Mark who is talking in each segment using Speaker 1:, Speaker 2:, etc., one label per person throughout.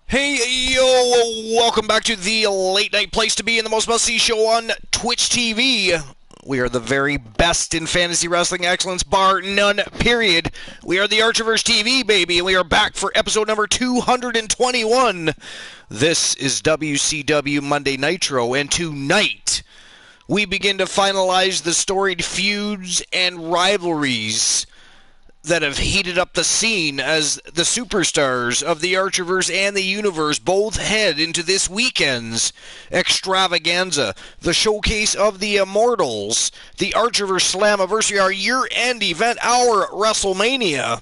Speaker 1: Hey, yo, welcome back to the late night place to be in the most must-see show on Twitch TV. We are the very best in fantasy wrestling excellence, bar none, period. We are the Archerverse TV, baby, and we are back for episode number 221. This is WCW Monday Nitro, and tonight we begin to finalize the storied feuds and rivalries that have heated up the scene as the superstars of the Archerverse and the Universe both head into this weekend's extravaganza, the showcase of the Immortals, the Archerverse Slammiversary, our year-end event, our WrestleMania,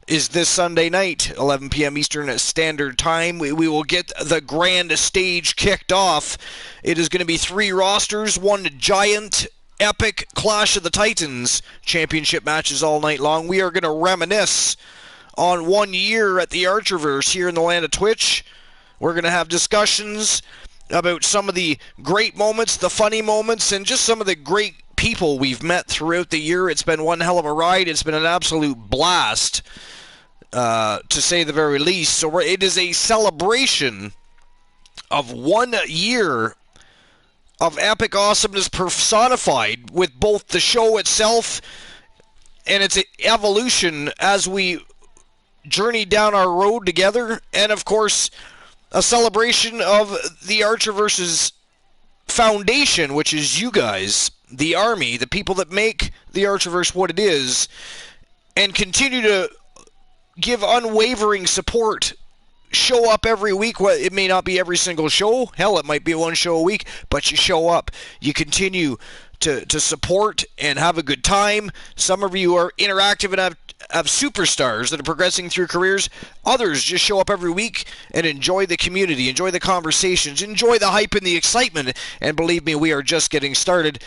Speaker 1: is this Sunday night, 11 p.m. Eastern Standard Time. We will get the grand stage kicked off. It is going to be 3 rosters, 1 giant epic Clash of the Titans championship matches all night long. We are going to reminisce on 1 year at the Archerverse here in the land of Twitch. We're going to have discussions about some of the great moments, the funny moments, and just some of the great people we've met throughout the year. It's been one hell of a ride. It's been an absolute blast, to say the very least. So it is a celebration of 1 year of epic awesomeness personified with both the show itself and its evolution as we journey down our road together, and of course a celebration of the Archerverse's foundation, which is you guys, the army, the people that make the Archerverse what it is, and continue to give unwavering support. Show up every week. Well, it may not be every single show. Hell, it might be 1 show a week, but you show up. You continue to support and have a good time. Some of you are interactive and have superstars that are progressing through careers. Others just show up every week and enjoy the community, enjoy the conversations, enjoy the hype and the excitement. And believe me, we are just getting started.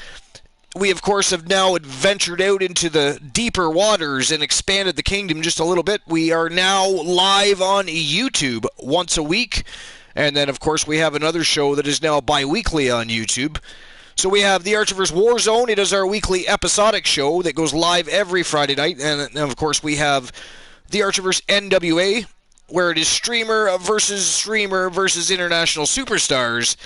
Speaker 1: We, of course, have now ventured out into the deeper waters and expanded the kingdom just a little bit. We are now live on YouTube once a week. And then, of course, we have another show that is now bi-weekly on YouTube. So we have the Archerverse Warzone. It is our weekly episodic show that goes live every Friday night. And, of course, we have the Archerverse NWA, where it is streamer versus international superstars.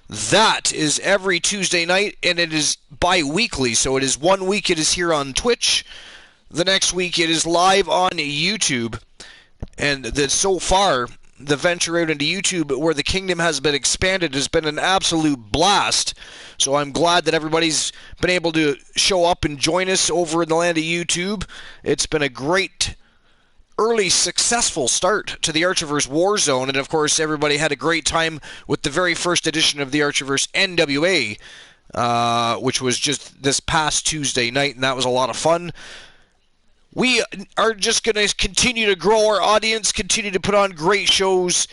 Speaker 1: That is every Tuesday night, and it is bi-weekly. So it is 1 week it is here on Twitch. The next week it is live on YouTube. And so far, the venture out into YouTube where the kingdom has been expanded has been an absolute blast. So I'm glad that everybody's been able to show up and join us over in the land of YouTube. It's been a great early successful start to the Archerverse Warzone, and of course everybody had a great time with the very first edition of the Archerverse NWA, which was just this past Tuesday night, and that was a lot of fun. We are just going to continue to grow our audience, continue to put on great shows,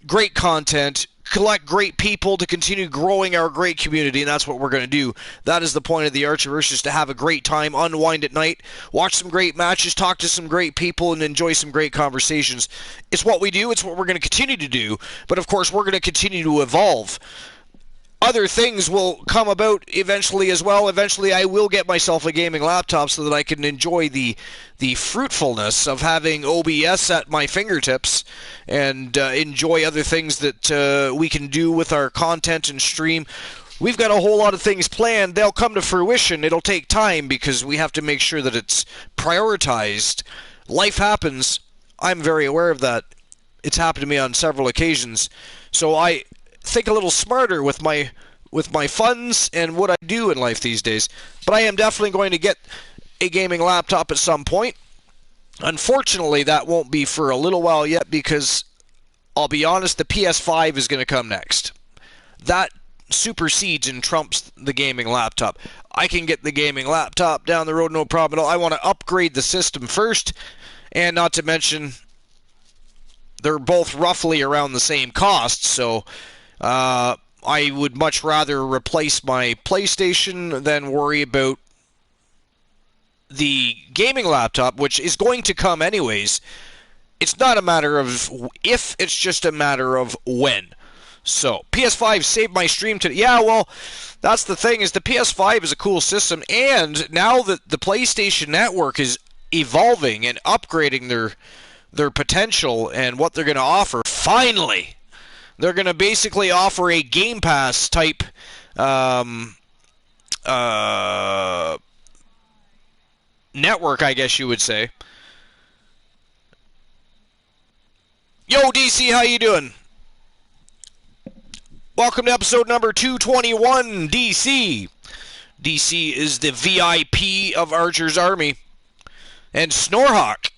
Speaker 1: great content, collect great people to continue growing our great community, and that's what we're going to do. That is the point of the Archerverse, is to have a great time, unwind at night, watch some great matches, talk to some great people, and enjoy some great conversations. It's what we do. It's what we're going to continue to do. But, of course, we're going to continue to evolve. Other things will come about eventually as well. Eventually, I will get myself a gaming laptop so that I can enjoy the fruitfulness of having OBS at my fingertips and enjoy other things that we can do with our content and stream. We've got a whole lot of things planned. They'll come to fruition. It'll take time because we have to make sure that it's prioritized. Life happens. I'm very aware of that. It's happened to me on several occasions. So I think a little smarter with my funds and what I do in life these days. But I am definitely going to get a gaming laptop at some point. Unfortunately, that won't be for a little while yet because, I'll be honest, the PS5 is going to come next. That supersedes and trumps the gaming laptop. I can get the gaming laptop down the road, no problem at all. I want to upgrade the system first, and not to mention, they're both roughly around the same cost, so I would much rather replace my PlayStation than worry about the gaming laptop, which is going to come anyways. It's not a matter of if, it's just a matter of when. So, PS5 saved my stream today. Yeah, well, that's the thing, is the PS5 is a cool system, and now that the PlayStation Network is evolving and upgrading their potential and what they're going to offer. Finally, they're going to basically offer a Game Pass type network, I guess you would say. Yo, DC, how you doing? Welcome to episode number 221, DC. DC is the VIP of Archer's Army. And Snorhawk.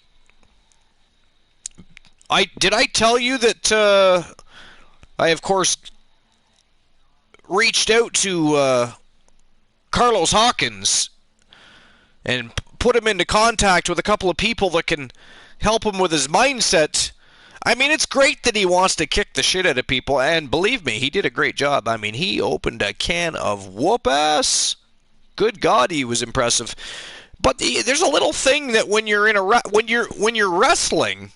Speaker 1: Did I tell you that I, of course, reached out to Carlos Hawkins and put him into contact with a couple of people that can help him with his mindset. I mean, it's great that he wants to kick the shit out of people, and believe me, he did a great job. I mean, he opened a can of whoop-ass. Good God, he was impressive. But there's a little thing that when you're in when you're wrestling,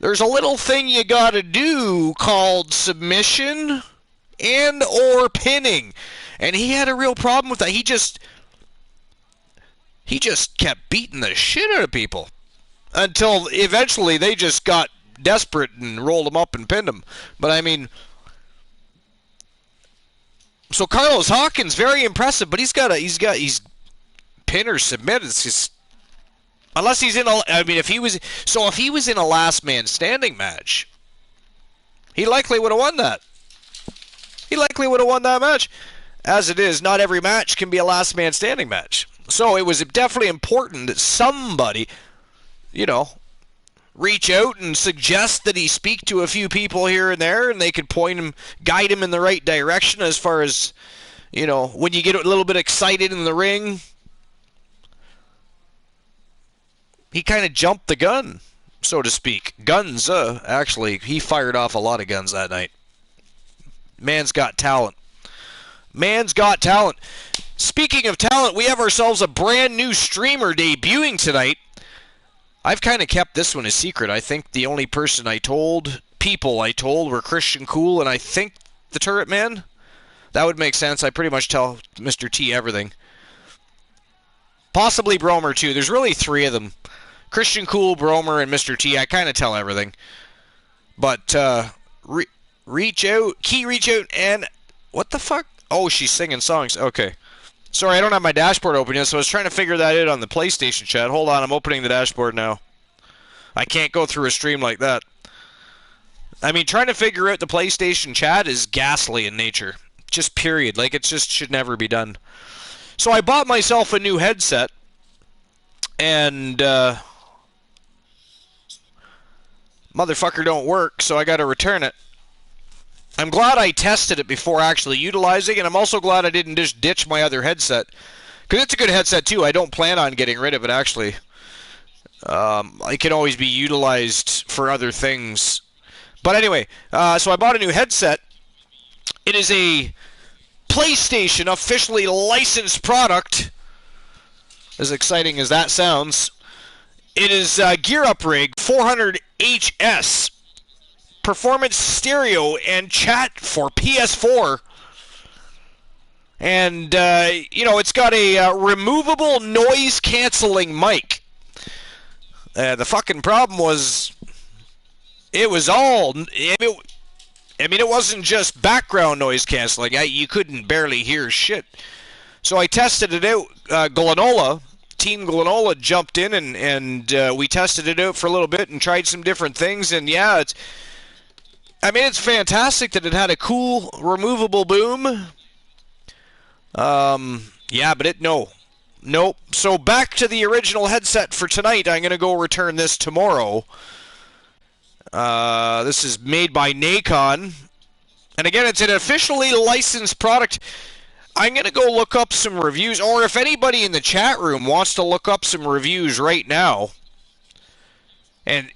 Speaker 1: there's a little thing you got to do called submission and or pinning. And he had a real problem with that. He just kept beating the shit out of people until eventually they just got desperate and rolled him up and pinned him. But I mean, so Carlos Hawkins, very impressive, but he's pin or submit. It's just, unless he's in a, I mean, if he was in a last man standing match, he likely would have won that. He likely would have won that match. As it is, not every match can be a last man standing match. So it was definitely important that somebody, reach out and suggest that he speak to a few people here and there, and they could guide him in the right direction as far as, when you get a little bit excited in the ring. He kind of jumped the gun, so to speak. Guns, actually, he fired off a lot of guns that night. Man's got talent. Man's got talent. Speaking of talent, we have ourselves a brand new streamer debuting tonight. I've kind of kept this one a secret. I think the only person I told were Christian Cool and I think the Turret Man. That would make sense. I pretty much tell Mr. T everything. Possibly Bromer too. There's really three of them. Christian Cool, Bromer, and Mr. T. I kind of tell everything. But reach out, and what the fuck? Oh, she's singing songs. Okay. Sorry, I don't have my dashboard open yet, so I was trying to figure that out on the PlayStation chat. Hold on, I'm opening the dashboard now. I can't go through a stream like that. I mean, trying to figure out the PlayStation chat is ghastly in nature. Just period. Like, it just should never be done. So I bought myself a new headset, and motherfucker don't work, so I got to return it. I'm glad I tested it before actually utilizing it, and I'm also glad I didn't just ditch my other headset. Because it's a good headset, too. I don't plan on getting rid of it, actually. It can always be utilized for other things. But anyway, so I bought a new headset. It is a PlayStation officially licensed product. As exciting as that sounds. It is Gear Up Rig 400HS. Performance stereo and chat for PS4. And, it's got a removable noise-canceling mic. The fucking problem was, it wasn't just background noise canceling. You couldn't barely hear shit. So I tested it out. Team Glenola jumped in, and we tested it out for a little bit and tried some different things. And, yeah, it's fantastic that it had a cool removable boom. Nope. So back to the original headset for tonight. I'm going to go return this tomorrow. This is made by Nacon. And again, it's an officially licensed product. I'm going to go look up some reviews, or if anybody in the chat room wants to look up some reviews right now. And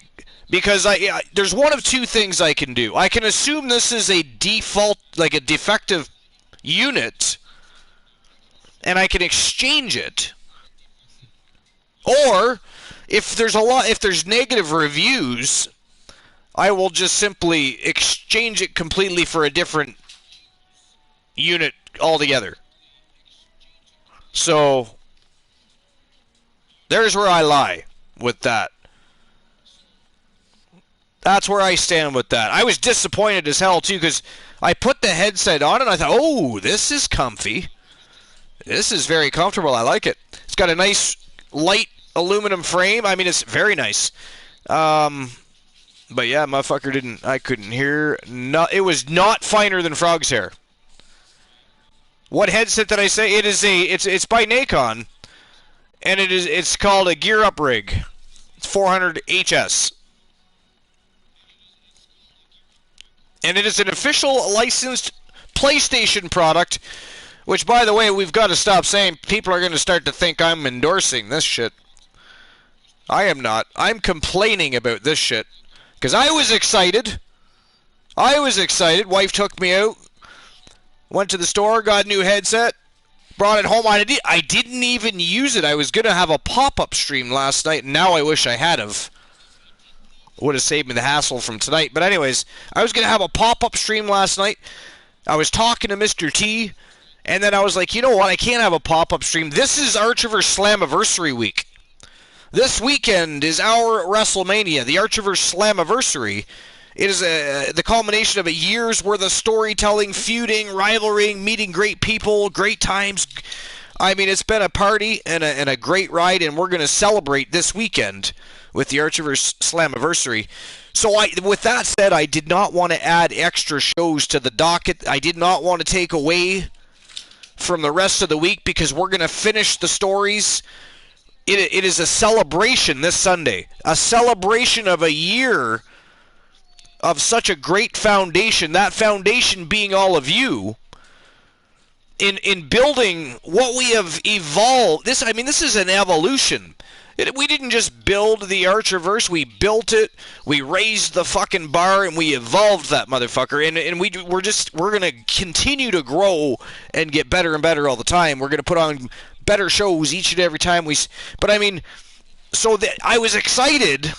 Speaker 1: because there's one of two things I can do. I can assume this is a default, like a defective unit, and I can exchange it. Or if there's negative reviews, I will just simply exchange it completely for a different unit altogether. So There's where I lie with that. That's where I stand with that. I was disappointed as hell, too, because I put the headset on and I thought, oh, this is comfy. This is very comfortable. I like it. It's got a nice light aluminum frame. I mean, it's very nice. But yeah, motherfucker I couldn't hear. No, it was not finer than Frog's hair. What headset did I say? It's by Nikon, and it's called a Gear Up Rig. It's 400 HS. And it is an official licensed PlayStation product, which, by the way, we've got to stop saying. People are going to start to think I'm endorsing this shit. I am not. I'm complaining about this shit. Because I was excited. Wife took me out. Went to the store, got a new headset. Brought it home. I didn't even use it. I was going to have a pop-up stream last night, and now I wish I had of. Would have saved me the hassle from tonight. But anyways, I was going to have a pop-up stream last night. I was talking to Mr. T, and then I was like, you know what? I can't have a pop-up stream. This is Archiverse Slammiversary week. This weekend is our WrestleMania, the Archiverse Slammiversary. It is the culmination of a year's worth of storytelling, feuding, rivalrying, meeting great people, great times. I mean, it's been a party and a great ride, and we're going to celebrate this weekend with the Archiverse Slammiversary. So with that said, I did not want to add extra shows to the docket. I did not want to take away from the rest of the week because we're going to finish the stories. It is a celebration this Sunday. A celebration of a year of such a great foundation. That foundation being all of you. In building what we have evolved. This is an evolution. We didn't just build the Archiverse, we built it, we raised the fucking bar, and we evolved that motherfucker. And we're going to continue to grow and get better and better all the time. We're going to put on better shows each and every time But I mean, I was excited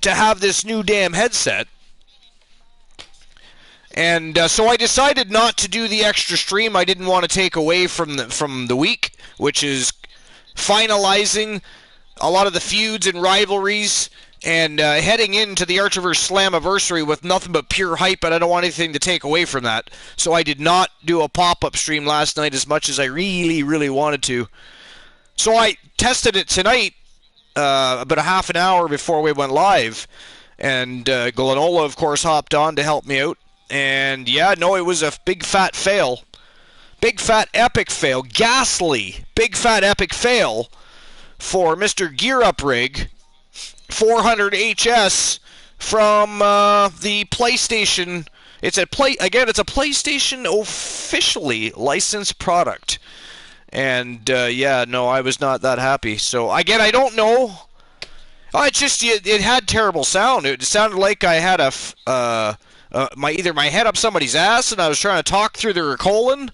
Speaker 1: to have this new damn headset. And so I decided not to do the extra stream. I didn't want to take away from the week, which is finalizing a lot of the feuds and rivalries, and heading into the Archiverse Slammiversary with nothing but pure hype, and I don't want anything to take away from that. So I did not do a pop-up stream last night as much as I really, really wanted to. So I tested it tonight, about a half an hour before we went live, and Glenola, of course, hopped on to help me out. And yeah, no, it was a big fat fail. Big fat epic fail. Ghastly big fat epic fail for Mr. Gear Up Rig 400 HS from the PlayStation. It's a PlayStation officially licensed product. And yeah, no, I was not that happy. So again, I don't know. It had terrible sound. It sounded like I had either my head up somebody's ass and I was trying to talk through their colon,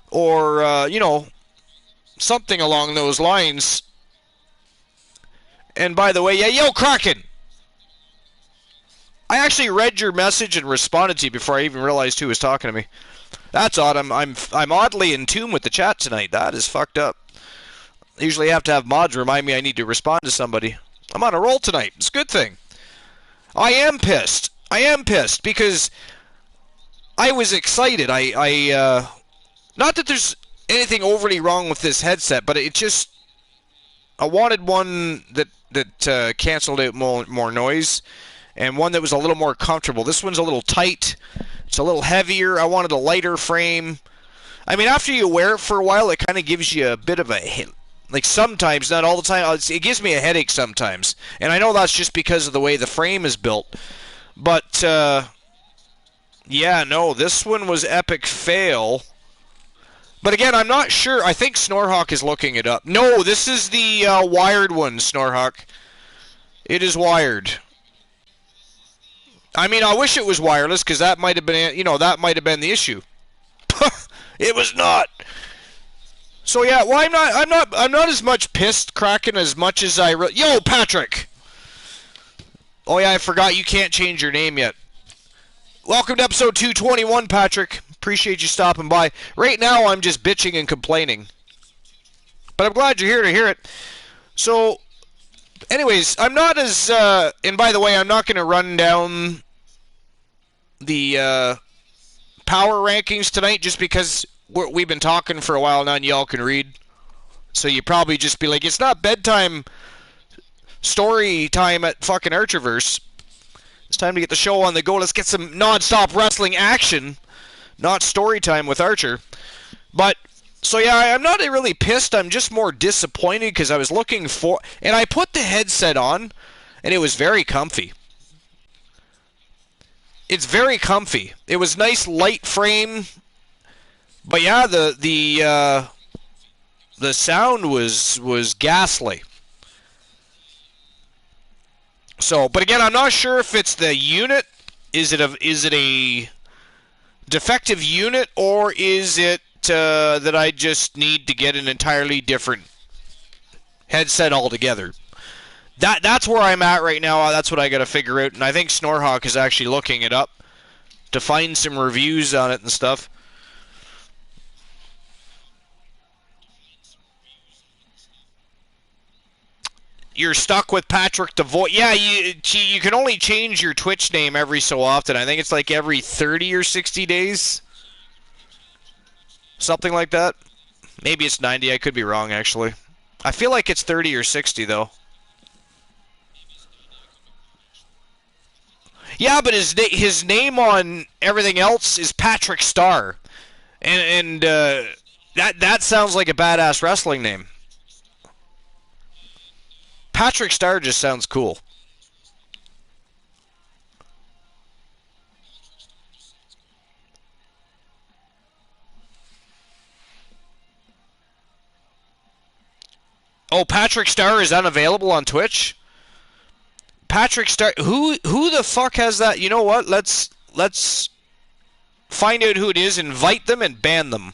Speaker 1: or something along those lines. And by the way, yeah, yo, Kraken! I actually read your message and responded to you before I even realized who was talking to me. That's odd. I'm oddly in tune with the chat tonight. That is fucked up. I usually have to have mods remind me I need to respond to somebody. I'm on a roll tonight. It's a good thing. I am pissed because I was excited. Not that there's anything overly wrong with this headset, but I wanted one that canceled out more noise, and one that was a little more comfortable. This one's a little tight. It's a little heavier. I wanted a lighter frame. I mean, after you wear it for a while, it kind of gives you a bit of a hit. Like sometimes, not all the time, it gives me a headache sometimes. And I know that's just because of the way the frame is built. But, yeah, no, this one was epic fail. But again, I'm not sure. I think Snorhawk is looking it up. No, this is the wired one, Snorhawk. It is wired. I mean, I wish it was wireless, because that might have been, the issue. It was not. So yeah, well, I'm not as much pissed, Kraken, as much as Yo, Patrick. Oh yeah, I forgot you can't change your name yet. Welcome to episode 221, Patrick. Appreciate you stopping by. Right now, I'm just bitching and complaining. But I'm glad you're here to hear it. So, Anyways, I'm not as, and by the way, I'm not going to run down the power rankings tonight just because we've been talking for a while now and y'all can read. So you probably just be like, it's not bedtime story time at fucking Archerverse. It's time to get the show on the go. Let's get some non-stop wrestling action, not story time with Archer. But, so yeah, I'm not really pissed. I'm just more disappointed because I was looking for... And I put the headset on, and it was very comfy. It's very comfy. It was nice light frame. But yeah, the sound was ghastly. So, but again, I'm not sure if it's the unit. Is it a defective unit, or is it that I just need to get an entirely different headset altogether? That's where I'm at right now. That's what I got to figure out, and I think Snorhawk is actually looking it up to find some reviews on it and stuff. You're stuck with Patrick DeVoy. Yeah, you can only change your Twitch name every so often. I think it's like every 30 or 60 days. Something like that. Maybe it's 90. I could be wrong, actually. I feel like it's 30 or 60, though. Yeah, but his name on everything else is Patrick Starr. And that sounds like a badass wrestling name. Patrick Starr just sounds cool. Oh, Patrick Starr is unavailable on Twitch? Patrick Starr, who the fuck has that? You know what? Let's find out who it is, invite them, and ban them.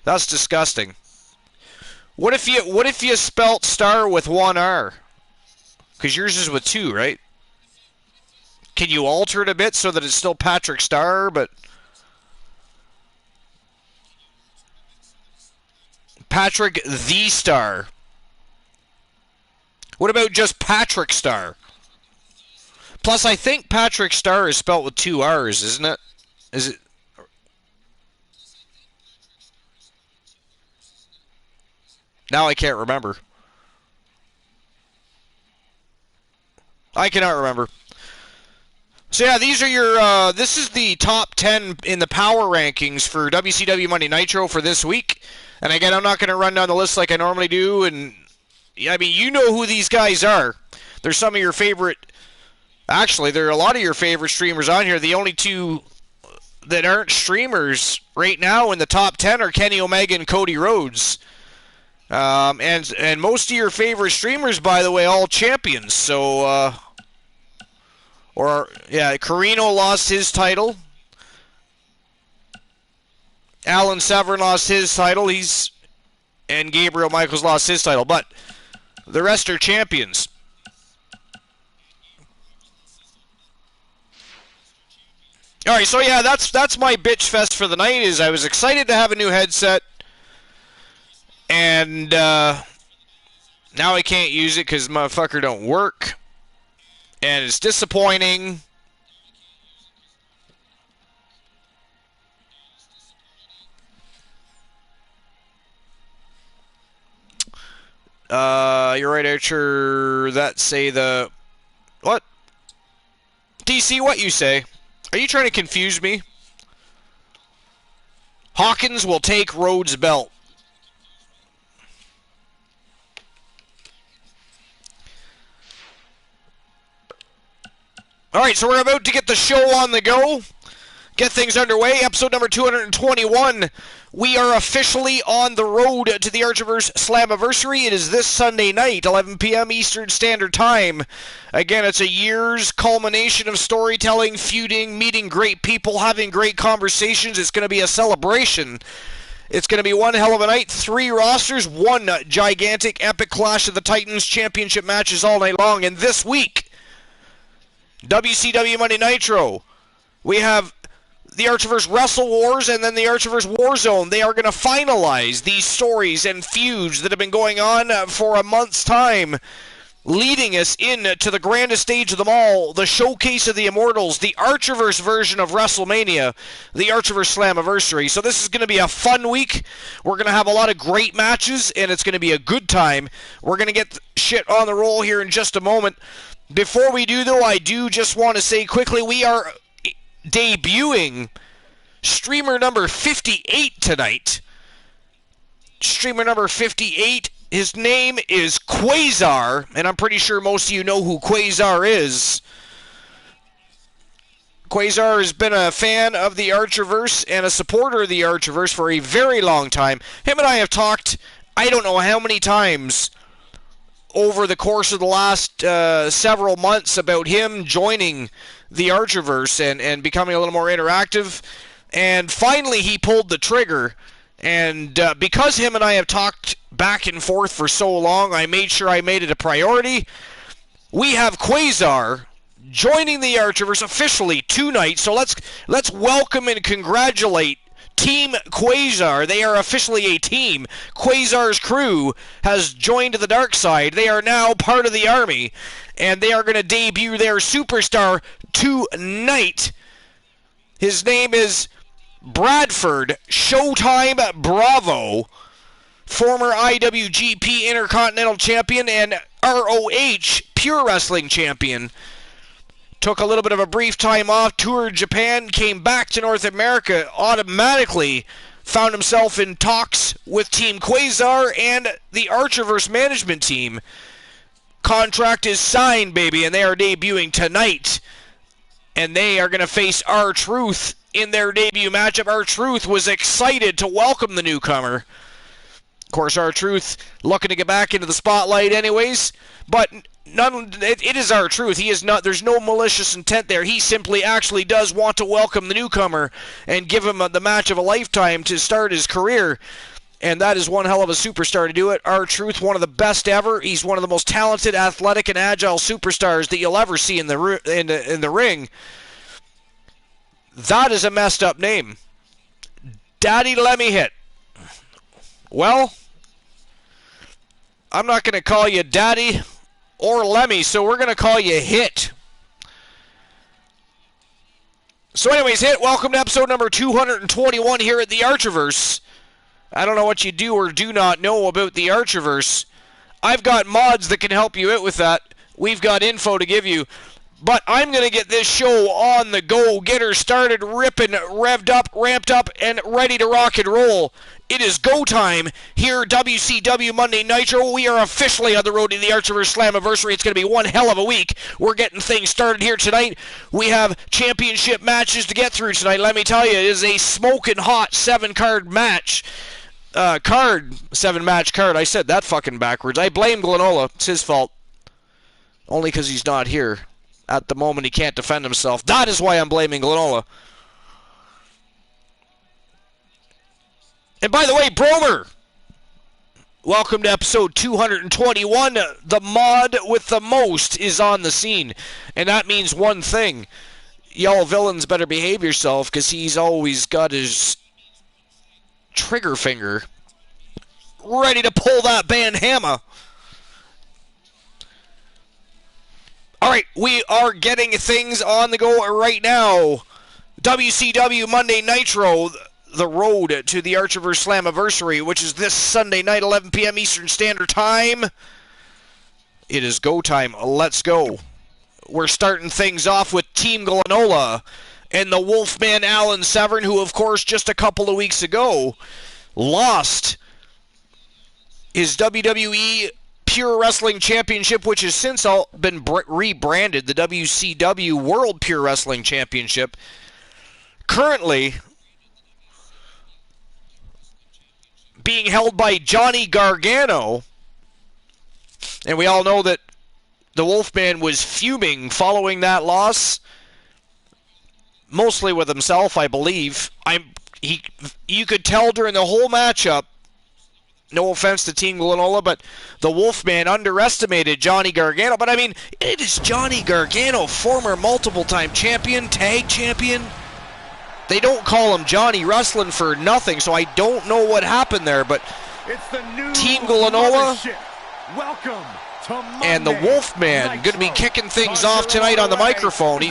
Speaker 1: That's disgusting. What if you spelt Star with one R? Because yours is with two, right? Can you alter it a bit so that it's still Patrick Starr, but... Patrick the Star. What about just Patrick Starr? Plus, I think Patrick Starr is spelt with two R's, isn't it? Is it? Now I can't remember. I cannot remember. So yeah, these are your, this is the top 10 in the power rankings for WCW Monday Nitro for this week. And again, I'm not going to run down the list like I normally do. And I mean, you know who these guys are. They're some of your favorite, actually, there are a lot of your favorite streamers on here. The only two that aren't streamers right now in the top 10 are Kenny Omega and Cody Rhodes. And most of your favorite streamers, by the way, all champions. So, Carino lost his title. Alan Severn lost his title. And Gabriel Michaels lost his title. But the rest are champions. All right, so yeah, that's my bitch fest for the night. Is I was excited to have a new headset, and now I can't use it because motherfucker don't work, and it's disappointing. You're right, Archer. That say the what? DC, what you say? Are you trying to confuse me? Hawkins will take Rhodes' belt. All right, so we're about to get the show on the go. Get things underway. Episode number 221. We are officially on the road to the Archerverse Slammiversary. It is this Sunday night, 11 p.m. Eastern Standard Time. Again, it's a year's culmination of storytelling, feuding, meeting great people, having great conversations. It's going to be a celebration. It's going to be one hell of a night. 3 rosters, 1 gigantic epic Clash of the Titans championship matches all night long. And this week, WCW Monday Nitro, we have the Archerverse Wrestle Wars and then the Archerverse Warzone. They are going to finalize these stories and feuds that have been going on for a month's time. leading us into the grandest stage of them all, the Showcase of the Immortals, the Archerverse version of WrestleMania, the Archerverse Slammiversary. So this is going to be a fun week. We're going to have a lot of great matches, and it's going to be a good time. We're going to get shit on the roll here in just a moment. Before we do, though, I do just want to say quickly, we are debuting streamer number 58 tonight. Streamer number 58. His name is Quasar, and I'm pretty sure most of you know who Quasar is. Quasar has been a fan of the Archerverse and a supporter of the Archerverse for a very long time. Him and I have talked, I don't know how many times over the course of the last several months about him joining the Archerverse and becoming a little more interactive. And finally he pulled the trigger. And because him and I have talked back and forth for so long, I made sure I made it a priority. We have Quasar joining the Archerverse officially tonight. So let's welcome and congratulate Team Quasar. They are officially a team. Quasar's crew has joined the dark side. They are now part of the army, and they are going to debut their superstar tonight. His name is Bradford Showtime Bravo, former IWGP Intercontinental Champion and ROH Pure Wrestling Champion. Took a little bit of a brief time off, toured Japan, came back to North America, automatically found himself in talks with Team Quasar and the Archerverse management team. Contract is signed, baby, and they are debuting tonight. And they are going to face R-Truth in their debut matchup. R-Truth was excited to welcome the newcomer. Of course, R-Truth looking to get back into the spotlight anyways, but it is R-Truth. He is not. There's no malicious intent there. He simply actually does want to welcome the newcomer and give him the match of a lifetime to start his career. And that is one hell of a superstar to do it. R-Truth, one of the best ever. He's one of the most talented, athletic, and agile superstars that you'll ever see in the ring. That is a messed up name. Daddy Lemmy Hit. Well, I'm not going to call you Daddy or Lemmy, so we're going to call you Hit. So anyways, Hit, welcome to episode number 221 here at the Archerverse. I don't know what you do or do not know about the Archerverse. I've got mods that can help you out with that. We've got info to give you. But I'm going to get this show on the go, get her started, ripping, revved up, ramped up, and ready to rock and roll. It is go time here at WCW Monday Nitro. We are officially on the road to the Archerverse Slammiversary. It's going to be one hell of a week. We're getting things started here tonight. We have championship matches to get through tonight. Let me tell you, it is a smoking hot 7-card match. 7-match card. I said that fucking backwards. I blame Glenola. It's his fault. Only because he's not here. At the moment, he can't defend himself. That is why I'm blaming Glenola. And by the way, Bromer, welcome to episode 221. The mod with the most is on the scene. And that means one thing. Y'all villains better behave yourself, because he's always got his trigger finger ready to pull that band hammer. Alright, we are getting things on the go right now. WCW Monday Nitro, the road to the Archerverse Slammiversary, which is this Sunday night, 11 p.m. Eastern Standard Time. It is go time. Let's go. We're starting things off with Team Glenola and the Wolfman Alan Severn, who, of course, just a couple of weeks ago lost his WWE Pure Wrestling Championship, which has since been rebranded the WCW World Pure Wrestling Championship. Currently being held by Johnny Gargano. And we all know that the Wolfman was fuming following that loss. Mostly with himself, I believe. You could tell during the whole matchup, no offense to Team Glenola, but the Wolfman underestimated Johnny Gargano. But I mean, it is Johnny Gargano, former multiple-time champion, tag champion. They don't call him Johnny Wrestling for nothing, so I don't know what happened there. But
Speaker 2: it's the new
Speaker 1: Team Glenola,
Speaker 2: welcome
Speaker 1: And the Wolfman going to be kicking things off tonight on the microphone.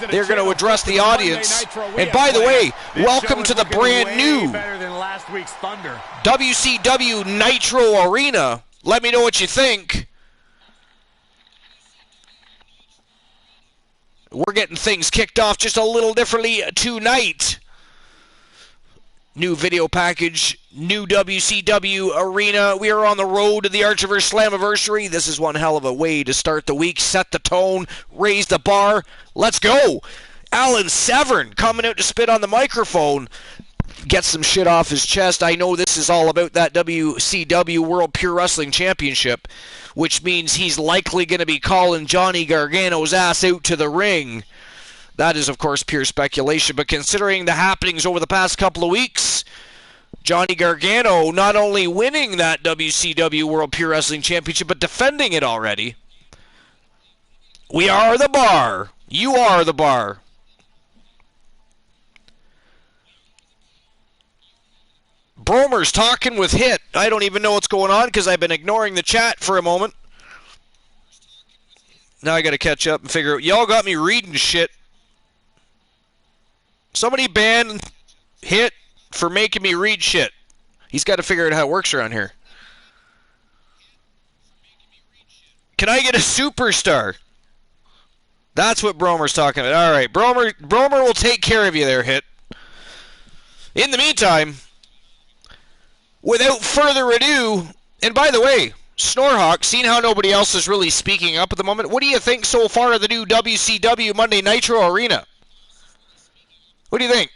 Speaker 1: They're going to address the audience. And by the way, welcome to the brand new WCW Nitro Arena. Let me know what you think. We're getting things kicked off just a little differently tonight. New video package, new WCW Arena. We are on the road to the Archiverse Slammiversary. This is one hell of a way to start the week. Set the tone, raise the bar. Let's go. Alan Severn coming out to spit on the microphone. Get some shit off his chest. I know this is all about that WCW World Pure Wrestling Championship, which means he's likely going to be calling Johnny Gargano's ass out to the ring. That is, of course, pure speculation, but considering the happenings over the past couple of weeks, Johnny Gargano not only winning that WCW World Pure Wrestling Championship, but defending it already. We are the bar. You are the bar. Bromer's talking with Hit. I don't even know what's going on because I've been ignoring the chat for a moment. Now I got to catch up and figure out. Y'all got me reading shit. Somebody ban Hit for making me read shit. He's got to figure out how it works around here. Can I get a superstar? That's what Bromer's talking about. All right, Bromer will take care of you there, Hit. In the meantime, without further ado, and by the way, Snorhawk, seeing how nobody else is really speaking up at the moment, what do you think so far of the new WCW Monday Nitro Arena? What do you think?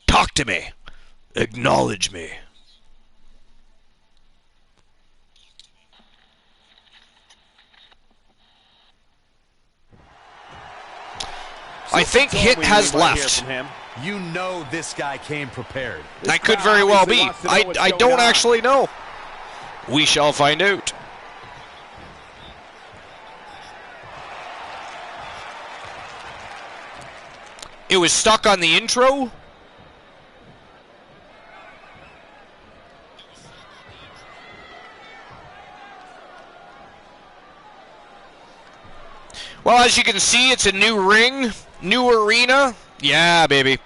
Speaker 1: Talk to me. Acknowledge me. I think Hit has left.
Speaker 2: You know this guy came prepared.
Speaker 1: That could very well be. I don't actually know. We shall find out. It was stuck on the intro. Well, as you can see, it's a new ring, new arena. Yeah, baby.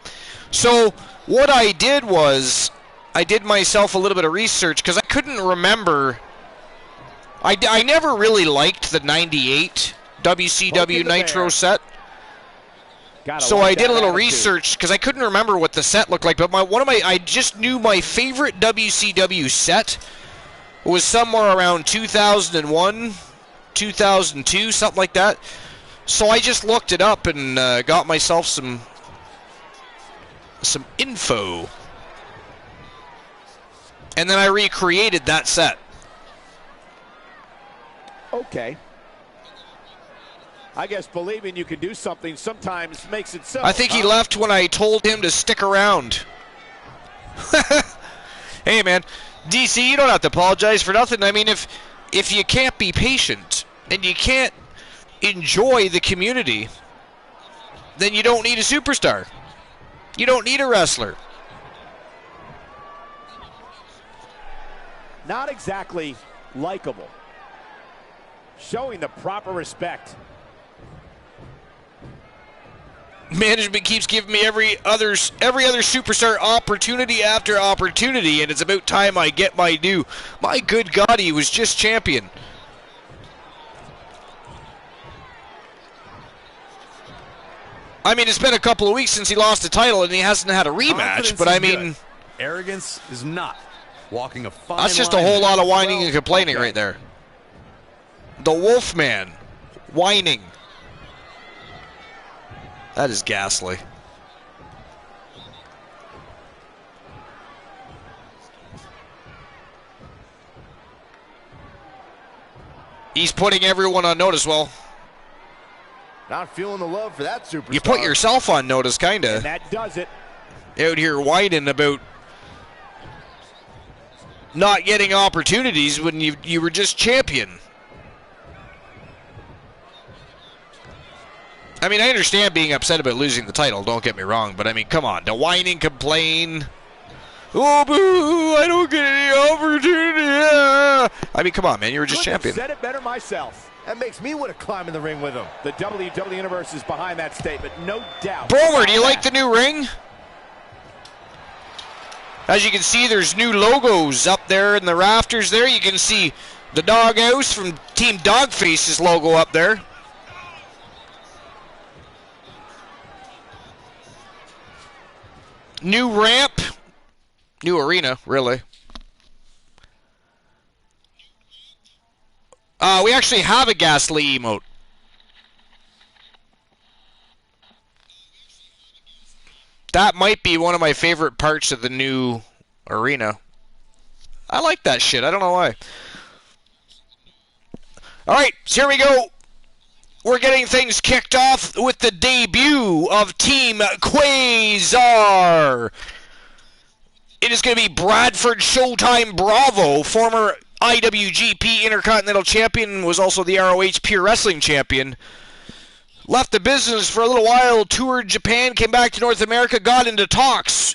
Speaker 1: So what I did was I did myself a little bit of research because I couldn't remember. I never really liked the 98 WCW Nitro set. So I did a little research because I couldn't remember what the set looked like. But I just knew my favorite WCW set was somewhere around 2001, 2002, something like that. So I just looked it up and got myself some info. And then I recreated that set.
Speaker 3: Okay. I guess believing you can do something sometimes makes it so.
Speaker 1: I think he left when I told him to stick around. Hey, man. DC, you don't have to apologize for nothing. I mean, if you can't be patient and you can't enjoy the community, then you don't need a superstar. You don't need a wrestler.
Speaker 3: Not exactly likable. Showing the proper respect.
Speaker 1: Management keeps giving me every other superstar opportunity after opportunity, and it's about time I get my due. My good God, he was just champion. I mean, it's been a couple of weeks since he lost the title, and he hasn't had a rematch, but I mean...
Speaker 2: Arrogance is not walking a fine line.
Speaker 1: That's just a whole lot of whining and complaining right there. The Wolfman. Whining. That is ghastly. He's putting everyone on notice. Well,
Speaker 3: not feeling the love for that superstar.
Speaker 1: You put yourself on notice, kind of.
Speaker 3: And that does it.
Speaker 1: Out here whining about not getting opportunities when you were just champion. I mean, I understand being upset about losing the title, don't get me wrong, but I mean, come on, to whine and complain Oh, boo, I don't get any opportunity. I mean, come on, man. You were just champion.
Speaker 3: Said it better myself. That makes me want to climb in the ring with him. The WWE Universe is behind that statement, no doubt.
Speaker 1: Brower, do you like the new ring? As you can see, there's new logos up there in the rafters there. You can see the Doghouse from Team Dogface's logo up there. New ramp. New arena, really. We actually have a Ghastly emote. That might be one of my favorite parts of the new arena. I like that shit. I don't know why. Alright, so here we go. We're getting things kicked off with the debut of Team Quasar. It is going to be Bradford Showtime Bravo, former IWGP Intercontinental Champion, was also the ROH Pure Wrestling Champion. Left the business for a little while, toured Japan, came back to North America, got into talks.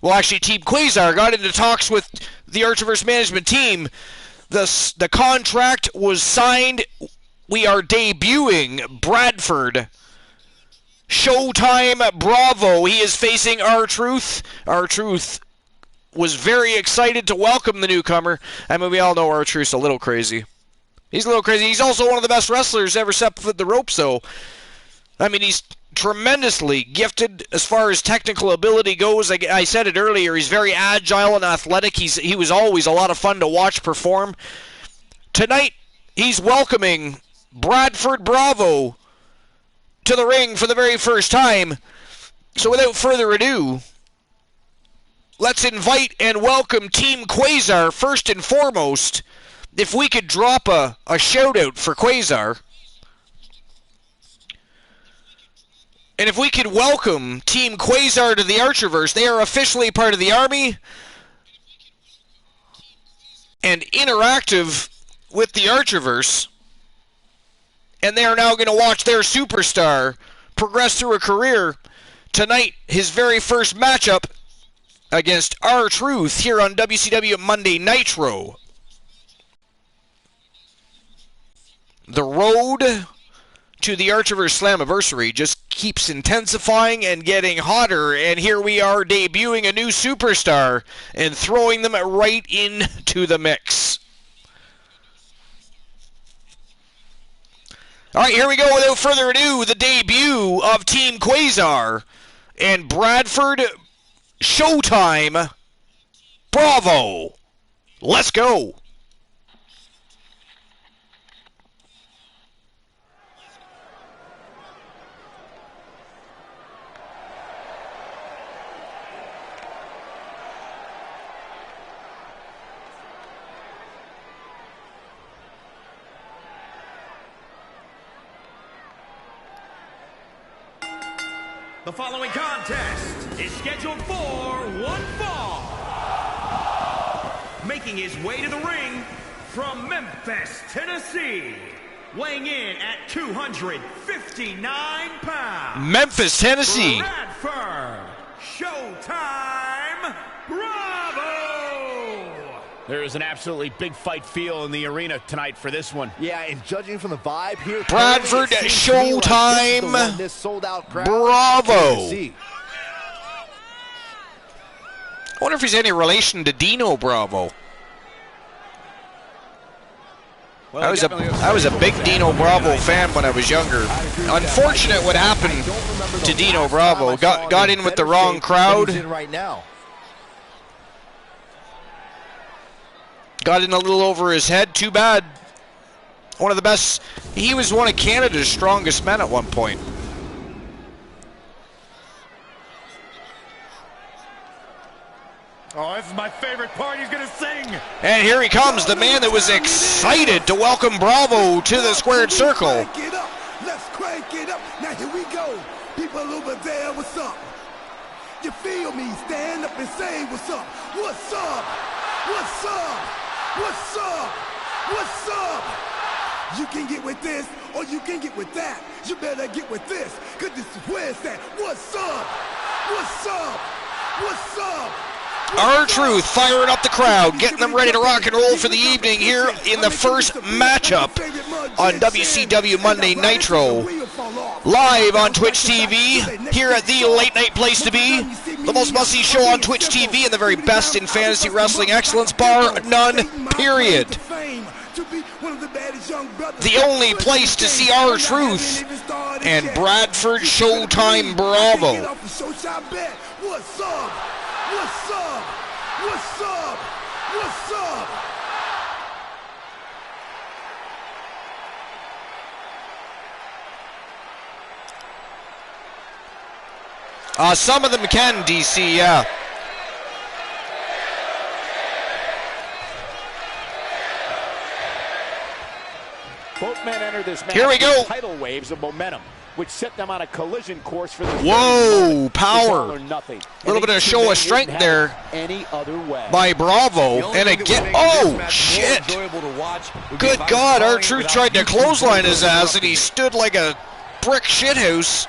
Speaker 1: Well, actually, Team Quasar got into talks with the Archiverse management team. The contract was signed. We are debuting Bradford Showtime Bravo. He is facing R-Truth. R-Truth was very excited to welcome the newcomer. I mean, we all know R-Truth's a little crazy. He's a little crazy. He's also one of the best wrestlers ever stepped foot the ropes, though. I mean, he's tremendously gifted as far as technical ability goes. I said it earlier, he's very agile and athletic. He was always a lot of fun to watch perform. Tonight, he's welcoming Bradford Bravo to the ring for the very first time. So without further ado, let's invite and welcome Team Quasar first and foremost. If we could drop a shout-out for Quasar. And if we could welcome Team Quasar to the Archiverse. They are officially part of the Army and interactive with the Archiverse. And they are now going to watch their superstar progress through a career. Tonight, his very first matchup against R-Truth here on WCW Monday Nitro. The road to the Archiverse Slammiversary just keeps intensifying and getting hotter, and here we are debuting a new superstar and throwing them right into the mix. Alright, here we go. Without further ado, the debut of Team Quasar and Bradford Showtime Bravo. Let's go.
Speaker 4: The following contest is scheduled for one fall. Making his way to the ring from Memphis, Tennessee, weighing in at 259 pounds.
Speaker 1: Memphis, Tennessee.
Speaker 4: Bradford Showtime Bravo.
Speaker 3: There is an absolutely big fight feel in the arena tonight for this one. Yeah, and judging from the vibe here,
Speaker 1: Bradford Showtime Bravo. I wonder if he's any relation to Dino Bravo.
Speaker 2: Well,
Speaker 1: I was a big Dino Bravo fan when I was younger. Unfortunate what happened to Dino Bravo. Got in with the wrong crowd. Got in a little over his head. Too bad. One of the best. He was one of Canada's strongest men at one point.
Speaker 2: Oh, this is my favorite part. He's going to sing.
Speaker 1: And here he comes, the man that was excited to welcome Bravo to the squared circle.
Speaker 5: Let's crank it up. Now here we go. People over there, what's up? You feel me? Stand up and say what's up. What's up? What's up? What's up? What's up? You can get with this or you can get with that. You better get with this, cause this is where it's at. What's up? What's up? What's up?
Speaker 1: R-Truth firing up the crowd, getting them ready to rock and roll for the evening here in the first matchup on WCW Monday Nitro. Live on Twitch TV, here at the late night place to be, the most must-see show on Twitch TV and the very best in fantasy wrestling excellence, bar none, period. The only place to see R-Truth and Bradford Showtime Bravo.
Speaker 5: What's up? What's up? What's up? What's up?
Speaker 1: Some of them can, DC, yeah.
Speaker 3: Both men enter this match
Speaker 1: Here we go.
Speaker 3: with tidal waves of momentum, which set them on a collision course for the
Speaker 1: Whoa, power.
Speaker 3: A
Speaker 1: little bit of show of strength there by Bravo. And again, oh, shit. Good God, R-Truth tried to clothesline his ass, and he stood like a brick shithouse.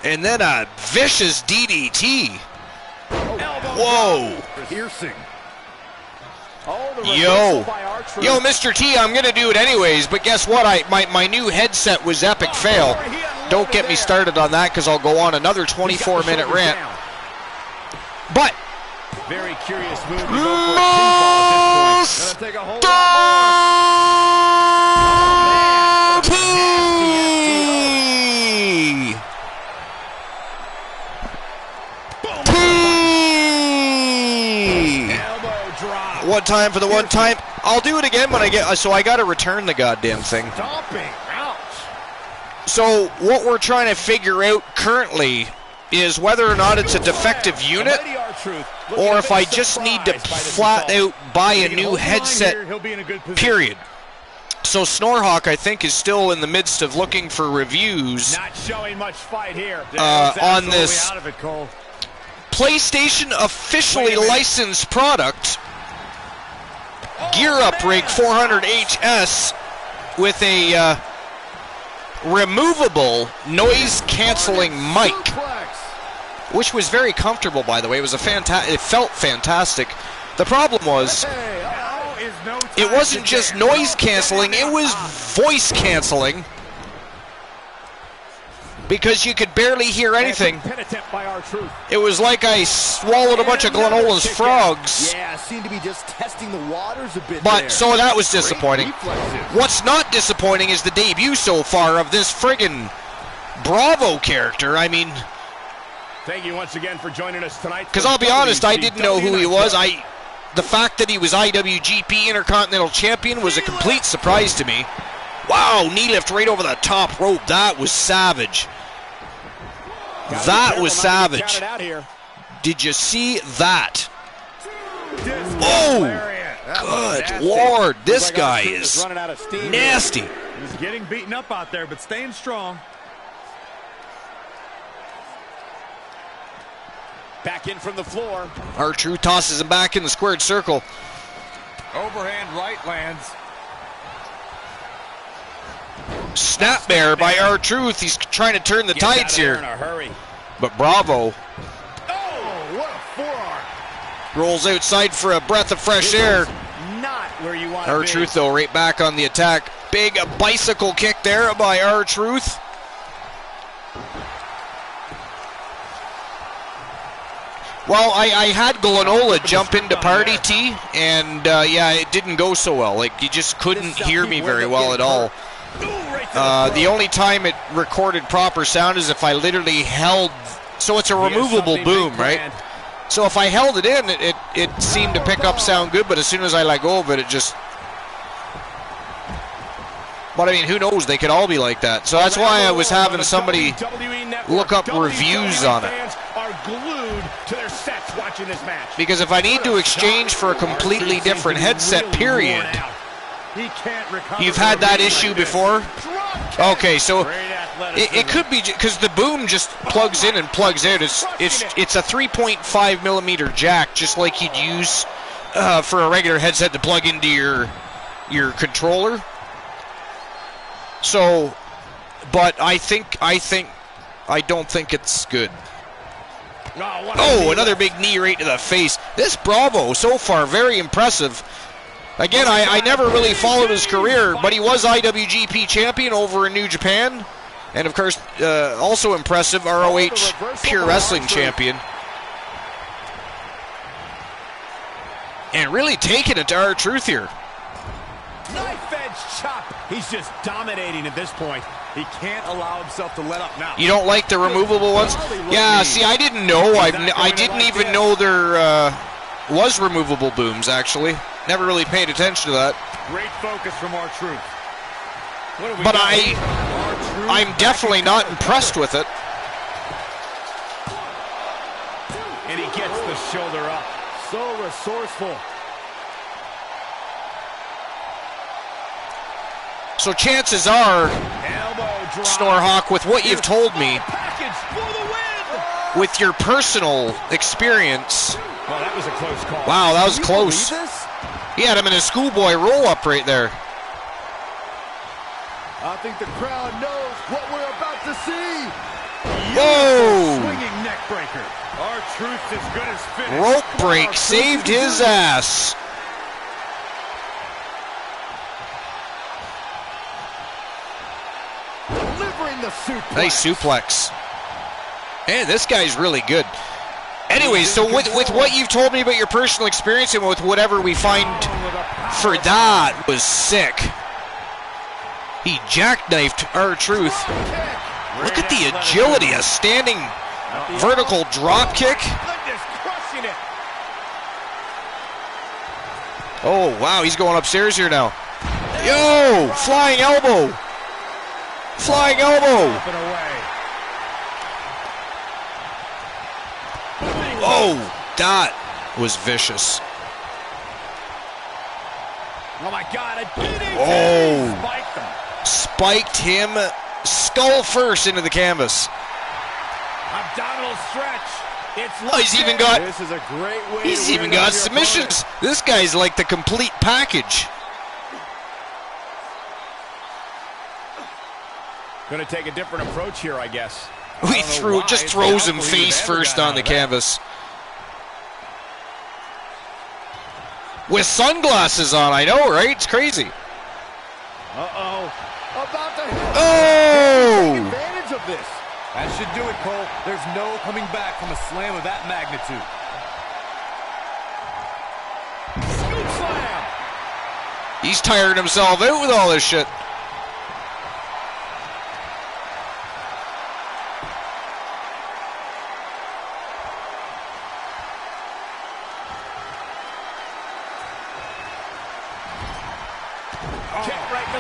Speaker 1: And then a vicious DDT. Whoa.
Speaker 2: Piercing.
Speaker 1: Yo, Mr. T, I'm going to do it anyways, but guess what? My new headset was epic fail. Don't get me started on that because I'll go on another 24-minute rant. But
Speaker 3: very curious move to go for a pinfall at this point. Gonna take a hold
Speaker 1: one time for the one time. I'll do it again when I get. So I got to return the goddamn thing.
Speaker 2: Stomping. Ouch.
Speaker 1: So what we're trying to figure out currently is whether or not it's a defective unit, or if I just need to flat out buy a new headset. Period. So Snorhawk, I think, is still in the midst of looking for reviews.
Speaker 3: Not showing much fight here.
Speaker 1: On this PlayStation officially licensed product. Gear Up Rig 400HS with a removable noise-canceling mic, which was very comfortable, by the way. It was it felt fantastic. The problem was, it wasn't just noise canceling; it was voice canceling, because you could barely hear anything. It was like I swallowed a bunch of Glenola's frogs.
Speaker 3: Yeah, seemed to be just testing the waters a bit.
Speaker 1: But so that was disappointing. What's not disappointing is the debut so far of this friggin' Bravo character. I mean,
Speaker 3: thank you once again for joining us tonight.
Speaker 1: Because I'll be honest, I didn't know who he was. The fact that he was IWGP Intercontinental Champion was a complete surprise to me. Wow, knee lift right over the top rope. That was savage. That was savage. Did you see that? Oh, good Lord. This guy is nasty.
Speaker 2: He's getting beaten up out there, but staying strong.
Speaker 3: Back in from the floor.
Speaker 1: R-Truth tosses him back in the squared circle.
Speaker 2: Overhand right lands.
Speaker 1: Snap bear by R-Truth. He's trying to turn the tides here.
Speaker 3: In a hurry.
Speaker 1: But Bravo
Speaker 2: Oh, what a forearm.
Speaker 1: rolls outside for a breath of fresh air.
Speaker 3: Not where you want
Speaker 1: R-Truth, though, right back on the attack. Big bicycle kick there by R-Truth. Well, I had Glenola jump into Party T, and yeah, it didn't go so well. Like, you just couldn't hear me very well at all. The only time it recorded proper sound is if I literally held. So it's a removable boom, right? So if I held it in, it seemed to pick up sound good, but as soon as I let go of it, it just. But I mean, who knows? They could all be like that. So that's why I was having somebody look up reviews on it. Because if I need to exchange for a completely different headset, period. You've had that issue before? Okay, so it could be because the boom just plugs in and plugs out. It's a 3.5 millimeter jack, just like you'd use for a regular headset to plug into your controller. So, but I don't think it's good. Oh, another big knee right to the face. This Bravo, so far, very impressive. Again, I never really followed his career, but he was IWGP champion over in New Japan. And, of course, also impressive, ROH Pure Wrestling champion. And really taking it to R-Truth here.
Speaker 3: Knife edge chop. He's just dominating at this point.
Speaker 2: He can't allow himself to let up now.
Speaker 1: You don't like the removable ones? Yeah, see, I didn't know. I didn't even know there was removable booms, actually. Never really paid attention to that.
Speaker 2: Great focus from R-Truth.
Speaker 1: But I'm definitely not impressed with it.
Speaker 3: And he gets the shoulder up.
Speaker 2: So resourceful.
Speaker 1: So chances are, Snorhawk, with what you've told me, with your personal experience,
Speaker 3: well, that was a close call.
Speaker 1: Wow, that was close. He had him in a schoolboy roll-up right there.
Speaker 2: I think the crowd knows what we're about to see.
Speaker 1: Whoa!
Speaker 2: Swinging neck breaker. R-Truth's as good as finished.
Speaker 1: Rope break saved his ass.
Speaker 2: Delivering the suplex.
Speaker 1: Nice suplex. And this guy's really good. Anyways, so with what you've told me about your personal experience and with whatever we find for that was sick. He jackknifed R-Truth. Look at the agility, a standing vertical drop kick. Oh, wow, he's going upstairs here now. Yo, flying elbow. Flying elbow. Oh, that was vicious.
Speaker 3: Oh my God, a DDT!
Speaker 1: Oh, spiked him skull first into the canvas.
Speaker 3: Abdominal stretch. It's
Speaker 1: he's even got.
Speaker 2: This is a great way.
Speaker 1: He's even got submissions. This guy's like the complete package.
Speaker 3: Gonna take a different approach here, I guess.
Speaker 1: We just throws him face first on the canvas. With sunglasses on, I know, right? It's crazy.
Speaker 2: Uh-oh. About to hit.
Speaker 1: Oh!
Speaker 2: Take advantage of this. That should do it, Cole. There's no coming back from a slam of that magnitude.
Speaker 3: Scoop slam.
Speaker 1: He's tired himself out with all this shit.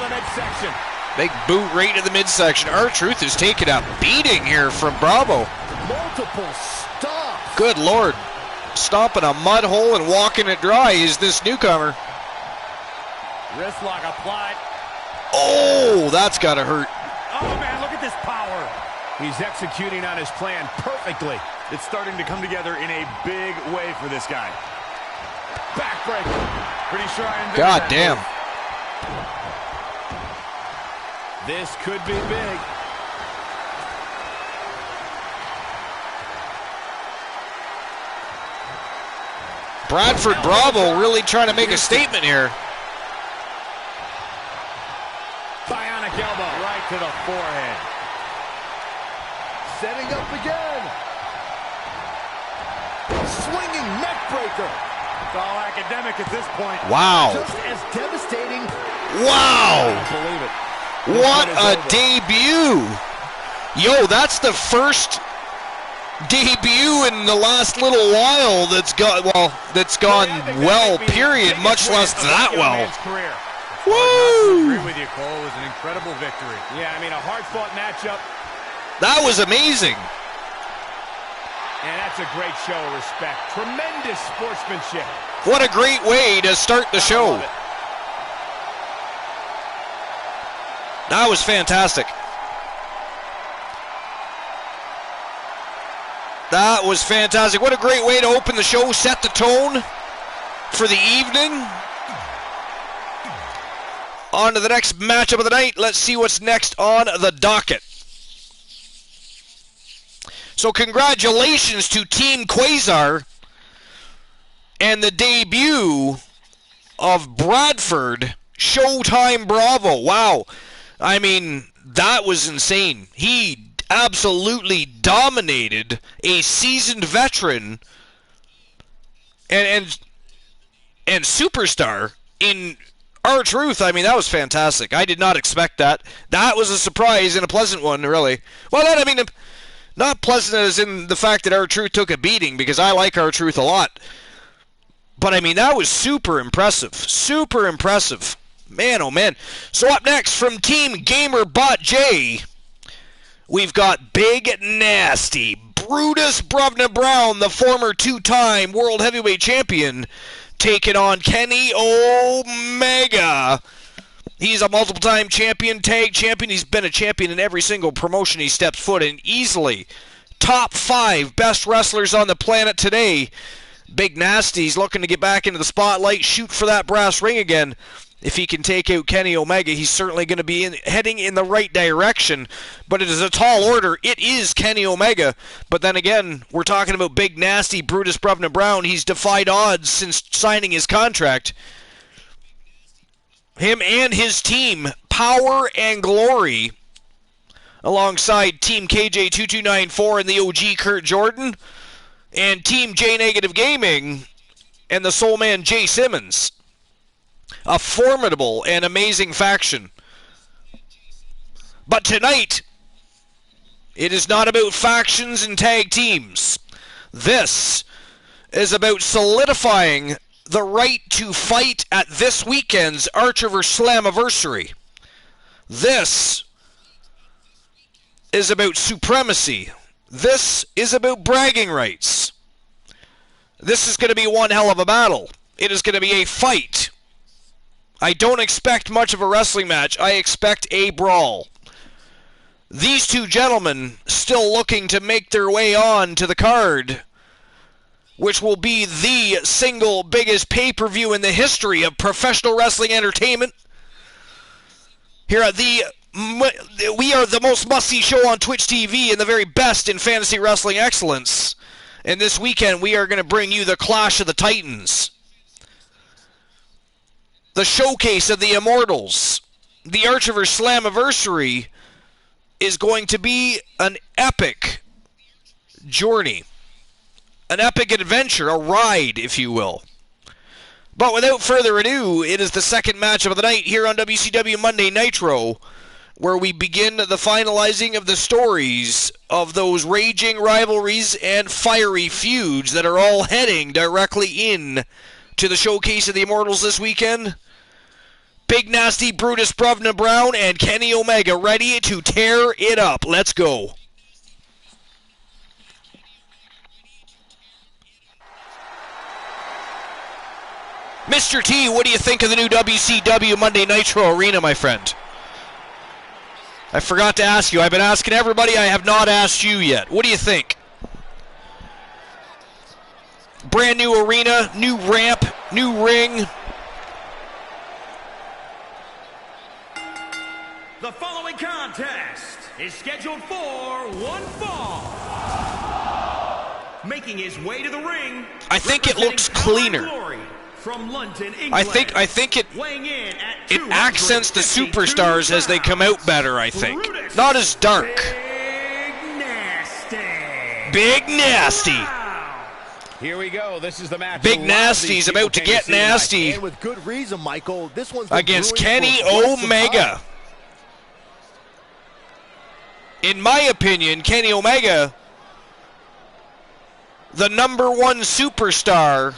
Speaker 3: Midsection.
Speaker 1: Big boot right to the midsection. R-Truth is taking a beating here from Bravo.
Speaker 2: Multiple stops.
Speaker 1: Good Lord. Stomping a mud hole and walking it dry is this newcomer.
Speaker 3: Wrist lock applied.
Speaker 1: Oh, that's got to hurt.
Speaker 3: Oh, man, look at this power. He's executing on his plan perfectly.
Speaker 2: It's starting to come together in a big way for this guy. Backbreaker. Pretty sure I envisioned
Speaker 1: God
Speaker 2: that
Speaker 1: damn.
Speaker 2: move.
Speaker 3: This could be big.
Speaker 1: Bradford Bravo really trying to make a statement here.
Speaker 3: Bionic elbow right to the forehead.
Speaker 2: Setting up again. Swinging neck breaker. It's all academic at this point.
Speaker 1: Wow.
Speaker 2: Just as devastating.
Speaker 1: Wow.
Speaker 2: I don't believe it.
Speaker 1: What a debut. Yo, that's the first debut in the last little while that's gone well, period, much less that well. Woo!
Speaker 2: I agree with you, Cole. It was an incredible victory.
Speaker 3: Yeah, I mean, a hard-fought matchup.
Speaker 1: That was amazing.
Speaker 3: And that's a great show of respect. Tremendous sportsmanship.
Speaker 1: What a great way to start the show. That was fantastic. That was fantastic. What a great way to open the show, set the tone for the evening. On to the next matchup of the night. Let's see what's next on the docket. So congratulations to Team Quasar and the debut of Bradford Showtime Bravo. Wow. I mean, that was insane. He absolutely dominated a seasoned veteran and superstar in R-Truth. I mean, that was fantastic. I did not expect that. That was a surprise and a pleasant one, really. Well, I mean, not pleasant as in the fact that R-Truth took a beating, because I like R-Truth a lot. But, I mean, that was super impressive. Super impressive. Man, oh man. So up next from Team GamerBot J, we've got Big Nasty Brutus Bruvna Brown, the former two-time World Heavyweight Champion, taking on Kenny Omega. He's a multiple-time champion, tag champion. He's been a champion in every single promotion he steps foot in. Easily top 5 best wrestlers on the planet today. Big Nasty's looking to get back into the spotlight, shoot for that brass ring again. If he can take out Kenny Omega, he's certainly going to be heading in the right direction. But it is a tall order. It is Kenny Omega. But then again, we're talking about Big Nasty Brutus Bruvna Brown. He's defied odds since signing his contract. Him and his team, Power and Glory, alongside Team KJ2294 and the OG Kurt Jordan, and Team J Negative Gaming and the Soul Man Jay Simmons. A formidable and amazing faction. But tonight, it is not about factions and tag teams. This is about solidifying the right to fight at this weekend's Archiverse Slammiversary. This is about supremacy. This is about bragging rights. This is going to be one hell of a battle. It is going to be a fight. I don't expect much of a wrestling match. I expect a brawl. These two gentlemen still looking to make their way on to the card, which will be the single biggest pay-per-view in the history of professional wrestling entertainment. Here at we are the most must-see show on Twitch TV and the very best in fantasy wrestling excellence. And this weekend we are going to bring you the Clash of the Titans. The showcase of the Immortals. The Archiverse Slammiversary is going to be an epic journey. An epic adventure, a ride, if you will. But without further ado, it is the second match of the night here on WCW Monday Nitro, where we begin the finalizing of the stories of those raging rivalries and fiery feuds that are all heading directly in to the showcase of the Immortals this weekend. Big Nasty Brutus Bruvna Brown and Kenny Omega ready to tear it up. Let's go. Mr. T, what do you think of the new WCW Monday Nitro Arena, my friend? I forgot to ask you. I've been asking everybody. I have not asked you yet. What do you think? Brand new arena, new ramp, new ring.
Speaker 4: The following contest is scheduled for one fall. Making his way to the ring.
Speaker 1: I think it looks cleaner.
Speaker 4: From London, England.
Speaker 1: I think it accents the superstars as they come out better, I think. Not as dark.
Speaker 4: Big Nasty.
Speaker 1: Big Nasty.
Speaker 3: Here we go. This is the match.
Speaker 1: Big Nasty's about to get nasty.
Speaker 6: And with good reason, Michael. This one's
Speaker 1: against Kenny Omega. In my opinion, Kenny Omega, the #1 superstar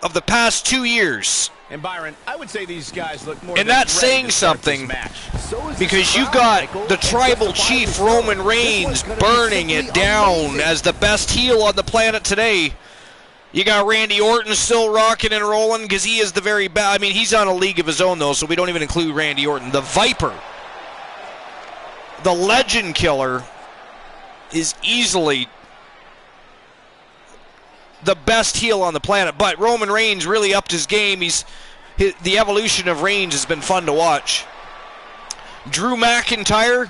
Speaker 1: of the past 2 years.
Speaker 3: And Byron, I would say these guys look more.
Speaker 1: And that's saying something, because you've got the tribal chief Roman Reigns burning it down as the best heel on the planet today. You got Randy Orton still rocking and rolling because he is the very best. I mean, he's on a league of his own, though, so we don't even include Randy Orton. The Viper, the Legend Killer, is easily the best heel on the planet. But Roman Reigns really upped his game. The evolution of Reigns has been fun to watch. Drew McIntyre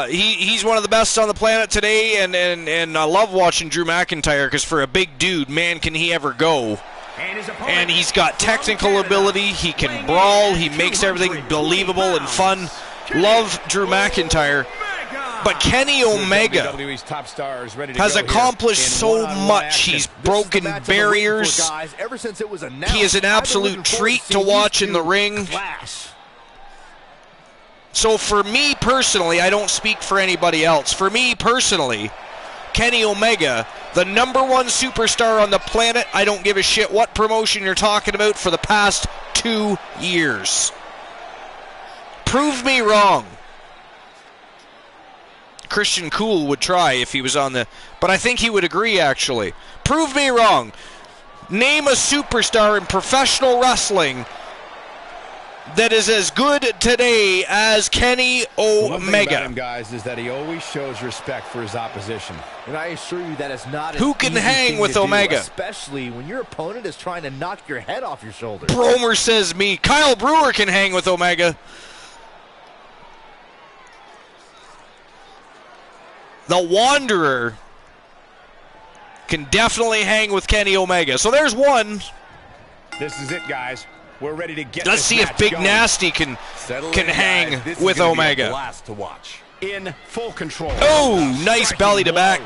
Speaker 1: He's one of the best on the planet today, and I love watching Drew McIntyre because for a big dude, man, can he ever go. And he's got technical ability, he can brawl, he makes everything believable and fun. Love Drew McIntyre. But Kenny Omega has accomplished so much. He's broken barriers. He is an absolute treat to watch in the ring. So for me personally, I don't speak for anybody else. For me personally, Kenny Omega, the #1 superstar on the planet. I don't give a shit what promotion you're talking about for the past 2 years. Prove me wrong. Christian Cool would try if he was on the... But I think he would agree, actually. Prove me wrong. Name a superstar in professional wrestling that is as good today as Kenny Omega.
Speaker 3: One thing about him, guys, is that he always shows respect for his opposition.
Speaker 6: And I assure you that is not
Speaker 1: Who can hang with Omega?
Speaker 6: Especially when your opponent is trying to knock your head off your shoulders.
Speaker 1: Bromer says me. Kyle Brewer can hang with Omega. The Wanderer can definitely hang with Kenny Omega. So there's one.
Speaker 3: This is it, guys. We're ready to get.
Speaker 1: Let's see if Big Nasty can hang with Omega.
Speaker 3: Blast to watch. In full control.
Speaker 1: Oh, nice belly to back.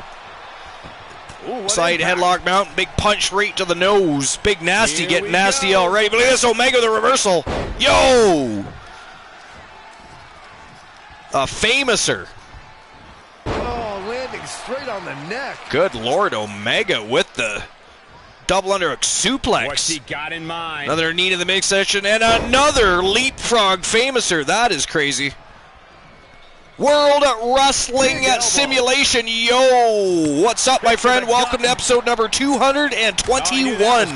Speaker 1: Side headlock mount. Big punch right to the nose. Big Nasty getting nasty already. But look at this Omega, the reversal. Yo! A famouser.
Speaker 6: Oh, landing straight on the neck.
Speaker 1: Good Lord, Omega with the double under suplex.
Speaker 3: What's he got in mind?
Speaker 1: Another knee to the midsection and another leapfrog famouser. That is crazy. World Wrestling Simulation. Yo, what's up, my friend? Welcome to episode number 221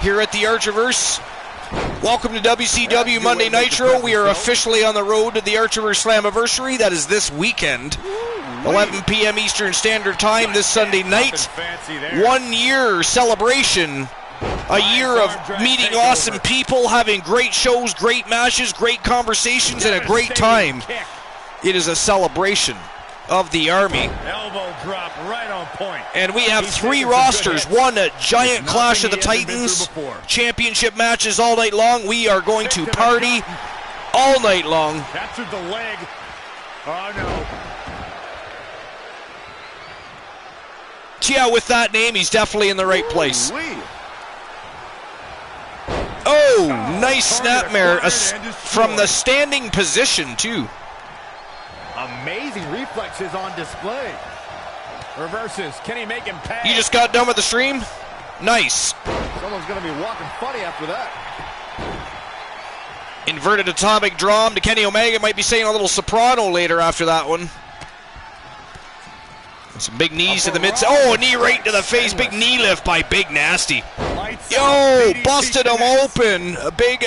Speaker 1: here at the Archerverse. Welcome to WCW Monday Nitro. We are officially on the road to the Archerverse Slammiversary. That is this weekend. 11 p.m. Eastern Standard Time this Sunday night. 1 year celebration. A year of meeting awesome people, having great shows, great matches, great conversations, and a great time. It is a celebration of the Army.
Speaker 2: Elbow drop right on point.
Speaker 1: And we have 3 rosters. One, a giant Clash of the Titans. Championship matches all night long. We are going to party all night long.
Speaker 2: Captured the leg. Oh, no.
Speaker 1: Yeah, with that name, he's definitely in the right place. Oh, nice snapmare from the standing position, too.
Speaker 6: Amazing reflexes on display.
Speaker 3: Reverses. Can he make him pay?
Speaker 1: You just got done with the stream? Nice.
Speaker 6: Someone's going to be walking funny after that.
Speaker 1: Inverted atomic drum to Kenny Omega. Might be saying a little soprano later after that one. Some big knees to the mid. Oh, a knee right to the face. Big knee lift by Big Nasty. Yo, busted him open. A big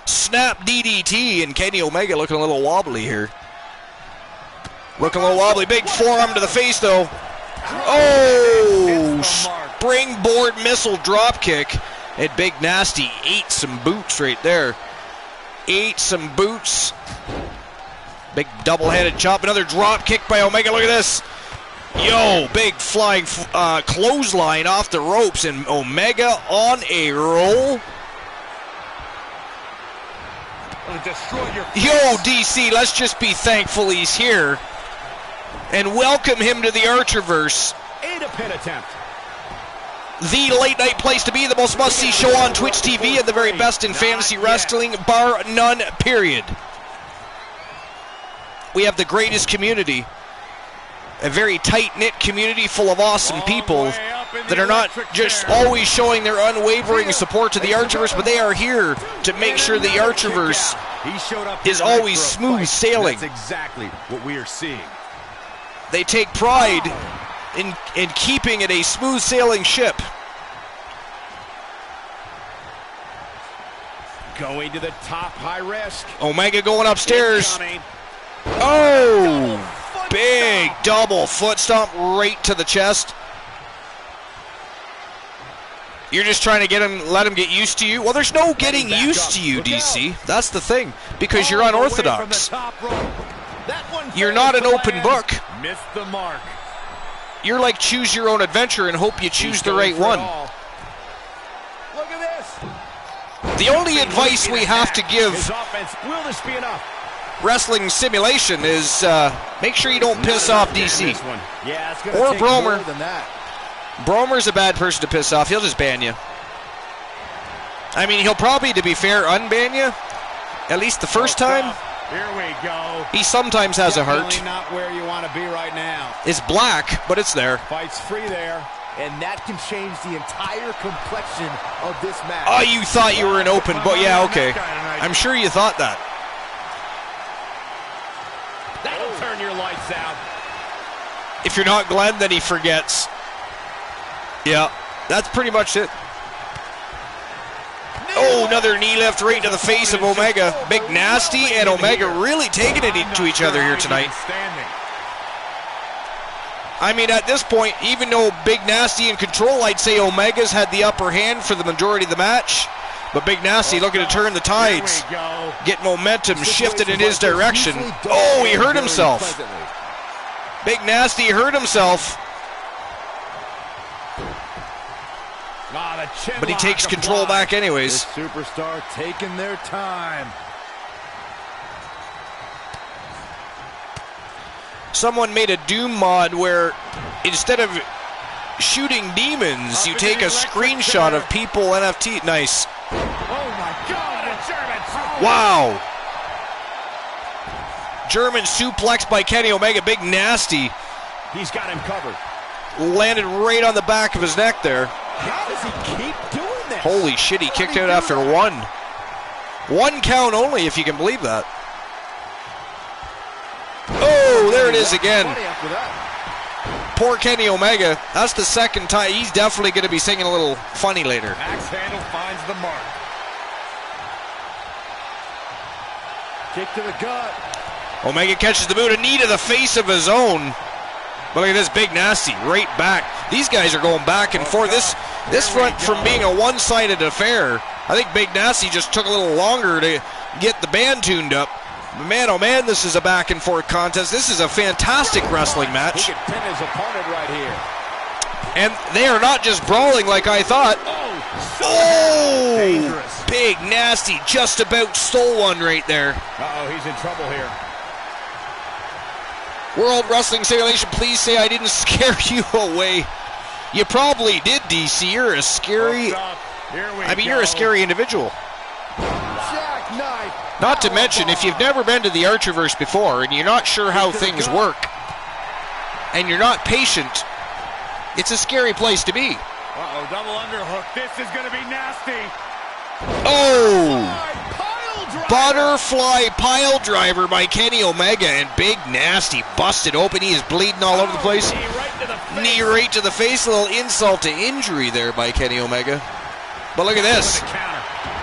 Speaker 1: snap DDT, and Kenny Omega looking a little wobbly here. Looking a little wobbly. Big forearm to the face, though. Oh, springboard missile drop kick. And Big Nasty ate some boots right there. Ate some boots. Big double-headed chop. Another drop kick by Omega. Look at this. Yo, big flying clothesline off the ropes, and Omega on a roll. Yo, DC, let's just be thankful he's here and welcome him to the Archerverse.
Speaker 3: And a pin attempt.
Speaker 1: The late night place to be, the most must-see show on Twitch TV, and the very best in fantasy wrestling, bar none, period. We have the greatest community. A very tight-knit community full of awesome people that are not just always showing their unwavering support to the Archerverse, but they are here to make sure the Archerverse is always smooth sailing.
Speaker 2: That's exactly what we are seeing.
Speaker 1: They take pride in keeping it a smooth sailing ship.
Speaker 3: Going to the top, high risk.
Speaker 1: Omega going upstairs. Oh! Big double foot stomp right to the chest. You're just trying to let him get used to you. Well, there's no getting used to you, DC. That's the thing, because you're unorthodox. You're not an open book.
Speaker 2: Missed the mark.
Speaker 1: You're like choose your own adventure and hope you choose the right one.
Speaker 6: Look at this.
Speaker 1: The only advice we have to give
Speaker 3: His offense, will this be enough?
Speaker 1: Wrestling Simulation is make sure you don't piss off DC.
Speaker 6: Yeah, it's gonna
Speaker 1: Or
Speaker 6: take
Speaker 1: Bromer.
Speaker 6: more than that.
Speaker 1: Bromer's a bad person to piss off. He'll just ban you. I mean, he'll probably, to be fair, unban you. At least the first time.
Speaker 2: Here we go.
Speaker 1: He sometimes has a heart.
Speaker 3: Definitely not where you want to be right now.
Speaker 1: It's black, but it's there.
Speaker 3: Fight's free there.
Speaker 6: And that can change the entire complexion of this match.
Speaker 1: Oh, you thought you were an open book. Yeah, okay. I'm sure you thought that.
Speaker 3: That'll turn your lights out.
Speaker 1: If you're not Glenn, then he forgets. Yeah, that's pretty much it. Oh, another knee left right to the face of Omega. Big Nasty and Omega really taking it to each other here tonight. I mean, at this point, even though Big Nasty in control, I'd say Omega's had the upper hand for the majority of the match. But Big Nasty looking to turn the tides. Get momentum shifted in his direction. Oh, he hurt himself. Big Nasty hurt himself. But he takes control back anyways.
Speaker 6: This superstar taking their time.
Speaker 1: Someone made a Doom mod where instead of shooting demons, you take a screenshot of people NFT. Nice.
Speaker 2: Oh my God, a German.
Speaker 1: Wow. German suplex by Kenny Omega. Big Nasty.
Speaker 3: He's got him covered.
Speaker 1: Landed right on the back of his neck there.
Speaker 3: How does he keep doing this?
Speaker 1: Holy shit, he kicked out after one. One count only, if you can believe that. Oh, there it is again. Poor Kenny Omega. That's the second time. He's definitely going to be singing a little funny later.
Speaker 2: Axe handle finds the mark.
Speaker 6: Kick to the gut.
Speaker 1: Omega catches the boot, a knee to the face of his own. But look at this, Big Nasty right back. These guys are going back and forth. This went from being a one-sided affair. I think Big Nasty just took a little longer to get the band tuned up. But man, oh man, this is a back and forth contest. This is a fantastic wrestling match.
Speaker 3: He could pin his opponent right here.
Speaker 1: And they are not just brawling like I thought. Oh,
Speaker 2: Dangerous.
Speaker 1: Big Nasty just about stole one right there.
Speaker 3: Uh-oh, he's in trouble here.
Speaker 1: World Wrestling Simulation, please say I didn't scare you away. You probably did, DC. You're a scary... you're a scary individual.
Speaker 6: Jackknife.
Speaker 1: Not to mention, if you've never been to the Archerverse before and you're not sure how things work and you're not patient, it's a scary place to be.
Speaker 2: Uh-oh, double underhook. This is going to be nasty.
Speaker 1: Oh! Butterfly pile driver by Kenny Omega, and Big Nasty busted open. He is bleeding all over the place. Knee right to the face. A little insult to injury there by Kenny Omega. But look at this.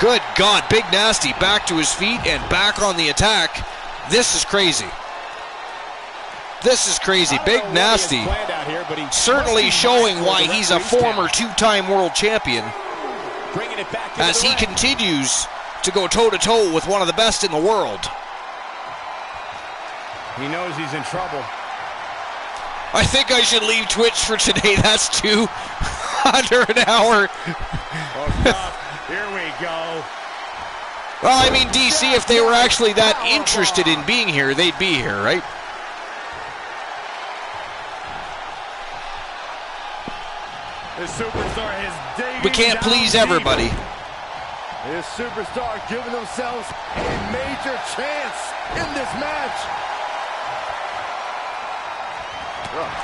Speaker 1: Good God, Big Nasty back to his feet and back on the attack. This is crazy. This is crazy. Big Nasty certainly showing why he's a former two-time world champion as he continues to go toe-to-toe with one of the best in the world.
Speaker 2: He knows he's in trouble.
Speaker 1: I think I should leave Twitch for today. That's too under an hour.
Speaker 2: Here we go.
Speaker 1: Well, I mean, DC, if they were actually that interested in being here, they'd be here, right?
Speaker 2: This superstar is digging.
Speaker 1: We can't please everybody.
Speaker 6: This superstar giving themselves a major chance in this match.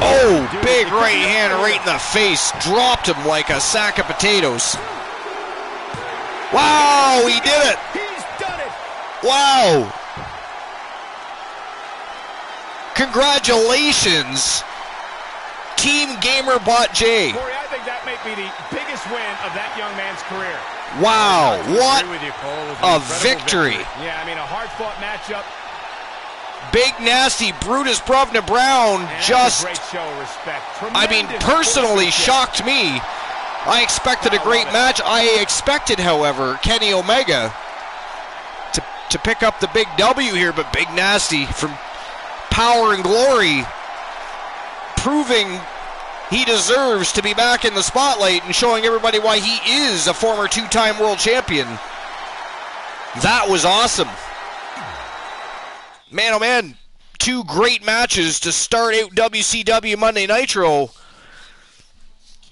Speaker 1: Oh, big right hand right in the face. Dropped him like a sack of potatoes. Wow, he did it.
Speaker 6: He's done it.
Speaker 1: Wow. Congratulations, Team GamerBot J.
Speaker 2: Corey, I think that may be the biggest win of that young man's career.
Speaker 1: Wow, what
Speaker 2: With you, Cole. It was
Speaker 1: a
Speaker 2: an incredible
Speaker 1: victory.
Speaker 2: Yeah, I mean, a hard-fought matchup.
Speaker 1: Big Nasty, Brutus Brovna Brown
Speaker 2: And
Speaker 1: just,
Speaker 2: a great show of respect.
Speaker 1: I mean,
Speaker 2: Tremendous
Speaker 1: personally
Speaker 2: sportsmanship.
Speaker 1: shocked me. I expected a great match. I expected, however, Kenny Omega to pick up the big W here, but Big Nasty from power and glory, proving he deserves to be back in the spotlight and showing everybody why he is a former two-time world champion. That was awesome. Man, oh man, two great matches to start out WCW Monday Nitro.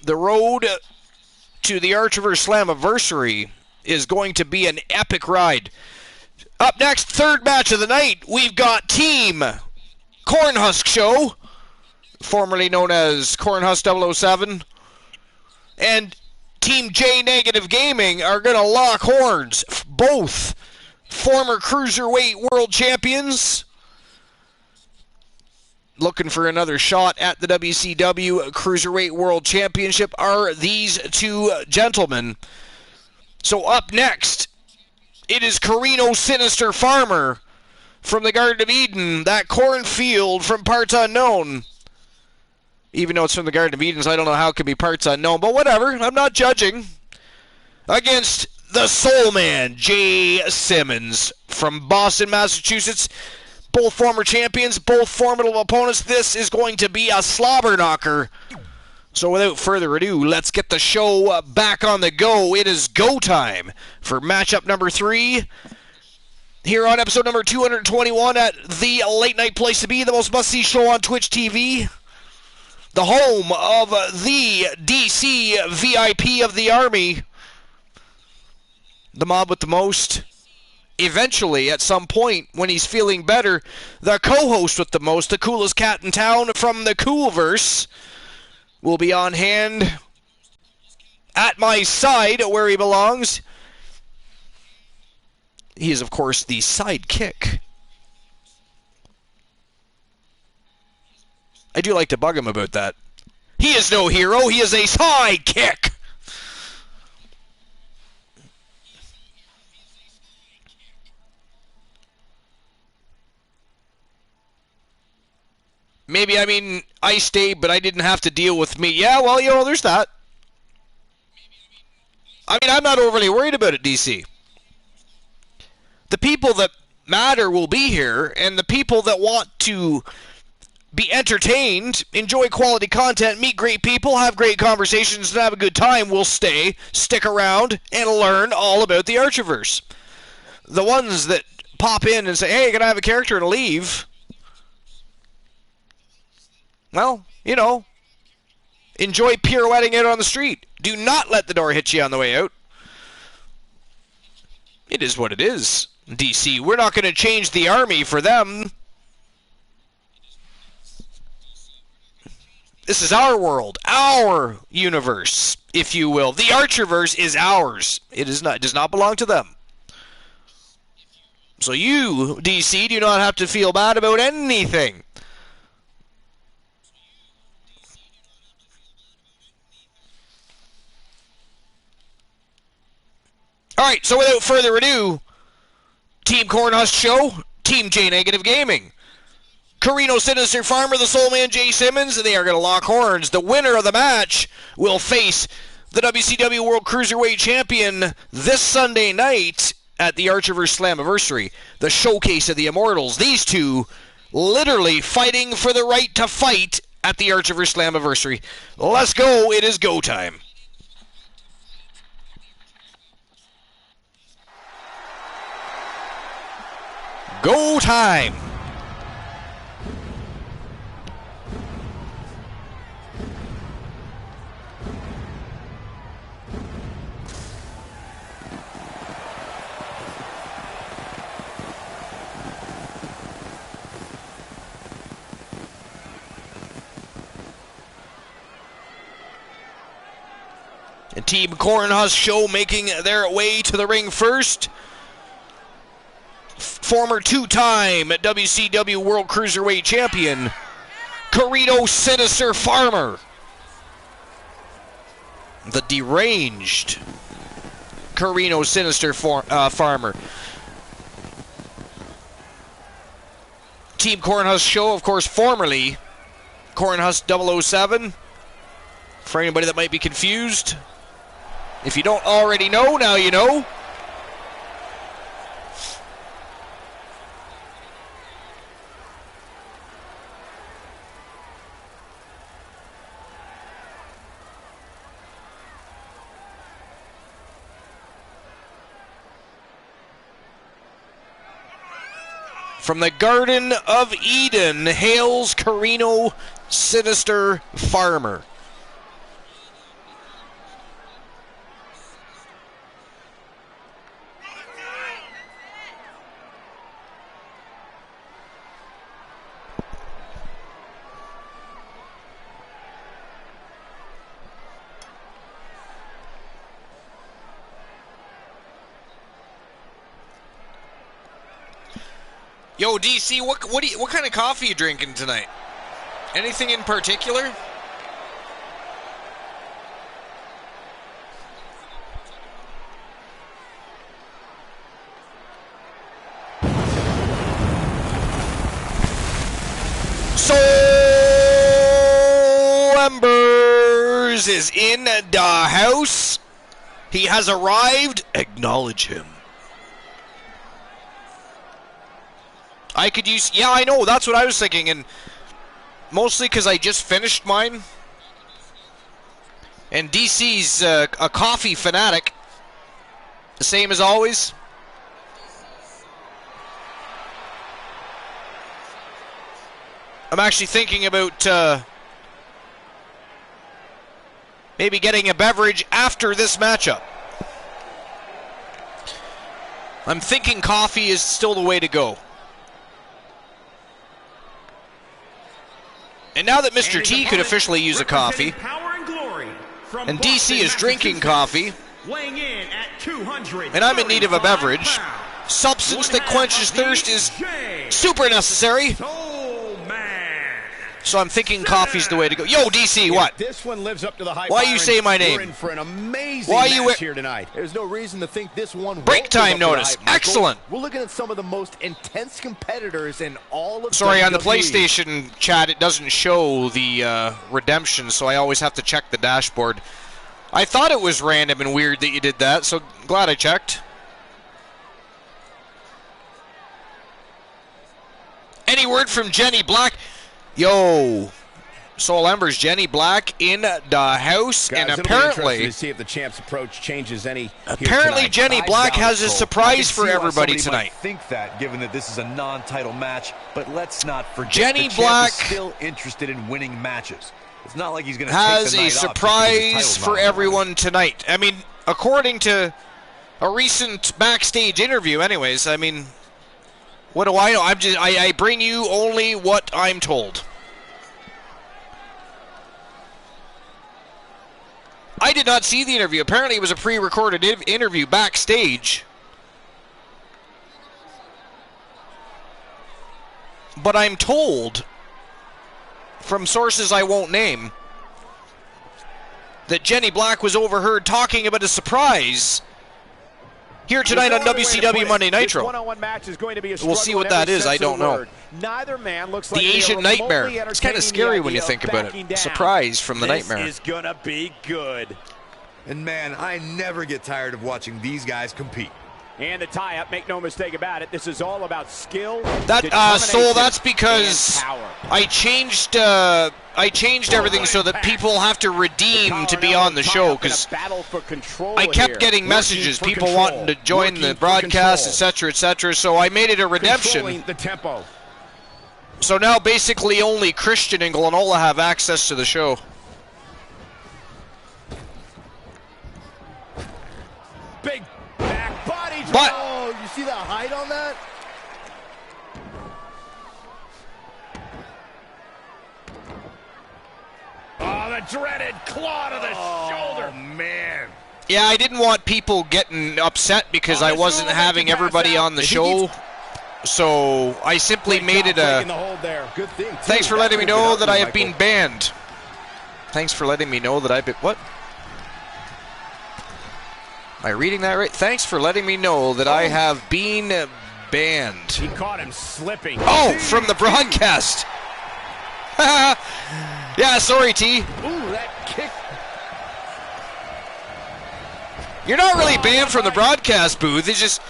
Speaker 1: The road to the Archiverse Slammiversary is going to be an epic ride. Up next, third match of the night, we've got Team Cornhusk Show, formerly known as Cornhusk 007, and Team J Negative Gaming are going to lock horns. Both former Cruiserweight World Champions looking for another shot at the WCW Cruiserweight World Championship are these two gentlemen. So up next, it is Carino Sinister Farmer from the Garden of Eden, that cornfield from parts unknown. Even though it's from the Garden of Eden, so I don't know how it could be parts unknown, but whatever, I'm not judging. Against the Soul Man, Jay Simmons from Boston, Massachusetts. Both former champions, both formidable opponents. This is going to be a slobber knocker. So without further ado, let's get the show back on the go. It is go time for matchup number 3. Here on episode number 221 at the late night place to be, the most must-see show on Twitch TV. The home of the DC VIP of the Army. The mob with the most. Eventually, at some point, when he's feeling better, the co-host with the most, the coolest cat in town from the Coolverse, will be on hand at my side where he belongs. He is, of course, the sidekick. I do like to bug him about that. He is no hero, he is a sidekick! Maybe, I mean, I stayed, but I didn't have to deal with me. Yeah, well, you know, there's that. I mean, I'm not overly worried about it, DC. The people that matter will be here, and the people that want to be entertained, enjoy quality content, meet great people, have great conversations, and have a good time will stay, stick around, and learn all about the Archiverse. The ones that pop in and say, hey, can I have a character, and leave... well, you know, enjoy pirouetting out on the street. Do not let the door hit you on the way out. It is what it is, DC. We're not going to change the Army for them. This is our world, our universe, if you will. The Archiverse is ours. It does not belong to them. So you, DC, do not have to feel bad about anything. Alright, so without further ado, Team Cornhusk Show, Team J Negative Gaming. Carino Sinister Farmer, the Soul Man Jay Simmons, and they are going to lock horns. The winner of the match will face the WCW World Cruiserweight Champion this Sunday night at the Archiverse Slammiversary, the showcase of the Immortals. These two literally fighting for the right to fight at the Archiverse Slammiversary. Let's go, it is go time. Go time! And Team Cornhusk Show making their way to the ring first. Former two-time WCW World Cruiserweight Champion, Carino Sinister Farmer. The deranged Carino Sinister Farmer. Team Cornhusk Show, of course, formerly Cornhusk 007. For anybody that might be confused. If you don't already know, now you know. From the Garden of Eden hails Carino Sinister Farmer. Yo, DC, what kind of coffee you drinking tonight? Anything in particular? Soul Embers is in the house. He has arrived. Acknowledge him. I could use... Yeah, I know. That's what I was thinking. And mostly because I just finished mine. And DC's a coffee fanatic. The same as always. I'm actually thinking about maybe getting a beverage after this matchup. I'm thinking coffee is still the way to go. And now that Mr. T could officially use a coffee, and DC is drinking coffee, and I'm in need of a beverage, substance that quenches thirst is super necessary. So I'm thinking coffee's the way to go. Yo, DC, what?
Speaker 3: This one lives up to the hype.
Speaker 1: Why you say my name?
Speaker 3: We're in for an amazing
Speaker 1: Why you
Speaker 3: match here tonight. There's no reason to think this one
Speaker 1: break time notice. Excellent.
Speaker 6: We're looking at some of the most intense competitors in all of
Speaker 1: Sorry,
Speaker 6: WWE.
Speaker 1: on the PlayStation chat, it doesn't show the redemption, so I always have to check the dashboard. I thought it was random and weird that you did that, so glad I checked. Any word from Jenny Black? Yo, Soul Embers, Jenny Black in the house,
Speaker 3: Guys,
Speaker 1: and
Speaker 3: it'll be
Speaker 1: apparently,
Speaker 3: interesting to see if the champ's approach changes any.
Speaker 1: apparently Jenny Black has a surprise for everybody tonight.
Speaker 2: I think that, given that this is a non-title match, but let's not forget
Speaker 1: Jenny
Speaker 2: the champ
Speaker 1: Black
Speaker 2: is still interested in winning matches. It's not like he's going to
Speaker 1: has
Speaker 2: take the
Speaker 1: a
Speaker 2: night off just because
Speaker 1: surprise
Speaker 2: his title's
Speaker 1: for
Speaker 2: on the line.
Speaker 1: everyone tonight. I mean, according to a recent backstage interview, anyways. I mean, what do I know? I bring you only what I'm told. I did not see the interview. Apparently, it was a pre-recorded interview backstage. But I'm told, from sources I won't name, that Jenny Black was overheard talking about a surprise here tonight on WCW Monday Nitro. We'll see what that is. I don't know.
Speaker 7: Neither man looks like
Speaker 1: the Asian Nightmare. It's kind of scary when you think about it. Surprise from the Nightmare.
Speaker 7: This is gonna be good.
Speaker 2: And man, I never get tired of watching these guys compete.
Speaker 7: And the tie-up, make no mistake about it, this is all about skill.
Speaker 1: Soul, that's because I changed everything so that people have to redeem to be on the show, because I kept getting messages, people wanting to join the broadcast, etc., etc., so I made it a redemption.
Speaker 3: The tempo.
Speaker 1: So now basically only Christian and Glenola have access to the show.
Speaker 6: Big back body drop.
Speaker 1: But
Speaker 6: oh, you see the height on that?
Speaker 3: Oh, the dreaded claw to the shoulder. Man.
Speaker 1: yeah, I didn't want people getting upset because I wasn't having everybody on the show. So I simply made it a...
Speaker 6: Good thing, too.
Speaker 1: Thanks for letting me know that I have been banned. Thanks for letting me know that I've been... What? Am I reading that right? Thanks for letting me know that I have been banned.
Speaker 3: He caught him slipping.
Speaker 1: Oh, from the broadcast. Yeah, sorry, T.
Speaker 6: Ooh, that kick.
Speaker 1: You're not really banned from the broadcast booth. It's just...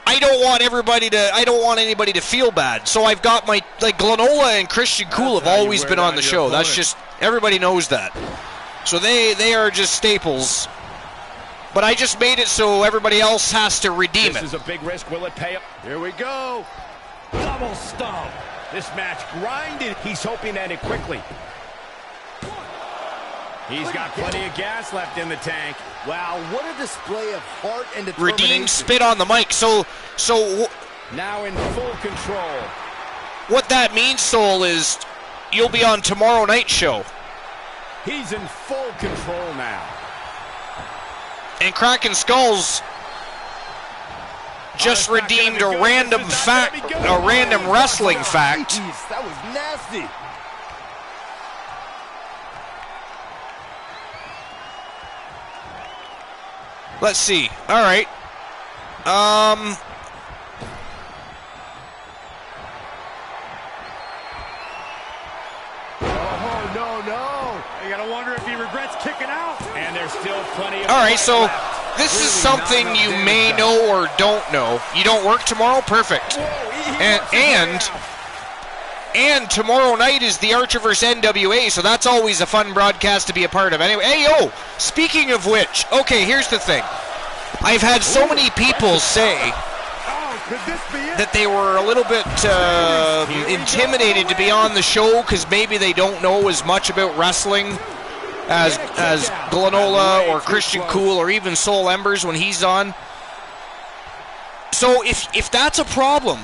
Speaker 1: I don't want anybody to feel bad. So I've got my, like, Glenola and Christian Cool have always been on the show. That's just, everybody knows that. So they are just staples. But I just made it so everybody else has to redeem it.
Speaker 3: This is a big risk. Will it pay up?
Speaker 6: Here we go.
Speaker 3: double stomp. This match grinded. He's hoping to end it quickly. He's got plenty of gas left in the tank.
Speaker 6: Wow, what a display of heart and determination.
Speaker 1: Redeem spit on the mic. So
Speaker 3: now in full control.
Speaker 1: What that means, Soul, is you'll be on tomorrow night's show.
Speaker 3: He's in full control now.
Speaker 1: And Cracking Skulls just redeemed a random fact, a random wrestling fact.
Speaker 6: Jeez, that was nasty.
Speaker 1: Let's see. All right.
Speaker 3: Oh, no.
Speaker 7: You gotta wonder if he regrets kicking out.
Speaker 3: And there's still plenty of
Speaker 1: All right, so
Speaker 3: left.
Speaker 1: this is something you may know or don't know. You don't work tomorrow? Perfect. And tomorrow night is the Archer vs. NWA, so that's always a fun broadcast to be a part of. Anyway, hey, yo, speaking of which, okay, here's the thing. I've had so many people say that they were a little bit intimidated to be on the show because maybe they don't know as much about wrestling as Glenola or Christian Cool or even Soul Embers when he's on. So if that's a problem,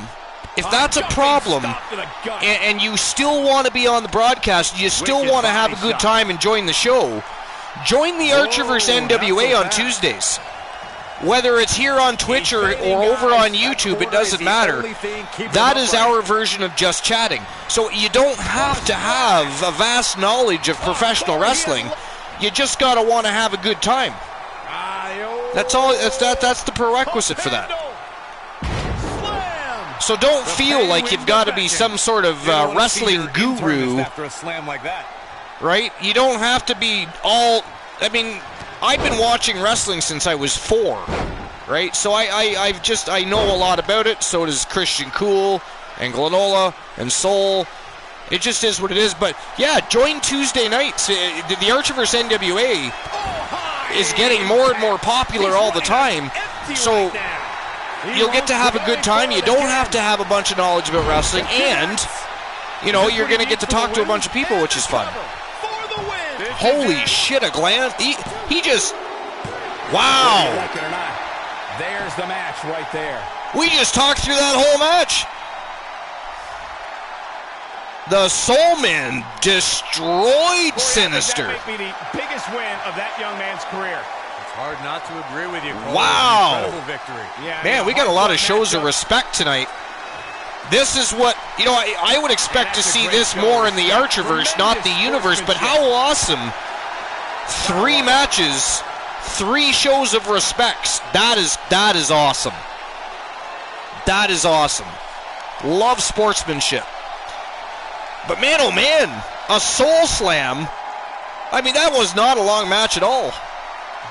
Speaker 1: and you still want to be on the broadcast, you still want to have a good time and join the show, join the Archer vs. NWA on Tuesdays. Whether it's here on Twitch or over on YouTube, it doesn't matter. That is our version of just chatting. So you don't have to have a vast knowledge of professional wrestling. You just got to want to have a good time. That's all. That's the prerequisite for that. So don't feel like you've got to be some sort of wrestling guru,
Speaker 2: after a slam like that.
Speaker 1: right? You don't have to be all. I mean, I've been watching wrestling since I was 4, right? So I know a lot about it. So does Christian Cool and Glenola and Soul. It just is what it is. But yeah, join Tuesday nights. The Archer vs. NWA is getting more and more popular all the time. So you'll get to have a good time. You don't have to have a bunch of knowledge about wrestling, and you know you're going to get to talk to a bunch of people, which is fun. Holy shit, a glance. He just, wow.
Speaker 3: Like it or not, there's the match right there.
Speaker 1: We just talked through that whole match. The Soul Man destroyed Sinister.
Speaker 7: That might be the biggest win of that young man's career.
Speaker 2: It's hard not to agree with you, Cole.
Speaker 1: Wow.
Speaker 2: Incredible victory.
Speaker 7: Yeah,
Speaker 1: Man, we got a lot of shows of respect tonight. This is what, you know, I would expect to see this more in the Archerverse, not the Universe, but how awesome. 3 matches, 3 shows of respects. That is awesome. That is awesome. Love sportsmanship. But man, oh man, a Soul Slam. I mean, that was not a long match at all.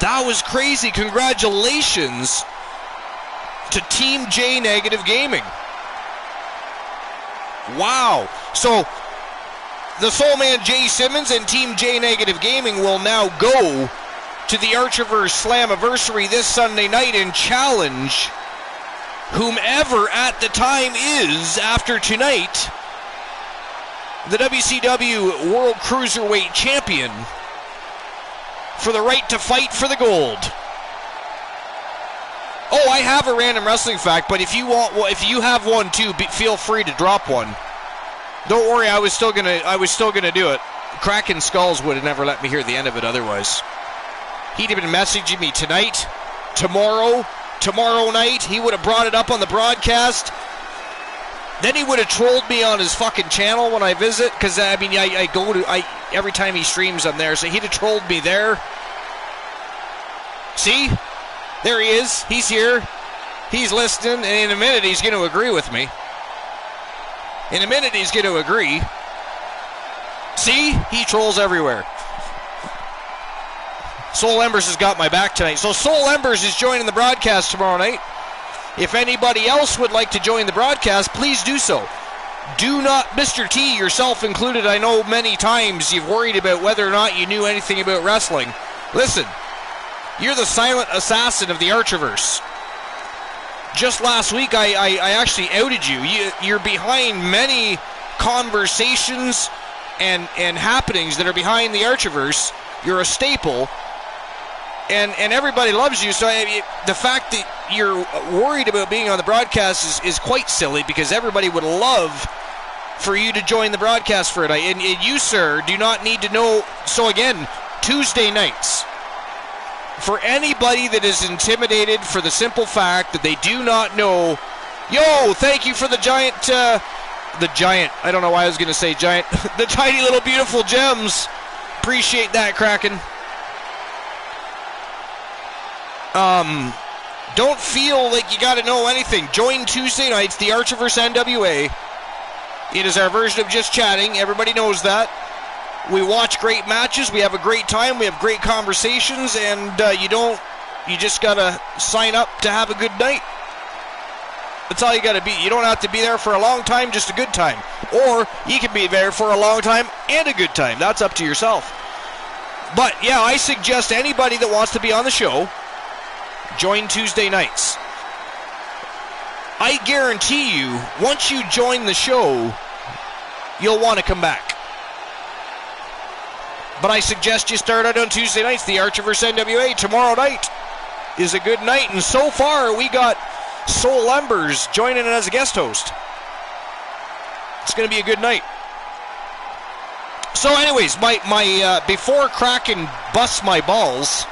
Speaker 1: That was crazy. Congratulations to Team J Negative Gaming. Wow. So the Soul Man Jay Simmons and Team J Negative Gaming will now go to the Archerverse Slammiversary this Sunday night and challenge whomever at the time is, after tonight, the WCW World Cruiserweight Champion for the right to fight for the gold. Oh, I have a random wrestling fact, but if you have one too, feel free to drop one. Don't worry, I was still gonna do it. Cracking Skulls would have never let me hear the end of it otherwise. He'd have been messaging me tonight, tomorrow night. He would have brought it up on the broadcast. Then he would have trolled me on his fucking channel when I visit, because I mean, every time he streams, I'm there, so he'd have trolled me there. See? There he is. He's here. He's listening, and in a minute he's going to agree with me. In a minute he's going to agree. See? He trolls everywhere. Soul Embers has got my back tonight. So Soul Embers is joining the broadcast tomorrow night. If anybody else would like to join the broadcast, please do so. Do not, Mr. T, yourself included, I know many times you've worried about whether or not you knew anything about wrestling. Listen, you're the silent assassin of the Archerverse. just last week I actually outed you. You're behind many conversations and happenings that are behind the Archiverse. You're a staple, and everybody loves you. So the fact that you're worried about being on the broadcast is quite silly, because everybody would love for you to join the broadcast for it. And you, sir, do not need to know. So again, Tuesday nights, for anybody that is intimidated for the simple fact that they do not know, thank you for the giant, I don't know why I was going to say giant, the tiny little beautiful gems. Appreciate that, Kraken. Don't feel like you got to know anything. Join Tuesday nights, the Archiverse NWA. It is our version of just chatting. Everybody knows that. We watch great matches. We have a great time. We have great conversations, and you just got to sign up to have a good night. That's all you got to be. You don't have to be there for a long time, just a good time. Or you can be there for a long time and a good time. That's up to yourself. But yeah, I suggest anybody that wants to be on the show, join Tuesday nights. I guarantee you, once you join the show, you'll want to come back. But I suggest you start out on Tuesday nights, the Archiverse NWA. Tomorrow night is a good night, and so far we got Soul Embers joining in as a guest host. It's going to be a good night. So anyways, my before Kraken busts my balls,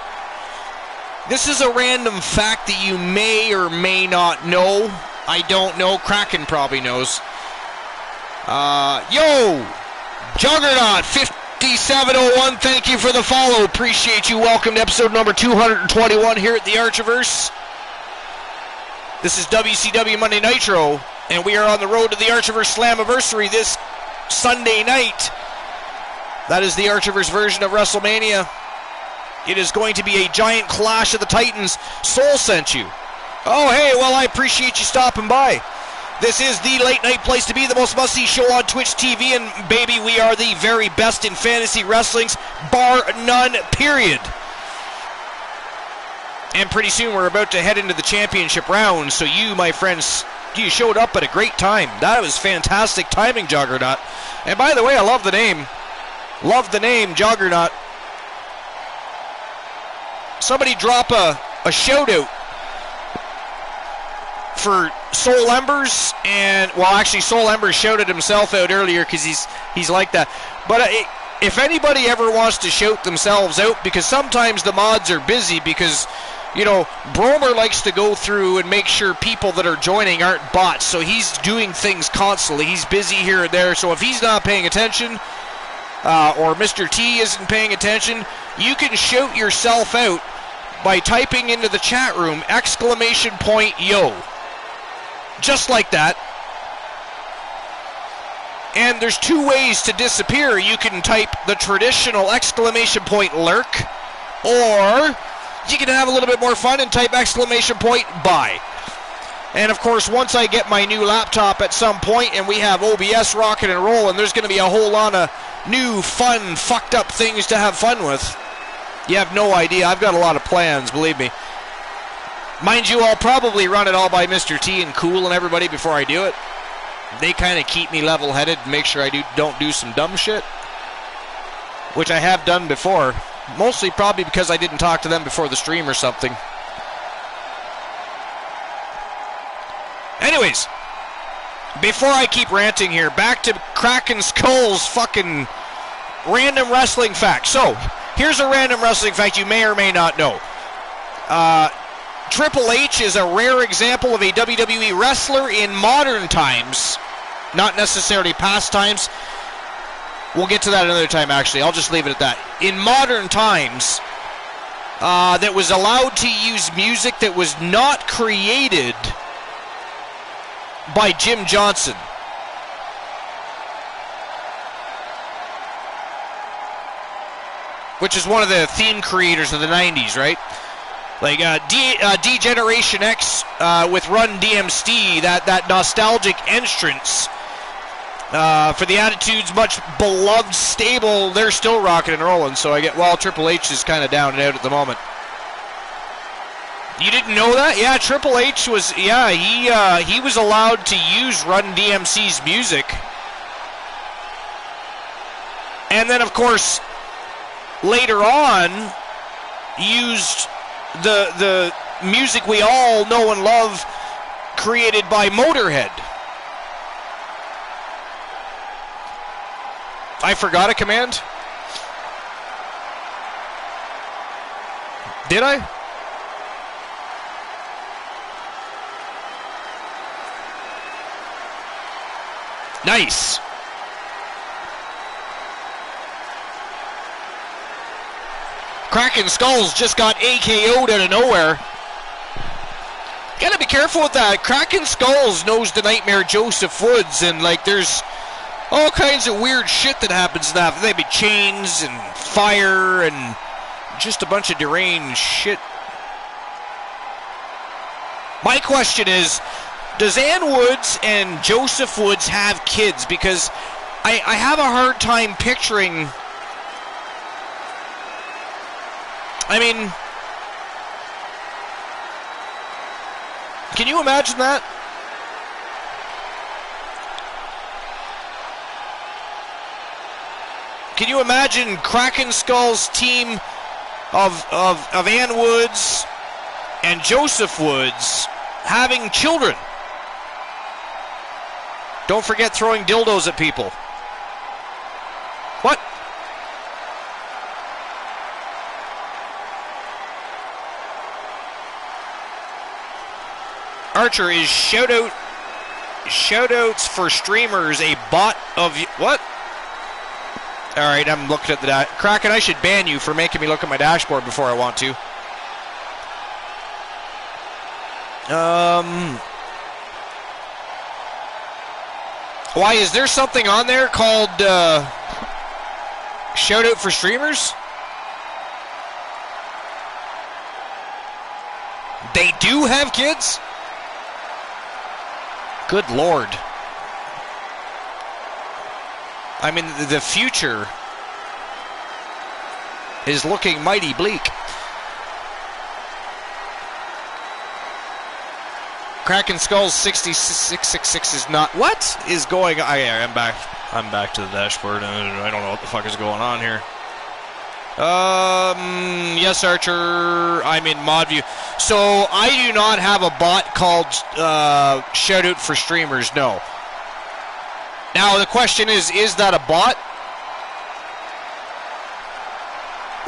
Speaker 1: this is a random fact that you may or may not know. I don't know. Kraken probably knows. Juggernaut 5701, thank you for the follow. Appreciate you. Welcome to episode number 221 here at the Archiverse. This is WCW Monday Nitro, and we are on the road to the Archiverse Slammiversary this Sunday night. That is the Archiverse version of WrestleMania. It is going to be a giant clash of the Titans. Soul sent you. Oh, hey, well, I appreciate you stopping by. This is the late night place to be, the most must-see show on Twitch TV, and baby, we are the very best in fantasy wrestling's bar none, period. And pretty soon we're about to head into the championship round, so you, my friends, you showed up at a great time. That was fantastic timing, Juggernaut. And by the way, I love the name. Love the name, Juggernaut. Somebody drop a shout-out for Soul Embers, and well, actually Soul Embers shouted himself out earlier because he's like that. But if anybody ever wants to shout themselves out, because sometimes the mods are busy, because Bromer likes to go through and make sure people that are joining aren't bots, so he's doing things constantly. He's busy here and there, so if he's not paying attention, or Mr. T isn't paying attention, you can shout yourself out by typing into the chat room !yo. Just like that. And there's two ways to disappear. You can type the traditional ! lurk, or you can have a little bit more fun and type ! bye. And of course, once I get my new laptop at some point and we have OBS rocking and rolling, there's going to be a whole lot of new, fun, fucked up things to have fun with. You have no idea. I've got a lot of plans, believe me. Mind you, I'll probably run it all by Mr. T and Cool and everybody before I do it. They kind of keep me level-headed and make sure I don't do some dumb shit, which I have done before. Mostly probably because I didn't talk to them before the stream or something. Anyways, before I keep ranting here, back to Kraken Skull's fucking random wrestling fact. So, here's a random wrestling fact you may or may not know. Triple H is a rare example of a WWE wrestler in modern times, not necessarily past times. We'll get to that another time, actually. I'll just leave it at that. In modern times, that was allowed to use music that was not created by Jim Johnson. Which is one of the theme creators of the 90s, right? Like D-Generation X with Run DMC, that nostalgic entrance for the Attitude's much beloved stable. They're still rocking and rolling, so Triple H is kind of down and out at the moment. You didn't know that? Yeah, Triple H was, he was allowed to use Run DMC's music. And then, of course, later on, used the music we all know and love, created by Motorhead. I forgot a command? Did I? Nice. Kraken Skulls just got AKO'd out of nowhere. Gotta be careful with that. Kraken Skulls knows the Nightmare Joseph Woods, and like there's all kinds of weird shit that happens in that. There'd be chains and fire and just a bunch of deranged shit. My question is, does Ann Woods and Joseph Woods have kids? Because I have a hard time picturing. I mean, can you imagine that? Can you imagine Kraken Skull's team of Ann Woods and Joseph Woods having children? Don't forget throwing dildos at people. What? Archer, is shoutouts for streamers a bot of what? Alright, I'm looking at the Kraken, I should ban you for making me look at my dashboard before I want to. Why, is there something on there called shoutout for streamers? They do have kids? Good Lord. I mean, the future is looking mighty bleak. Kraken Skulls 6666 is not. What is going on? I'm back. I'm back to the dashboard. I don't know what the fuck is going on here. Yes, Archer. I'm in mod view. So I do not have a bot called Shoutout for Streamers. No. Now the question is that a bot?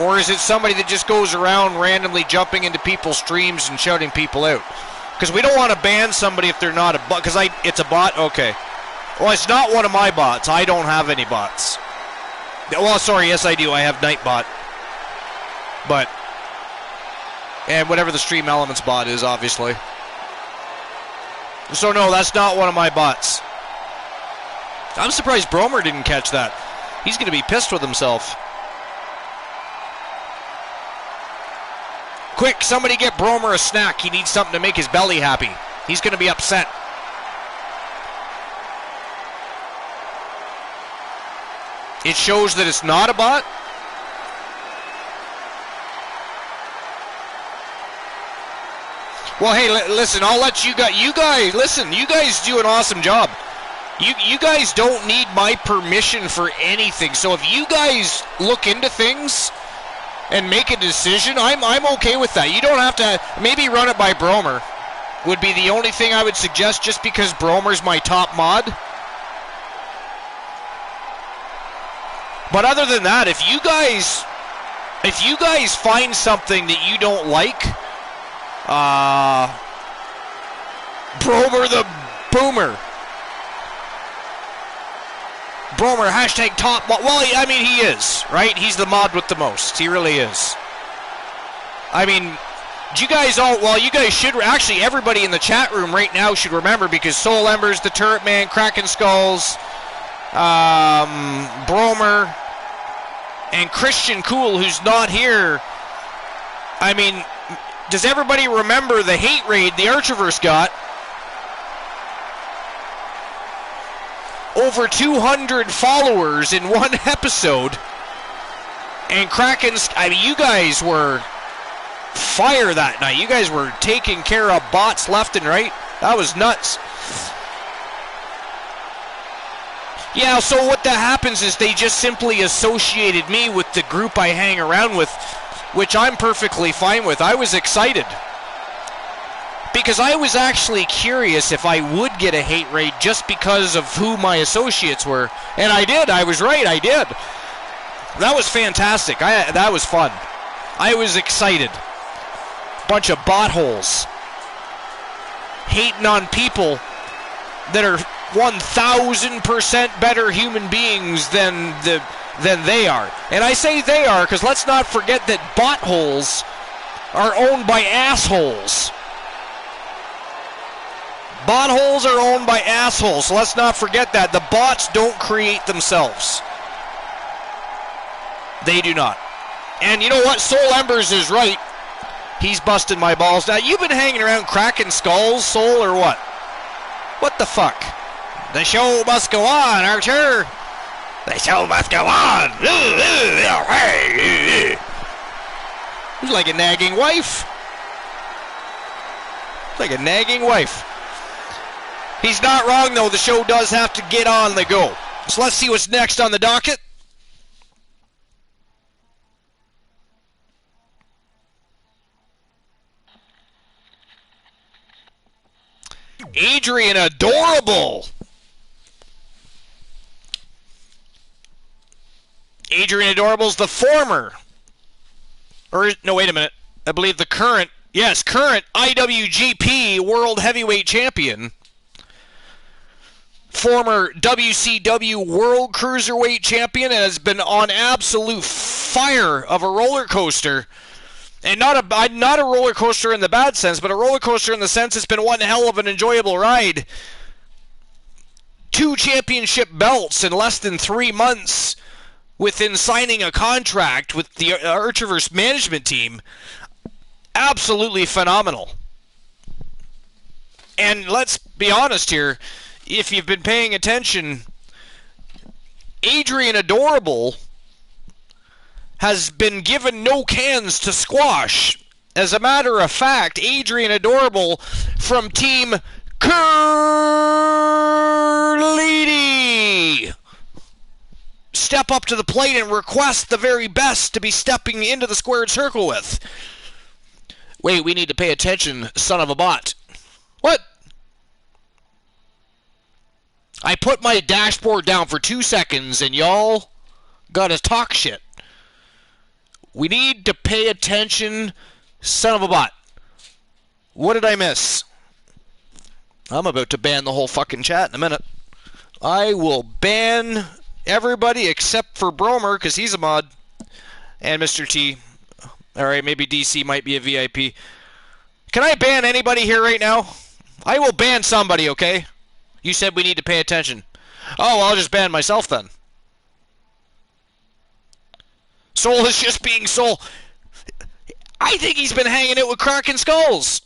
Speaker 1: Or is it somebody that just goes around randomly jumping into people's streams and shouting people out? Because we don't want to ban somebody if they're not a bot. Because it's a bot? Okay. Well, it's not one of my bots. I don't have any bots. Well, sorry, yes I do. I have Nightbot. But, and whatever the Stream Elements bot is, obviously. So no, that's not one of my bots. I'm surprised Bromer didn't catch that. He's going to be pissed with himself. Quick, somebody get Bromer a snack. He needs something to make his belly happy. He's going to be upset. It shows that it's not a bot. Well, hey, listen, I'll let you guys, listen, you guys do an awesome job. You guys don't need my permission for anything. So if you guys look into things and make a decision, I'm okay with that. You don't have to, maybe run it by Bromer would be the only thing I would suggest, just because Bromer's my top mod. But other than that, if you guys find something that you don't like, Bromer the Boomer. Bromer, hashtag top mod. Well, I mean, he is, right? He's the mod with the most. He really is. I mean, you guys should, actually, everybody in the chat room right now should remember, because Soul Embers, the Turret Man, Kraken Skulls, Bromer, and Christian Cool, who's not here. I mean, does everybody remember the hate raid the Archerverse got? Over 200 followers in one episode. And Kraken's, I mean, you guys were fire that night. You guys were taking care of bots left and right. That was nuts. Yeah, so what that happens is they just simply associated me with the group I hang around with, which I'm perfectly fine with. I was excited because I was actually curious if I would get a hate raid just because of who my associates were. And I did. I was right. I did. That was fantastic. That was fun. I was excited. Bunch of botholes hating on people that are 1,000% better human beings than they are. And I say they are because let's not forget that botholes are owned by assholes. Botholes are owned by assholes, so let's not forget that. The bots don't create themselves. They do not. And you know what? Soul Embers is right. He's busting my balls. Now, you've been hanging around cracking skulls, Soul, or what? What the fuck? The show must go on, Archer. The show must go on. He's like a nagging wife. Like a nagging wife. He's not wrong, though. The show does have to get on the go. So let's see what's next on the docket. Adrian Adorable. Adrian Adorable's the former, or no, wait a minute. I believe the current IWGP World Heavyweight Champion. Former WCW World Cruiserweight Champion, and has been on absolute fire of a roller coaster. And not a roller coaster in the bad sense, but a roller coaster in the sense it's been one hell of an enjoyable ride. 2 championship belts in less than 3 months within signing a contract with the Archerverse management team. Absolutely phenomenal. And let's be honest here, if you've been paying attention, Adrian Adorable has been given no cans to squash. As a matter of fact, Adrian Adorable from Team Curlady step up to the plate and request the very best to be stepping into the squared circle with. Wait, we need to pay attention, son of a bot. What? I put my dashboard down for 2 seconds and y'all gotta talk shit. We need to pay attention, son of a bot. What did I miss? I'm about to ban the whole fucking chat in a minute. I will ban everybody except for Bromer, because he's a mod, and Mr. T. Alright, maybe DC might be a VIP. Can I ban anybody here right now? I will ban somebody, okay? You said we need to pay attention. Oh, well, I'll just ban myself then. Soul is just being Soul. I think he's been hanging out with cracking skulls.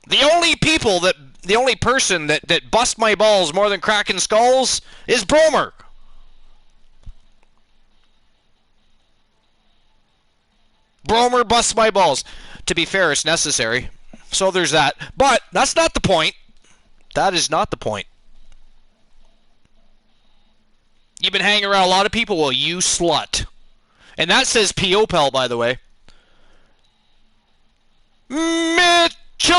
Speaker 1: The only person that bust my balls more than cracking skulls is Bromer. Bromer busts my balls. To be fair, it's necessary. So there's that. But that's not the point. That is not the point. You've been hanging around a lot of people. Well, you slut. And that says P.O.P.L., by the way. Mitchell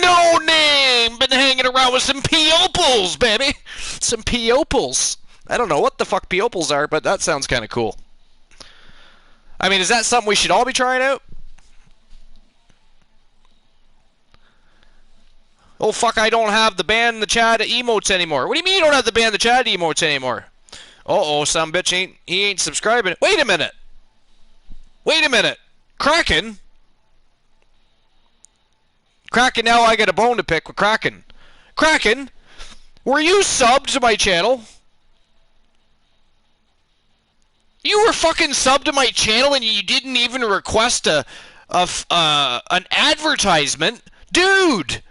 Speaker 1: No Name. Been hanging around with some P.O.P.Ls, baby. Some P.O.P.Ls. I don't know what the fuck P.O.P.Ls are, but that sounds kind of cool. I mean, is that something we should all be trying out? Oh, fuck, I don't have the ban the chat emotes anymore. What do you mean you don't have the ban the chat emotes anymore? Uh-oh, some bitch ain't subscribing. Wait a minute. Wait a minute. Kraken? Kraken, now I get a bone to pick with Kraken. Kraken, were you subbed to my channel? You were fucking subbed to my channel and you didn't even request an advertisement? Dude!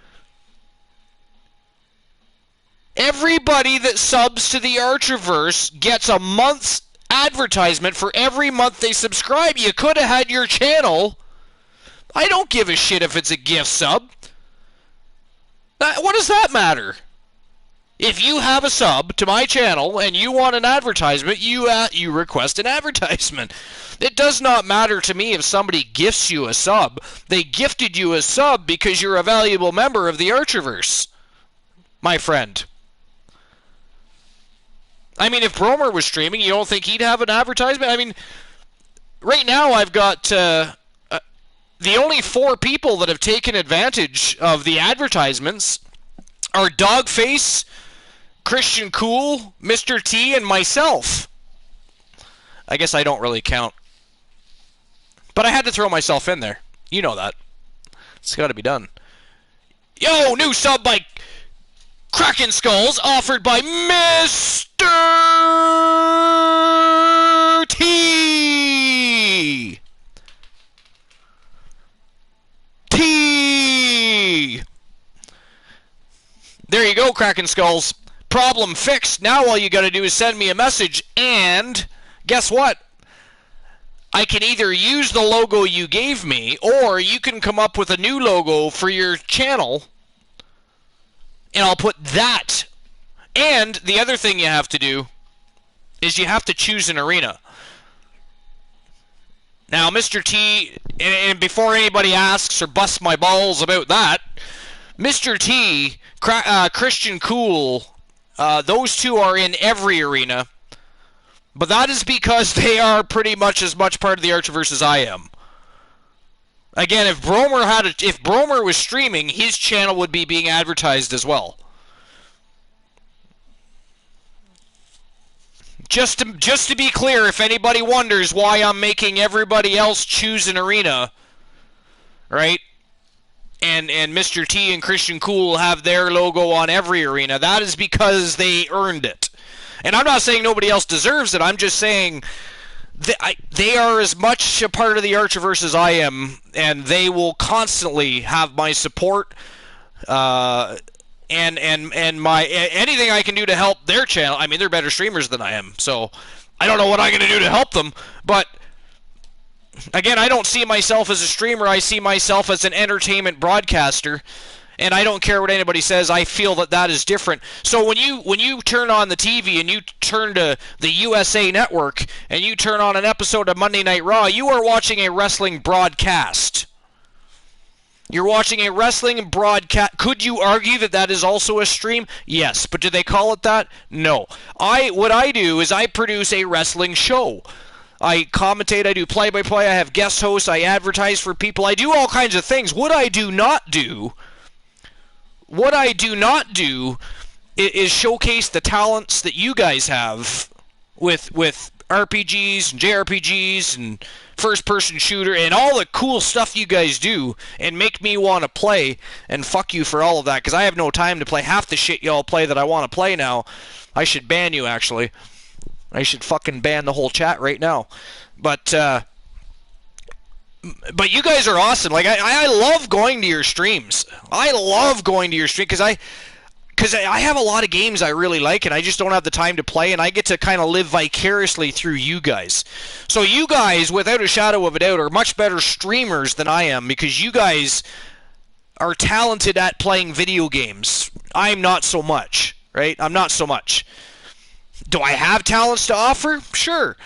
Speaker 1: Everybody that subs to the Archerverse gets a month's advertisement for every month they subscribe. You could have had your channel I don't give a shit if it's a gift sub. What does that matter? If you have a sub to my channel and you want an advertisement, you request an advertisement. It does not matter to me if somebody gifts you a sub. They gifted you a sub because you're a valuable member of the Archerverse, my friend. I mean, if Bromer was streaming, you don't think he'd have an advertisement? I mean, right now I've got the only 4 people that have taken advantage of the advertisements are Dogface, Christian Cool, Mr. T, and myself. I guess I don't really count. But I had to throw myself in there. You know that. It's got to be done. Yo, new sub by Kraken Skulls, offered by Mr. T. T. There you go, Kraken Skulls. Problem fixed. Now all you got to do is send me a message, and guess what? I can either use the logo you gave me, or you can come up with a new logo for your channel, and I'll put that. And the other thing you have to do is you have to choose an arena. Now, Mr. T, and before anybody asks or busts my balls about that, Mr. T, Christian Cool, those two are in every arena. But that is because they are pretty much as much part of the Archerverse as I am. Again, if Bromer was streaming, his channel would be being advertised as well. Just to be clear, if anybody wonders why I'm making everybody else choose an arena, right? And Mr. T and Christian Cool have their logo on every arena, that is because they earned it. And I'm not saying nobody else deserves it. I'm just saying they are as much a part of the Archerverse as I am, and they will constantly have my support and my anything I can do to help their channel. I mean, they're better streamers than I am, so I don't know what I'm going to do to help them. But again, I don't see myself as a streamer. I see myself as an entertainment broadcaster. And I don't care what anybody says. I feel that is different. So when you turn on the TV and you turn to the USA Network and you turn on an episode of Monday Night Raw, you are watching a wrestling broadcast. You're watching a wrestling broadcast. Could you argue that is also a stream? Yes. But do they call it that? No. What I do is I produce a wrestling show. I commentate, I do play-by-play, I have guest hosts, I advertise for people, I do all kinds of things. What I do not do is showcase the talents that you guys have with RPGs and JRPGs and first-person shooter and all the cool stuff you guys do and make me want to play, and fuck you for all of that, because I have no time to play half the shit y'all play that I want to play now. I should ban you, actually. I should fucking ban the whole chat right now. But you guys are awesome. Like, I love going to your streams. I love going to your stream because I have a lot of games I really like, and I just don't have the time to play, and I get to kind of live vicariously through you guys. So you guys, without a shadow of a doubt, are much better streamers than I am because you guys are talented at playing video games. I'm not so much, right? I'm not so much. Do I have talents to offer? Sure.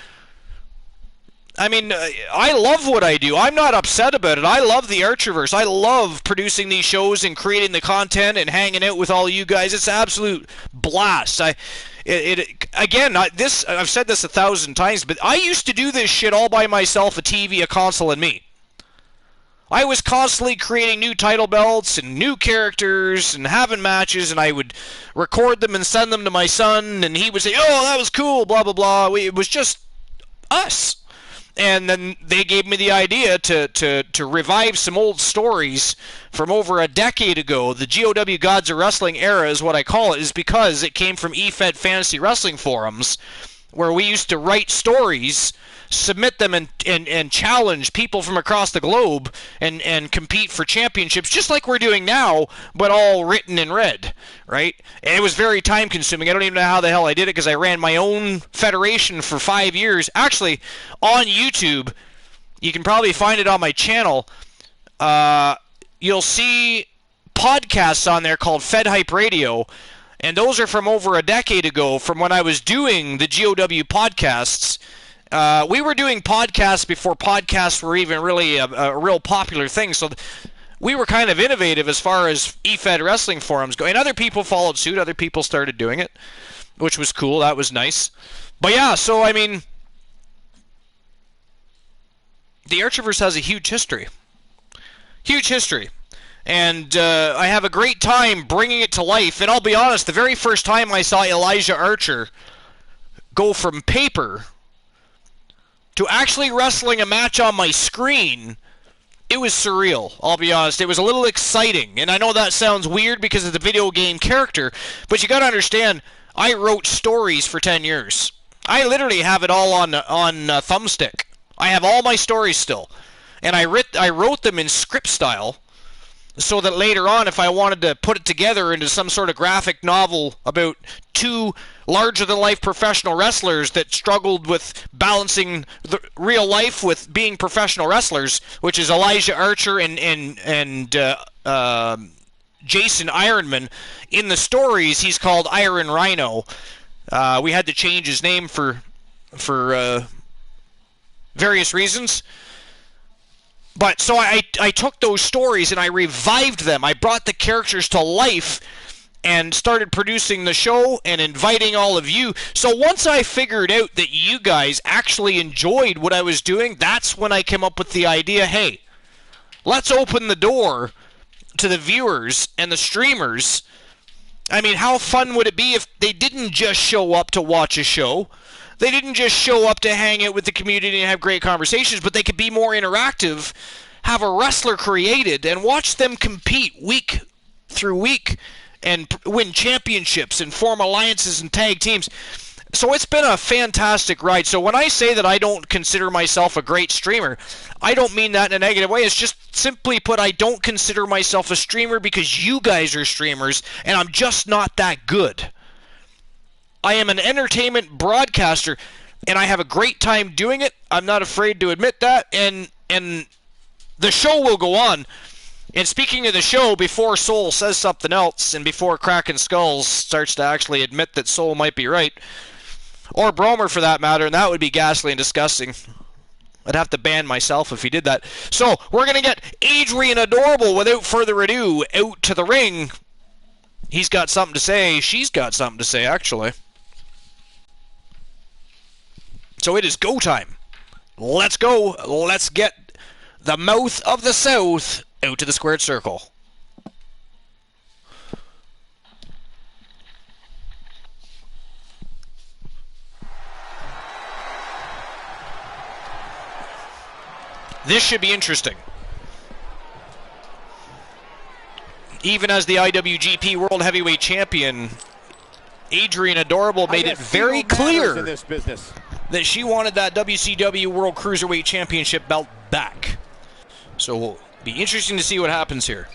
Speaker 1: I mean, I love what I do. I'm not upset about it. I love the Archerverse. I love producing these shows and creating the content and hanging out with all you guys. It's an absolute blast. I've said this 1,000 times, but I used to do this shit all by myself, a TV, a console, and me. I was constantly creating new title belts and new characters and having matches, and I would record them and send them to my son, and he would say, "Oh, that was cool, blah, blah, blah." It was just us. And then they gave me the idea to revive some old stories from over a decade ago. The GOW Gods of Wrestling era is what I call it, is because it came from eFed Fantasy Wrestling forums, where we used to write stories, submit them, and challenge people from across the globe and compete for championships, just like we're doing now, but all written in red, right? And it was very time-consuming. I don't even know how the hell I did it, because I ran my own federation for 5 years. Actually, on YouTube, you can probably find it on my channel. you'll see podcasts on there called Fed Hype Radio, and those are from over a decade ago, from when I was doing the GOW podcasts. We were doing podcasts before podcasts were even really a real popular thing, so we were kind of innovative as far as eFed wrestling forums go, and other people followed suit. Other people started doing it, which was cool. That was nice. But yeah, so I mean, the Archerverse has a huge history. Huge history. And I have a great time bringing it to life. And I'll be honest, the very first time I saw Elijah Archer go from paper to actually wrestling a match on my screen, it was surreal. I'll be honest. It was a little exciting. And I know that sounds weird because of the video game character, but you got to understand, I wrote stories for 10 years. I literally have it all on thumbstick. I have all my stories still. And I wrote them in script style, so that later on, if I wanted to put it together into some sort of graphic novel about two larger-than-life professional wrestlers that struggled with balancing the real life with being professional wrestlers, which is Elijah Archer and Jason Ironman. In the stories, he's called Iron Rhino. We had to change his name for various reasons. But so I took those stories and I revived them. I brought the characters to life and started producing the show and inviting all of you. So once I figured out that you guys actually enjoyed what I was doing, that's when I came up with the idea, hey, let's open the door to the viewers and the streamers. I mean, how fun would it be if they didn't just show up to watch a show? They didn't just show up to hang out with the community and have great conversations, but they could be more interactive, have a wrestler created, and watch them compete week through week and win championships and form alliances and tag teams. So it's been a fantastic ride. So when I say that I don't consider myself a great streamer, I don't mean that in a negative way. It's just simply put, I don't consider myself a streamer because you guys are streamers, and I'm just not that good. I am an entertainment broadcaster, and I have a great time doing it. I'm not afraid to admit that, and the show will go on. And speaking of the show, before Soul says something else, and before Cracking Skulls starts to actually admit that Soul might be right, or Bromer for that matter, and that would be ghastly and disgusting. I'd have to ban myself if he did that. So, we're going to get Adrian Adorable, without further ado, out to the ring. He's got something to say. She's got something to say, actually. So it is go time. Let's go. Let's get the mouth of the South out to the squared circle. This should be interesting. Even as the IWGP World Heavyweight Champion, Adrian Adorable made it very clear in this business that she wanted that WCW World Cruiserweight Championship belt back. So it'll be interesting to see what happens here.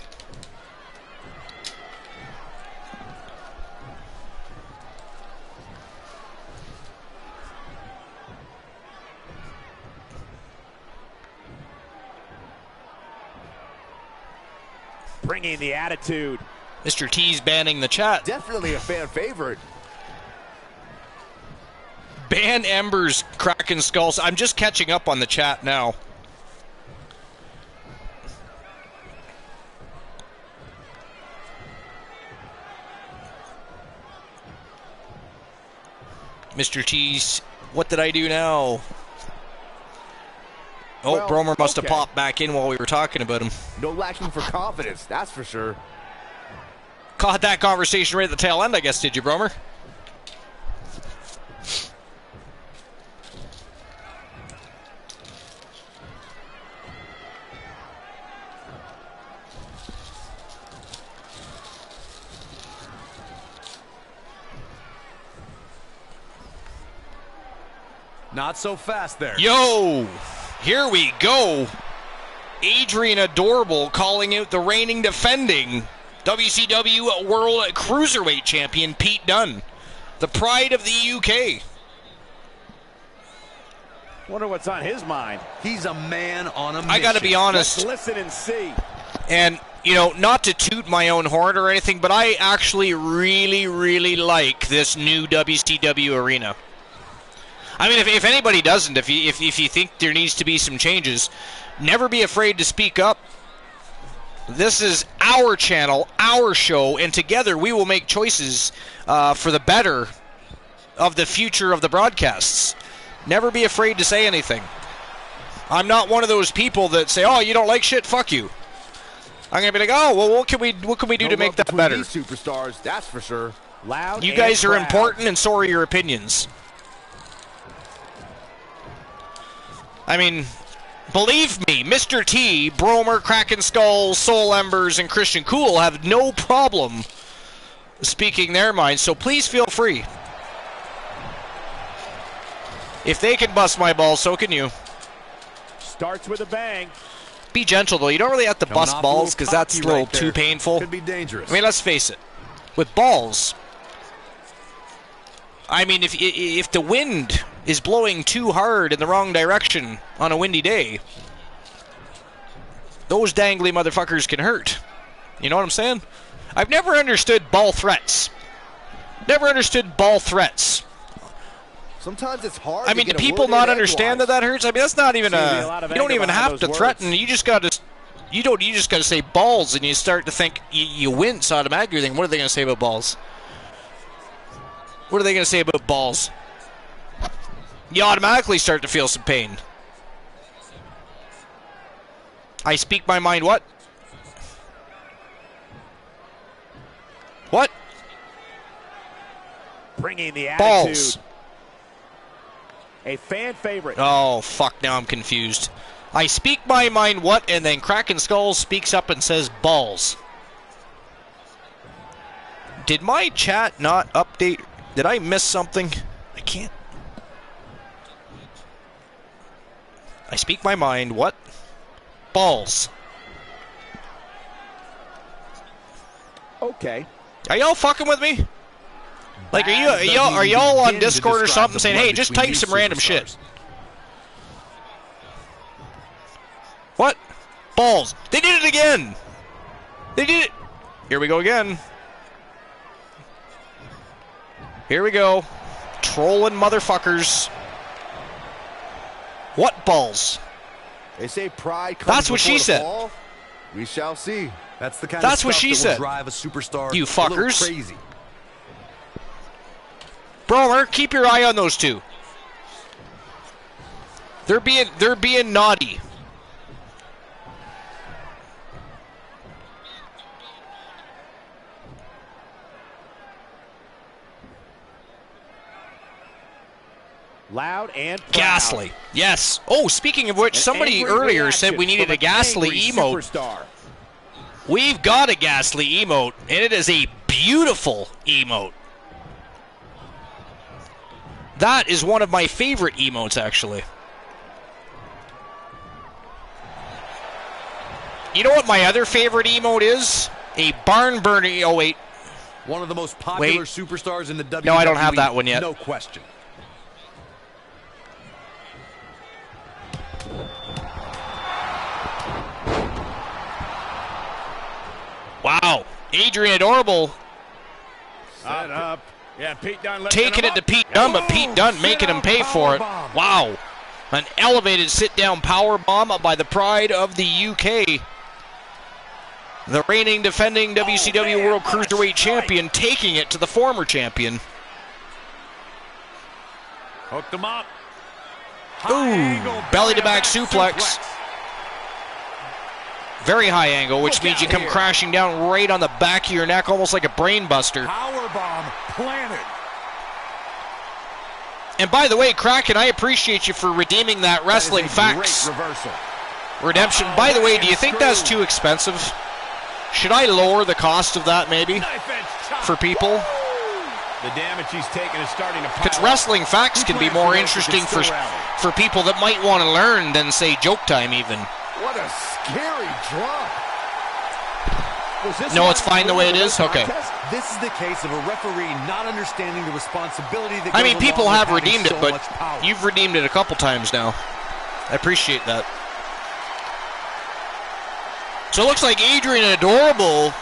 Speaker 3: Bringing the attitude.
Speaker 1: Mr. T's banning the chat.
Speaker 6: Definitely a fan favorite.
Speaker 1: Ban Ember's Cracking Skulls. I'm just catching up on the chat now. Mr. T's, what did I do now? Oh, well, Bromer must have popped back in while we were talking about him.
Speaker 6: No lacking for confidence, that's for sure.
Speaker 1: Caught that conversation right at the tail end, I guess, did you, Bromer?
Speaker 2: Not so fast there.
Speaker 1: Yo, here we go. Adrian Adorable calling out the reigning defending WCW World Cruiserweight Champion Pete Dunne, the pride of the UK.
Speaker 3: Wonder what's on his mind.
Speaker 2: He's a man on a mission.
Speaker 1: I got to be honest.
Speaker 3: Let's listen and see.
Speaker 1: And, you know, not to toot my own horn or anything, but I actually really, really like this new WCW arena. I mean, if anybody doesn't, if you think there needs to be some changes, never be afraid to speak up. This is our channel, our show, and together we will make choices for the better of the future of the broadcasts. Never be afraid to say anything. I'm not one of those people that say, "Oh, you don't like shit? Fuck you." I'm gonna be like, "Oh, well, what can we do to make that better?"
Speaker 6: These superstars, that's for sure.
Speaker 3: Loud.
Speaker 1: You guys are
Speaker 3: proud.
Speaker 1: important, and so are your opinions. I mean, believe me, Mr. T, Bromer, Kraken Skull, Soul Embers, and Christian Cool have no problem speaking their minds, so please feel free. If they can bust my balls, so can you.
Speaker 3: Starts with a bang.
Speaker 1: Be gentle, though. You don't really have to bust
Speaker 6: off a
Speaker 1: balls
Speaker 6: little
Speaker 1: because that's a
Speaker 6: cocky
Speaker 1: little
Speaker 6: right
Speaker 1: too
Speaker 6: there.
Speaker 1: painful.
Speaker 6: Could be dangerous.
Speaker 1: I mean, let's face it. With balls, I mean, if the wind is blowing too hard in the wrong direction on a windy day, those dangly motherfuckers can hurt. You know what I'm saying? I've never understood ball threats. Never understood ball threats.
Speaker 6: Sometimes it's hard.
Speaker 1: I mean,
Speaker 6: to
Speaker 1: do
Speaker 6: get a
Speaker 1: people
Speaker 6: word
Speaker 1: not
Speaker 6: in
Speaker 1: understand that hurts? I mean, that's not even
Speaker 3: Seems to be a lot of
Speaker 1: you don't
Speaker 3: anger
Speaker 1: even
Speaker 3: behind
Speaker 1: have to
Speaker 3: those
Speaker 1: threaten.
Speaker 3: words.
Speaker 1: You just got to. You just got to say balls, and you start to think you wince automatically. You think, what are they going to say about balls? What are they going to say about balls? You automatically start to feel some pain. I speak my mind. What? What?
Speaker 3: Bringing the attitude.
Speaker 1: Balls.
Speaker 3: A fan favorite.
Speaker 1: Oh, fuck, now I'm confused. I speak my mind, what? And then Kraken Skull speaks up and says balls. Did my chat not update? Did I miss something? I can't. I speak my mind, what? Balls.
Speaker 3: Okay.
Speaker 1: Are y'all fucking with me? Like, are y'all on Discord or something saying, hey, just type some random shit? What? Balls. They did it again. They did it. Here we go again. Here we go. Trolling motherfuckers. What balls?
Speaker 6: They say pride comes
Speaker 1: That's what
Speaker 6: before
Speaker 1: she
Speaker 6: the
Speaker 1: said.
Speaker 6: fall. We shall see.
Speaker 2: That's the kind
Speaker 1: That's
Speaker 2: of
Speaker 1: what
Speaker 2: stuff
Speaker 1: she
Speaker 2: that
Speaker 1: said.
Speaker 2: will drive a superstar
Speaker 1: You
Speaker 2: a little
Speaker 1: fuckers.
Speaker 2: crazy.
Speaker 1: Bromer, keep your eye on those two. They're being naughty.
Speaker 3: Loud and proud.
Speaker 1: Ghastly. Yes. Oh, speaking of which, somebody
Speaker 3: Angry
Speaker 1: earlier
Speaker 3: reaction
Speaker 1: said we needed
Speaker 3: from
Speaker 1: a
Speaker 3: an
Speaker 1: ghastly
Speaker 3: angry
Speaker 1: emote.
Speaker 3: Superstar.
Speaker 1: We've got a ghastly emote, and it is a beautiful emote. That is one of my favorite emotes, actually. You know what my other favorite emote is? A barn burning. Oh, wait.
Speaker 2: One of the most popular
Speaker 1: Wait.
Speaker 2: superstars in the WWE.
Speaker 1: No, I don't have that one yet.
Speaker 2: No question.
Speaker 1: Wow. Adrian Adorable
Speaker 3: Set up. Yeah, Pete Dunne
Speaker 1: taking it to Pete Dunne, but Pete Dunne making him pay for it. Wow. An elevated sit-down power bomb by the pride of the UK. The reigning, defending WCW World Cruiserweight Champion taking it to the former champion.
Speaker 3: Hooked him up.
Speaker 1: Ooh, belly-to-back suplex. Very high angle, which means you come crashing down right on the back of your neck, almost like a brain buster.
Speaker 3: Powerbomb planted.
Speaker 1: And by the way, Kraken, I appreciate you for redeeming that Wrestling Facts
Speaker 3: Great reversal.
Speaker 1: redemption. By the way, do you think that's too expensive? Should I lower the cost of that maybe
Speaker 3: Knife edge chop.
Speaker 1: for people?
Speaker 3: The damage he's taken is starting to pile
Speaker 1: Because
Speaker 3: up.
Speaker 1: Wrestling Facts can be more interesting for people that might want to learn than, say, Joke Time even.
Speaker 6: What a scary drop.
Speaker 1: No, it's fine the way it is? Okay.
Speaker 2: This is the case of a referee not understanding the responsibility that
Speaker 1: I mean,
Speaker 2: goes
Speaker 1: people
Speaker 2: along with
Speaker 1: have
Speaker 2: having
Speaker 1: redeemed it,
Speaker 2: so
Speaker 1: but
Speaker 2: much power.
Speaker 1: you've redeemed it a couple times now. I appreciate that. So it looks like Adrian Adorable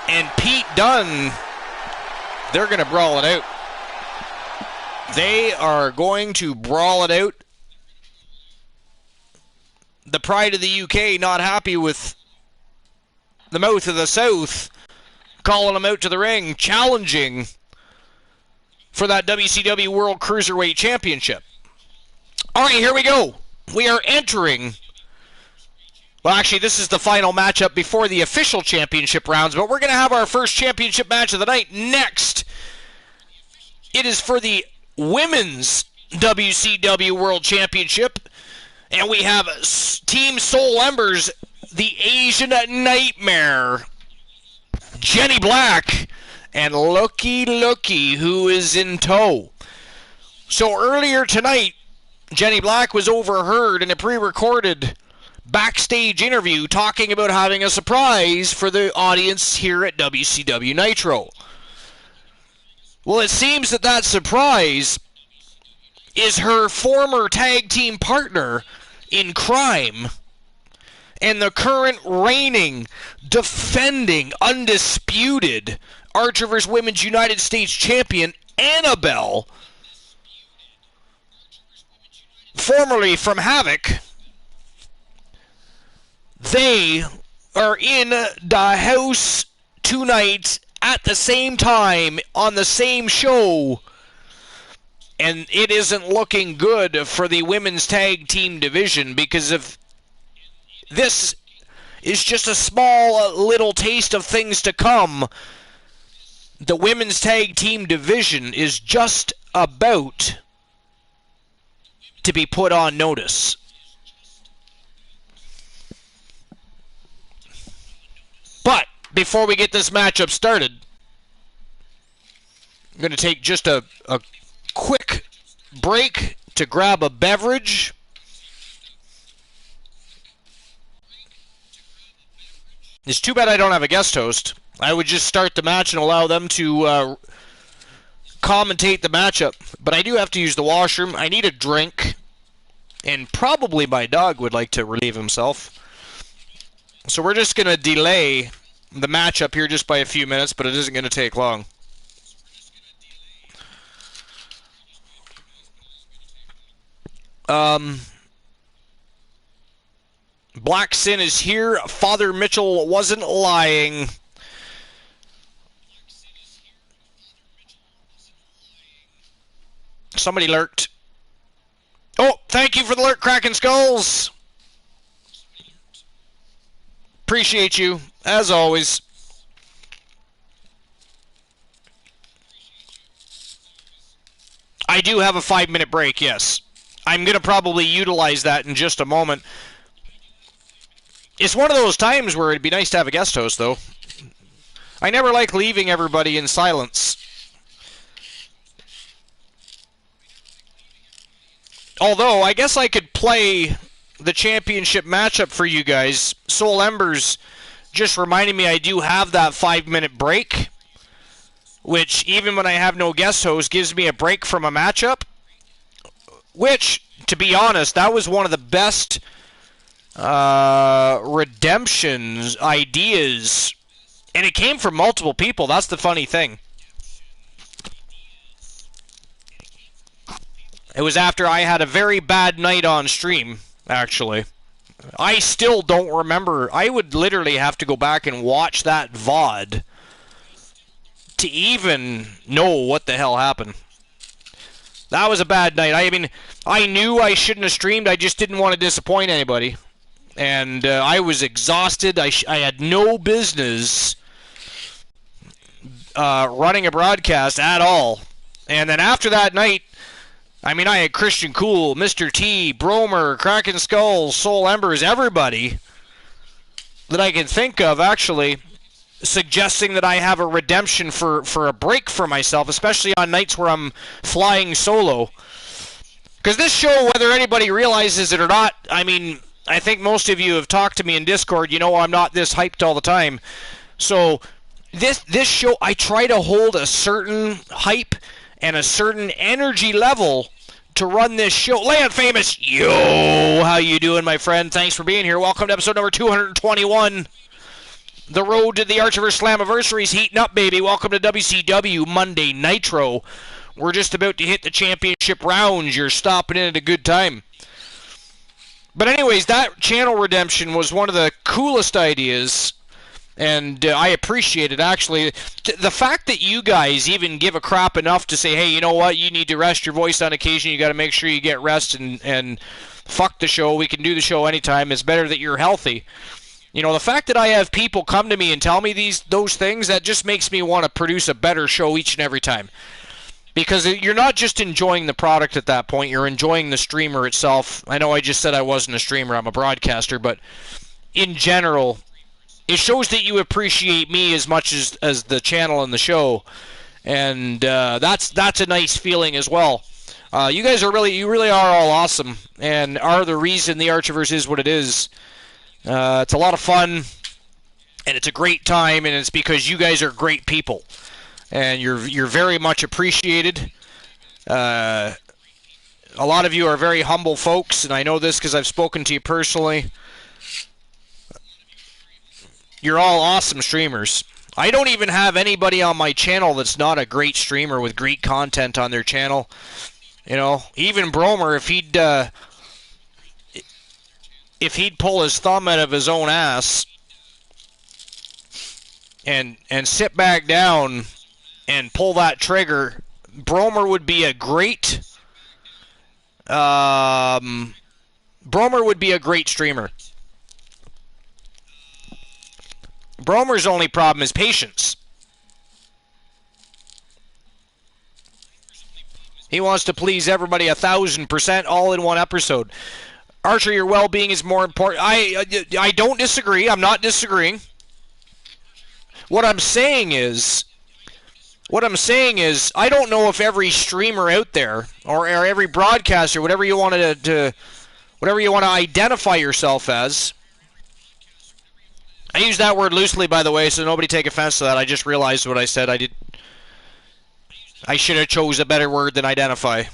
Speaker 1: and Pete Dunne, they're going to brawl it out. They are going to brawl it out. The Pride of the UK not happy with the Mouth of the South, calling them out to the ring, challenging for that WCW World Cruiserweight Championship. All right, here we go. We are entering... Well, actually, this is the final matchup before the official championship rounds, but we're going to have our first championship match of the night next. It is for the Women's WCW World Championship, and we have Team Soul Embers, the Asian Nightmare, Jenny Black, and Looky, who is in tow. So earlier tonight, Jenny Black was overheard in a pre-recorded backstage interview talking about having a surprise for the audience here at WCW Nitro. Well, it seems that surprise is her former tag team partner in crime and the current reigning, defending, undisputed Archer vs. Women's United States champion, Annabelle, formerly from Havoc. They are in the house tonight at the same time on the same show, and it isn't looking good for the women's tag team division, because if this is just a small little taste of things to come, the women's tag team division is just about to be put on notice. But before we get this matchup started, I'm going to take just a quick break to grab a beverage. It's too bad I don't have a guest host. I would just start the match and allow them to commentate the matchup. But I do have to use the washroom. I need a drink. And probably my dog would like to relieve himself. So we're just going to delay the matchup here just by a few minutes, but it isn't going to take long. Black Sin is here. Father Mitchell wasn't lying. Somebody lurked. Oh, thank you for the lurk, Cracking Skulls. Appreciate you, as always. I do have a 5-minute break, yes. I'm going to probably utilize that in just a moment. It's one of those times where it'd be nice to have a guest host, though. I never like leaving everybody in silence. Although, I guess I could play the championship matchup for you guys. Soul Embers just reminded me I do have that 5-minute break, which, even when I have no guest host, gives me a break from a matchup. Which, to be honest, that was one of the best redemptions ideas. And it came from multiple people. That's the funny thing. It was after I had a very bad night on stream, actually. I still don't remember. I would literally have to go back and watch that VOD to even know what the hell happened. That was a bad night. I mean, I knew I shouldn't have streamed. I just didn't want to disappoint anybody. And I was exhausted. I had no business running a broadcast at all. And then after that night, I mean, I had Christian Cool, Mr. T, Bromer, Cracking Skulls, Soul Embers, everybody that I can think of actually suggesting that I have a redemption for a break for myself, especially on nights where I'm flying solo. Because this show, whether anybody realizes it or not, I mean, I think most of you have talked to me in Discord. You know I'm not this hyped all the time. So this show, I try to hold a certain hype and a certain energy level to run this show. Land Famous, yo, how you doing, my friend? Thanks for being here. Welcome to episode number 221. The road to the Archiverse Slammiversary is heating up, baby. Welcome to WCW Monday Nitro. We're just about to hit the championship rounds. You're stopping in at a good time. But anyways, that channel redemption was one of the coolest ideas, and I appreciate it, actually. The fact that you guys even give a crap enough to say, hey, you know what, you need to rest your voice on occasion, you got to make sure you get rest, and fuck the show, we can do the show anytime, it's better that you're healthy. You know, the fact that I have people come to me and tell me those things, that just makes me want to produce a better show each and every time. Because you're not just enjoying the product at that point, you're enjoying the streamer itself. I know I just said I wasn't a streamer, I'm a broadcaster, but in general, it shows that you appreciate me as much as the channel and the show. And that's a nice feeling as well. You guys you really are all awesome, and are the reason the Archiverse is what it is. It's a lot of fun, and it's a great time, and it's because you guys are great people, and you're very much appreciated. A lot of you are very humble folks, and I know this because I've spoken to you personally. You're all awesome streamers. I don't even have anybody on my channel that's not a great streamer with great content on their channel. You know, even Bromer, if he'd pull his thumb out of his own ass and sit back down and pull that trigger, Bromer would be a great streamer. Bromer's only problem is patience. He wants to please everybody 1,000% all in one episode. Archer, your well-being is more important. I don't disagree. I'm not disagreeing. What I'm saying is, I don't know if every streamer out there or every broadcaster, whatever you want to identify yourself as. I use that word loosely, by the way, so nobody take offense to that. I just realized what I said. I should have chose a better word than identify.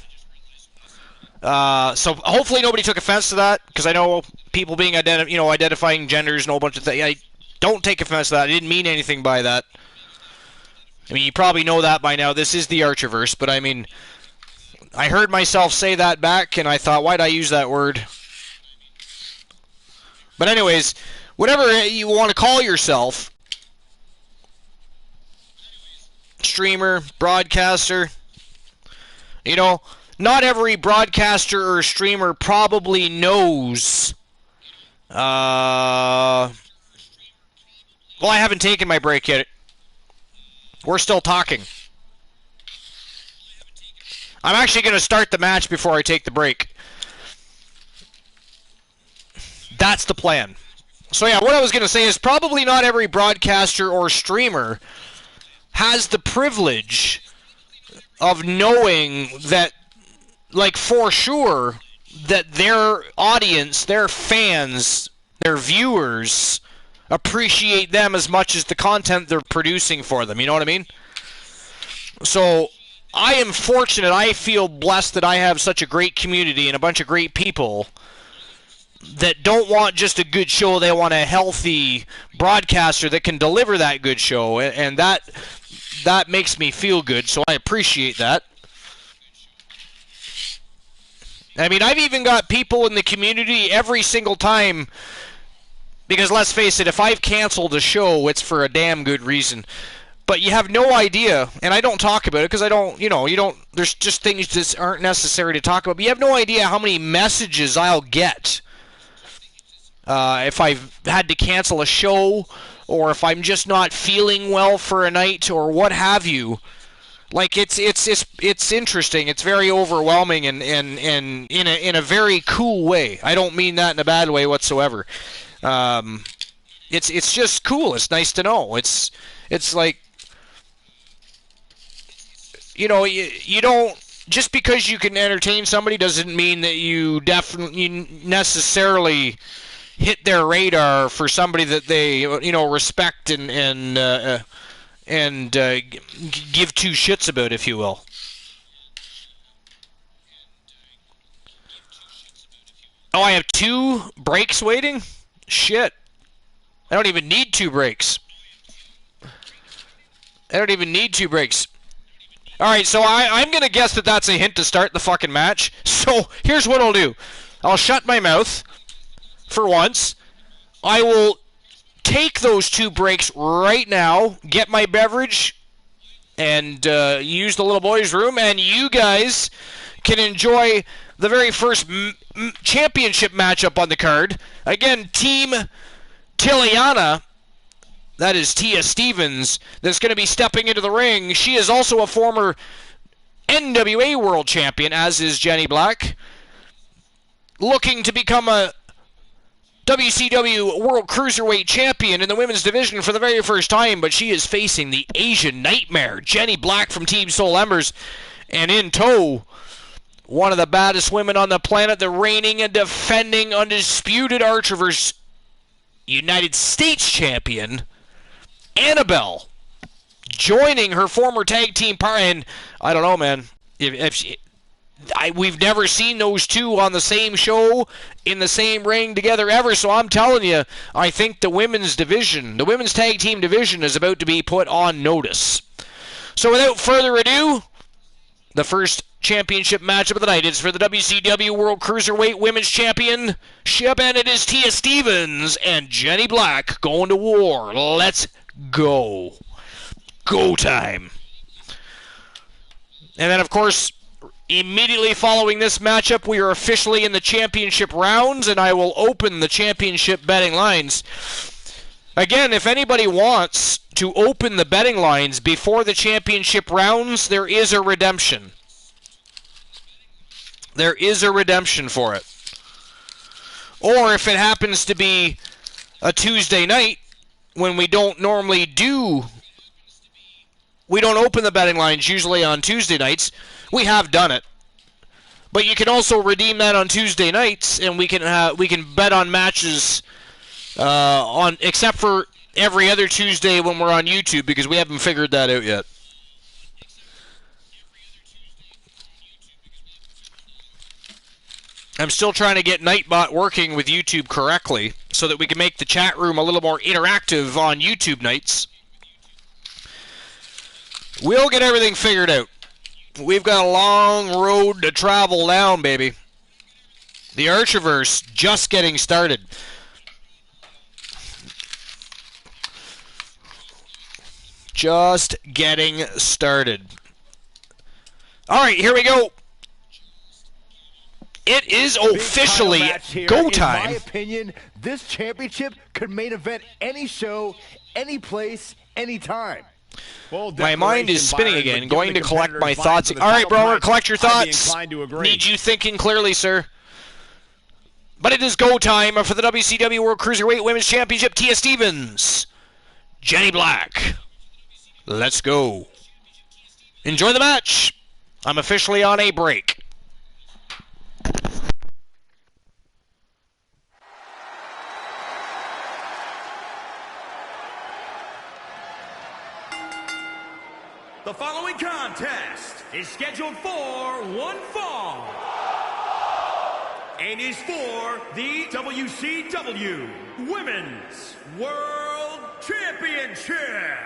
Speaker 1: So hopefully nobody took offense to that, because I know people being identifying genders and a whole bunch of things. I don't take offense to that. I didn't mean anything by that. I mean, you probably know that by now. This is the Archiverse, but I mean, I heard myself say that back, and I thought, why'd I use that word? But anyways, whatever you want to call yourself, streamer, broadcaster, you know, not every broadcaster or streamer probably knows. Well, I haven't taken my break yet. We're still talking. I'm actually going to start the match before I take the break. That's the plan. So yeah, what I was going to say is probably not every broadcaster or streamer has the privilege of knowing that, like, for sure, that their audience, their fans, their viewers appreciate them as much as the content they're producing for them. You know what I mean? So I am fortunate. I feel blessed that I have such a great community and a bunch of great people that don't want just a good show. They want a healthy broadcaster that can deliver that good show, and that makes me feel good, so I appreciate that. I mean, I've even got people in the community every single time, because let's face it, if I've canceled a show, it's for a damn good reason. But you have no idea, and I don't talk about it because I don't, there's just things that aren't necessary to talk about, but you have no idea how many messages I'll get if I've had to cancel a show, or if I'm just not feeling well for a night, or what have you. Like, it's interesting. It's very overwhelming, and in a very cool way. I don't mean that in a bad way whatsoever. It's just cool. It's nice to know. It's like, you don't, just because you can entertain somebody doesn't mean that you necessarily, hit their radar for somebody that they respect and give two shits about, if you will. Oh, I have 2 breaks waiting? Shit. I don't even need 2 breaks. All right, so I'm going to guess that that's a hint to start the fucking match. So here's what I'll do. I'll shut my mouth for once. I will take those 2 breaks right now, get my beverage, and use the little boys' room, and you guys can enjoy the very first championship matchup on the card. Again, Team Tiliana, that is Tia Stevens, that's going to be stepping into the ring. She is also a former NWA World Champion, as is Jenny Black, looking to become a WCW World Cruiserweight Champion in the women's division for the very first time, but she is facing the Asian Nightmare, Jenny Black from Team Soul Embers, and in tow, one of the baddest women on the planet, the reigning and defending undisputed Archerverse United States Champion, Annabelle, joining her former tag team partner. And I don't know, man. We've never seen those 2 on the same show in the same ring together ever. So I'm telling you, I think the women's division, the women's tag team division, is about to be put on notice. So without further ado, the first championship matchup of the night is for the WCW World Cruiserweight Women's Championship, and it is Tia Stevens and Jenny Black going to war. Let's go. Go time. And then, of course, immediately following this matchup, we are officially in the championship rounds, and I will open the championship betting lines. Again, if anybody wants to open the betting lines before the championship rounds, there is a redemption. There is a redemption for it. Or if it happens to be a Tuesday night, when we don't normally we don't open the betting lines usually on Tuesday nights, we have done it. But you can also redeem that on Tuesday nights, and we can bet on matches except for every other Tuesday when we're on YouTube, because we haven't figured that out yet. I'm still trying to get Nightbot working with YouTube correctly so that we can make the chat room a little more interactive on YouTube nights. We'll get everything figured out. We've got a long road to travel down, baby. The Archerverse just getting started. Just getting started. All right, here we go. It is officially go time.
Speaker 6: In my opinion, this championship could main event any show, any place, any time.
Speaker 1: My mind is spinning again, going to collect my thoughts. All right, bro, collect your thoughts. Need you thinking clearly, sir. But it is go time for the WCW World Cruiserweight Women's Championship. Tia Stevens, Jenny Black. Let's go. Enjoy the match. I'm officially on a break.
Speaker 4: The following contest is scheduled for one fall and is for the WCW Women's World Championship.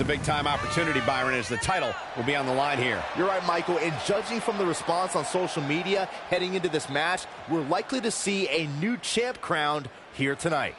Speaker 3: a big-time opportunity, Byron, as the title will be on the line here.
Speaker 6: You're right, Michael, and judging from the response on social media heading into this match, we're likely to see a new champ crowned here tonight.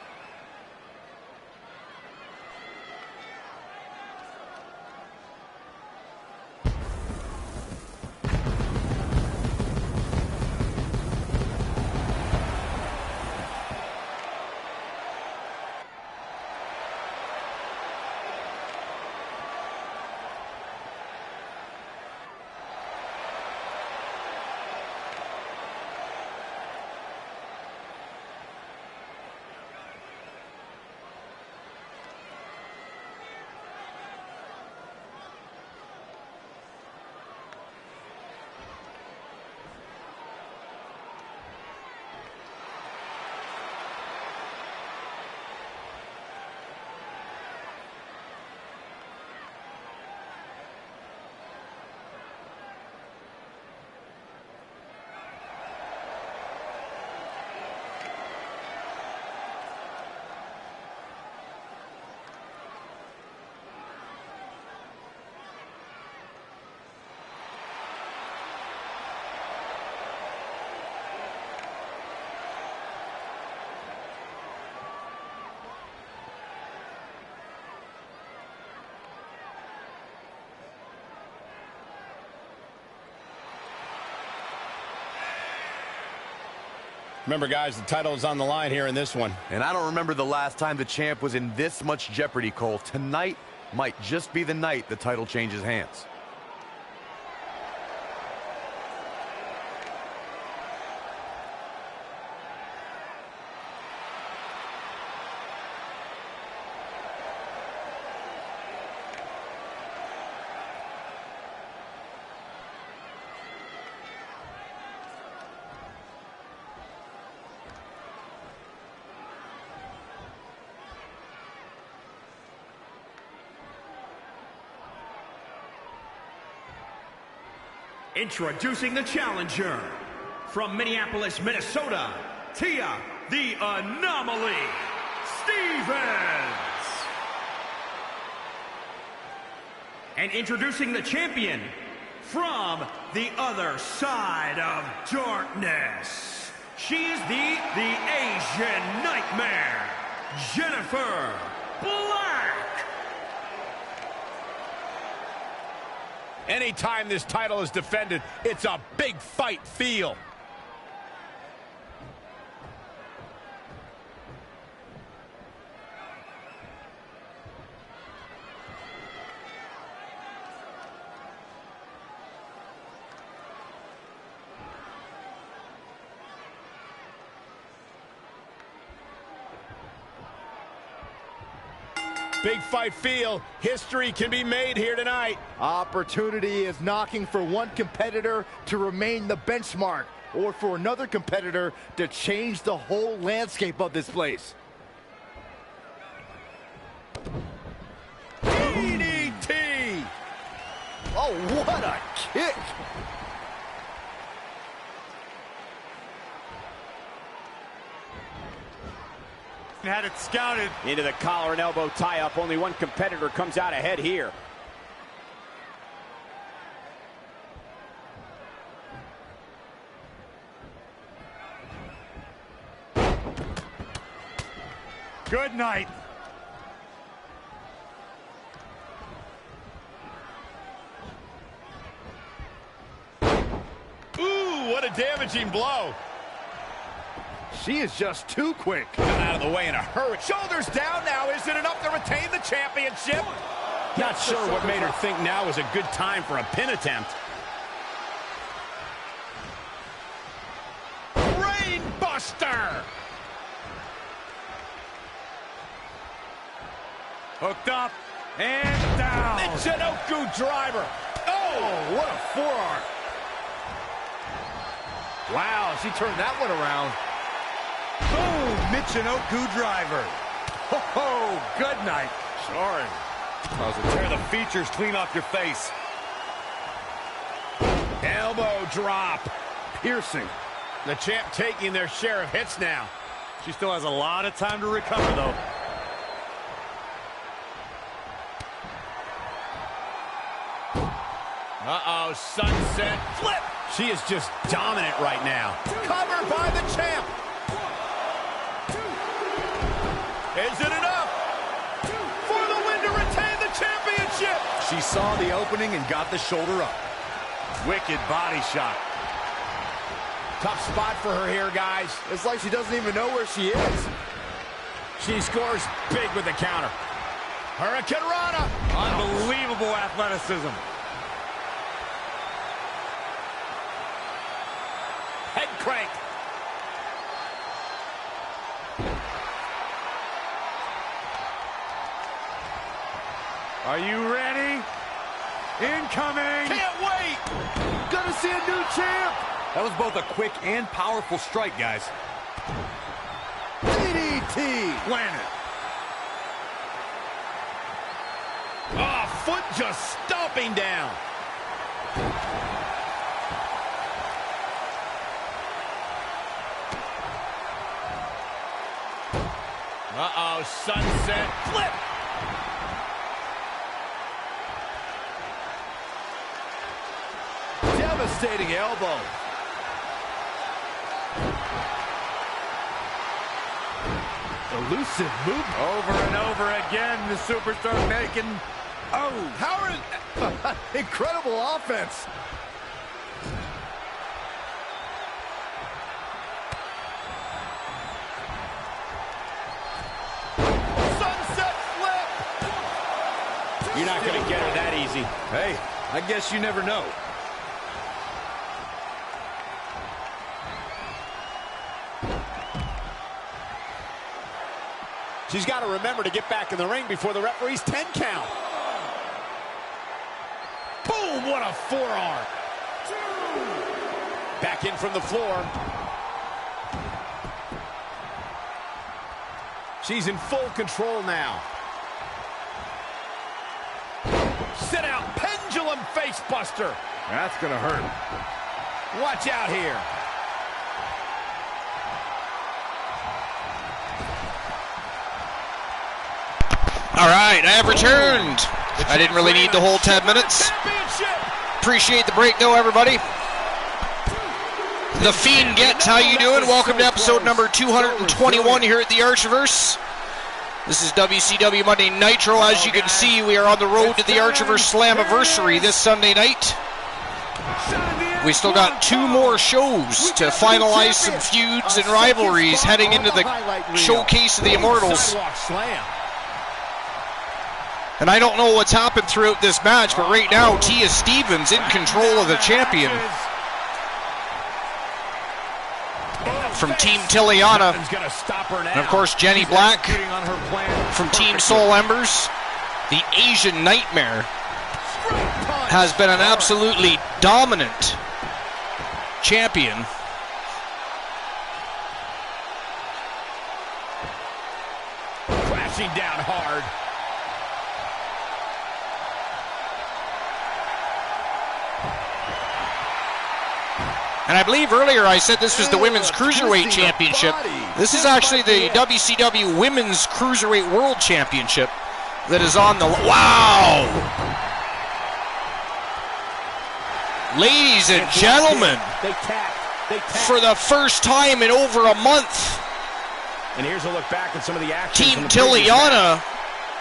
Speaker 3: Remember, guys, the title is on the line here in this one.
Speaker 6: And I don't remember the last time the champ was in this much jeopardy, Cole. Tonight might just be the night the title changes hands.
Speaker 4: Introducing the challenger, from Minneapolis, Minnesota, Tia, the Anomaly, Stevens. And introducing the champion, from the other side of darkness, she is the Asian Nightmare, Jennifer Black.
Speaker 3: Anytime this title is defended, it's a big fight feel. Big fight feel. History can be made here tonight.
Speaker 6: Opportunity is knocking for one competitor to remain the benchmark, or for another competitor to change the whole landscape of this place.
Speaker 3: DDT!
Speaker 6: Oh, what a kick!
Speaker 7: Had it scouted. Into the collar and elbow tie-up. Only one competitor comes out ahead here. Good night.
Speaker 3: Ooh, what a damaging blow.
Speaker 6: She is just too quick.
Speaker 3: Got out of the way in a hurry. Shoulders down now. Is it enough to retain the championship? Not sure what made her think now was a good time for a pin attempt. Brain Buster!
Speaker 7: Hooked up and down.
Speaker 3: Michinoku driver.
Speaker 6: Oh, what a forearm. Wow, she turned that one around.
Speaker 7: Boom! Michinoku driver.
Speaker 6: Oh, good night.
Speaker 7: Sorry.
Speaker 6: Tear the features clean off your face.
Speaker 3: Elbow drop.
Speaker 6: Piercing.
Speaker 3: The champ taking their share of hits now.
Speaker 7: She still has a lot of time to recover, though.
Speaker 3: Uh-oh, sunset flip. She is just dominant right now. Covered by the champ. Is it enough? For the win to retain the championship.
Speaker 2: She saw the opening and got the shoulder up.
Speaker 3: Wicked body shot. Tough spot for her here, guys.
Speaker 6: It's like she doesn't even know where she is.
Speaker 3: She scores big with the counter. Hurricane Rana.
Speaker 2: Unbelievable athleticism.
Speaker 3: Head crank.
Speaker 2: Are you ready? Incoming!
Speaker 3: Can't wait!
Speaker 6: Gonna see a new champ!
Speaker 2: That was both a quick and powerful strike, guys.
Speaker 6: DDT!
Speaker 2: Planet.
Speaker 3: Oh, foot just stomping down. Uh-oh, sunset flip.
Speaker 6: Devastating elbow. Elusive move.
Speaker 2: Over and over again, the superstar making... Oh!
Speaker 6: Howard! Incredible offense.
Speaker 3: Sunset flip. You're not going to get her that easy.
Speaker 2: Hey, I guess you never know.
Speaker 3: She's got to remember to get back in the ring before the referee's 10 count. Boom, what a forearm. Back in from the floor. She's in full control now. Sit out, pendulum face buster.
Speaker 2: That's gonna hurt.
Speaker 3: Watch out here.
Speaker 1: All right, I have returned. I didn't really need the whole 10 minutes. Appreciate the break, though, everybody. The Fiend Gets, how you doing? Welcome to episode number 221 here at the Archiverse. This is WCW Monday Nitro. As you can see, we are on the road to the Archiverse Slammiversary this Sunday night. We still got 2 more shows to finalize some feuds and rivalries heading into the Showcase of the Immortals. And I don't know what's happened throughout this match, but right now, Tia Stevens in control of the champion. From Team Tiliana. And of course, Jenny Black from Team Soul Embers. The Asian Nightmare has been an absolutely dominant champion.
Speaker 3: Crashing down hard.
Speaker 1: And I believe earlier I said this was the Women's Cruiserweight Championship. This is actually the WCW Women's Cruiserweight World Championship that is on the... Wow! Ladies and gentlemen, for the first time in over a month,
Speaker 3: and here's a look back at some of the action.
Speaker 1: Team Tiliana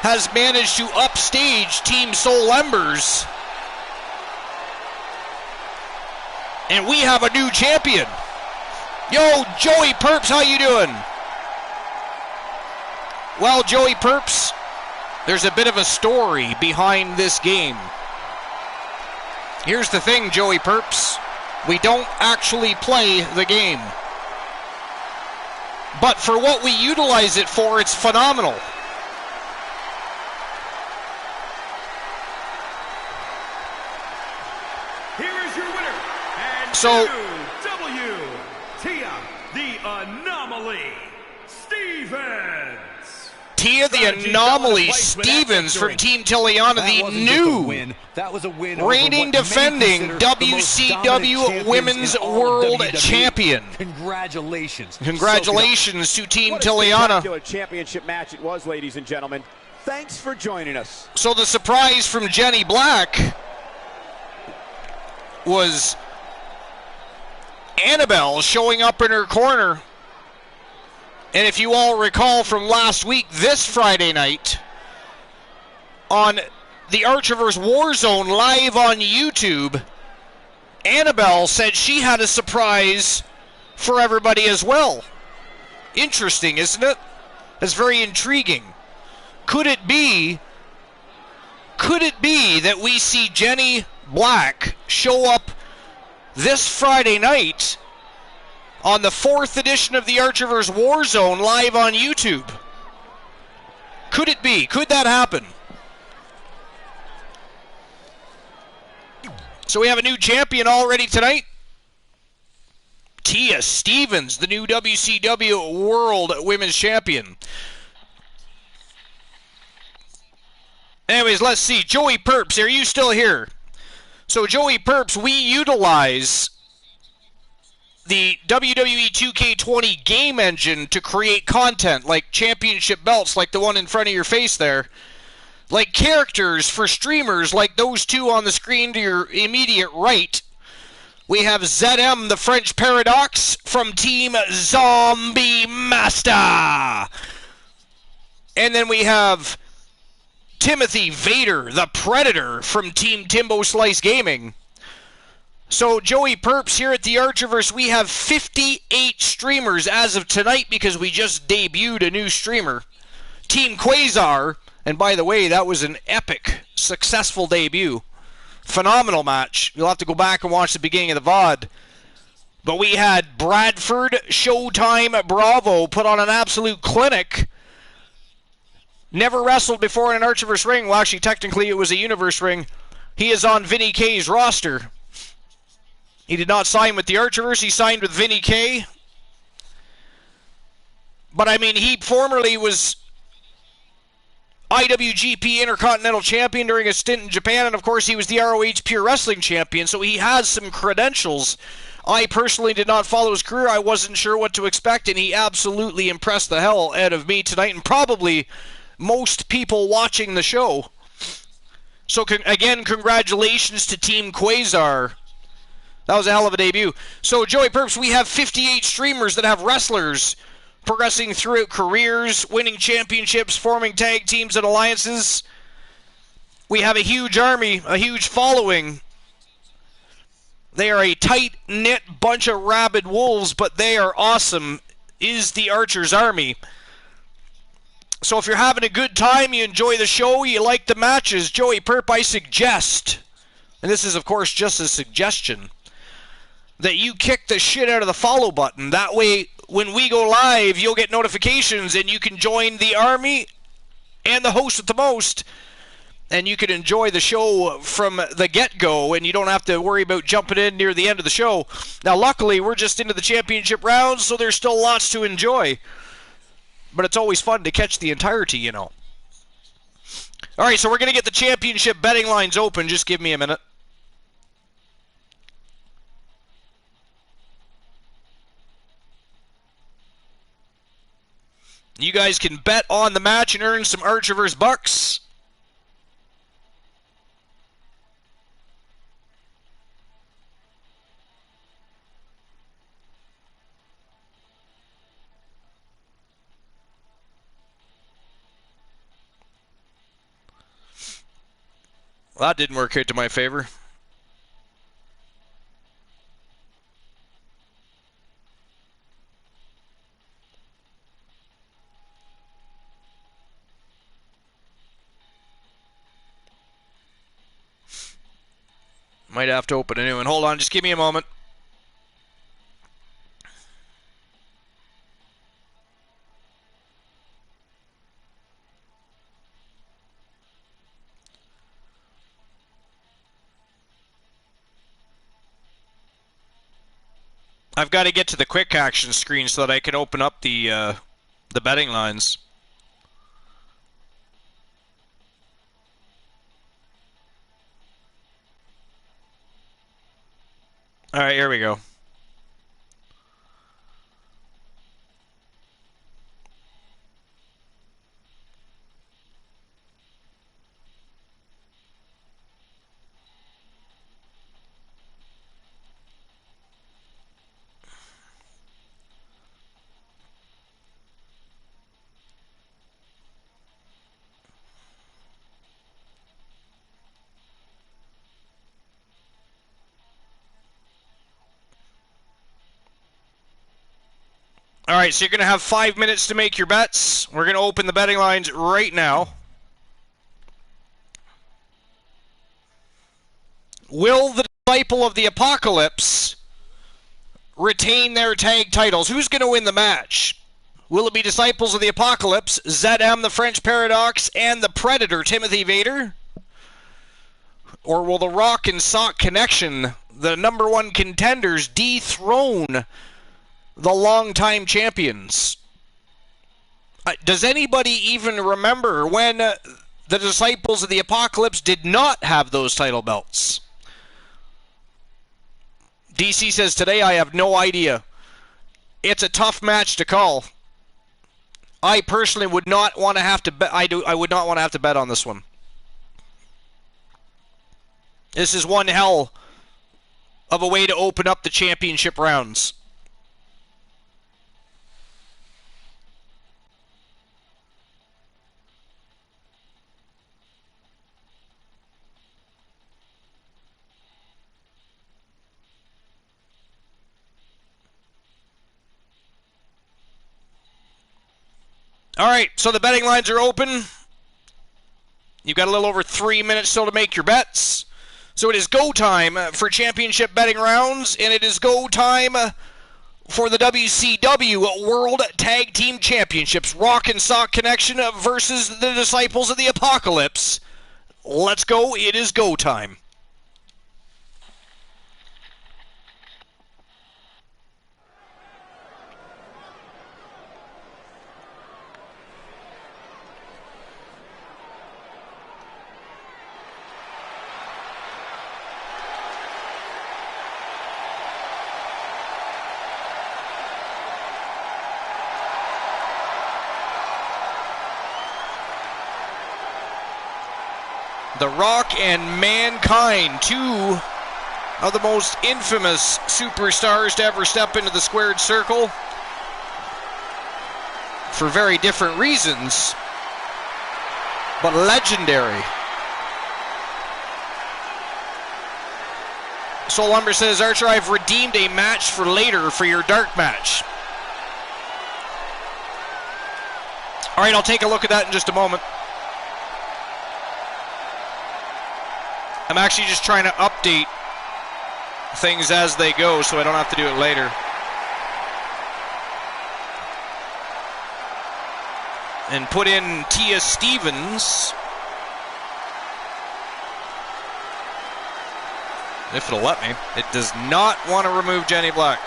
Speaker 1: has managed to upstage Team Soul Embers. And we have a new champion. Yo, Joey Perps, how you doing? Well, Joey Perps, there's a bit of a story behind this game. Here's the thing, Joey Perps. We don't actually play the game. But for what we utilize it for, it's phenomenal. So,
Speaker 4: Tia, the Anomaly, Stevens.
Speaker 1: Tia, the Anomaly, Stevens from Team Tiliana, the new reigning defending WCW Women's World Champion.
Speaker 7: Congratulations.
Speaker 1: Congratulations to Team Tiliana.
Speaker 7: What a championship match it was, ladies and gentlemen. Thanks for joining us.
Speaker 1: So the surprise from Jenny Black was Annabelle showing up in her corner. And if you all recall from last week, this Friday night on the Archiver's Warzone live on YouTube, Annabelle said she had a surprise for everybody as well. Interesting, isn't it? That's very intriguing. Could it be that we see Jenny Black show up this Friday night on the 4th edition of the Archiver's Warzone live on YouTube? Could it be? Could that happen? So we have a new champion already tonight. Tia Stevens, the new WCW World Women's Champion. Anyways, let's see. Joey Perps, are you still here? So Joey Perps, we utilize the WWE 2K20 game engine to create content like championship belts like the one in front of your face there. Like characters for streamers like those two on the screen to your immediate right. We have ZM, the French Paradox, from Team Zombie Master. And then we have Timothy Vader, the Predator, from Team Timbo Slice Gaming. So, Joey Perps, here at the Archiverse, we have 58 streamers as of tonight because we just debuted a new streamer. Team Quasar, and by the way, that was an epic, successful debut. Phenomenal match. You'll have to go back and watch the beginning of the VOD. But we had Bradford Showtime Bravo put on an absolute clinic. Never wrestled before in an Archiverse ring. Well, actually, technically, it was a Universe ring. He is on Vinny K's roster. He did not sign with the Archiverse. He signed with Vinny K. But, I mean, he formerly was IWGP Intercontinental Champion during a stint in Japan, and of course he was the ROH Pure Wrestling Champion, so he has some credentials. I personally did not follow his career. I wasn't sure what to expect, and he absolutely impressed the hell out of me tonight, and probably most people watching the show. So again, congratulations to Team Quasar. That was a hell of a debut. So Joey Perps, we have 58 streamers that have wrestlers progressing throughout careers, winning championships, forming tag teams and alliances. We have a huge army, a huge following. They are a tight-knit bunch of rabid wolves, but they are awesome, is the Archer's Army. So if you're having a good time, you enjoy the show, you like the matches, Joey Perp, I suggest, and this is of course just a suggestion, that you kick the shit out of the follow button. That way, when we go live, you'll get notifications and you can join the army and the host with the most, and you can enjoy the show from the get-go, and you don't have to worry about jumping in near the end of the show. Now, luckily, we're just into the championship rounds, so there's still lots to enjoy. But it's always fun to catch the entirety, you know. All right, so we're going to get the championship betting lines open. Just give me a minute. You guys can bet on the match and earn some Archiver's bucks. Well, that didn't work out to my favor. Might have to open a new one. Hold on, just give me a moment. I've got to get to the quick action screen so that I can open up the betting lines. All right, here we go. All right, so you're going to have 5 minutes to make your bets. We're going to open the betting lines right now. Will the Disciple of the Apocalypse retain their tag titles? Who's going to win the match? Will it be Disciples of the Apocalypse, ZM, the French Paradox, and the Predator, Timothy Vader? Or will the Rock and Sock Connection, the number one contenders, dethrone the longtime champions? Does anybody even remember when the Disciples of the Apocalypse did not have those title belts? DC says, today I have no idea. It's a tough match to call. I personally would not want to have to bet. I would not want to have to bet on this one. This is one hell of a way to open up the championship rounds. All right, so the betting lines are open. You've got a little over 3 minutes still to make your bets. So it is go time for championship betting rounds, and it is go time for the WCW World Tag Team Championships. Rock and Sock Connection versus the Disciples of the Apocalypse. Let's go. It is go time. The Rock and Mankind, two of the most infamous superstars to ever step into the squared circle for very different reasons, but legendary. Soul Lumber says, Archer, I've redeemed a match for later for your dark match. All right, I'll take a look at that in just a moment. I'm actually just trying to update things as they go so I don't have to do it later. And put in Tia Stevens. If it'll let me. It does not want to remove Jenny Black.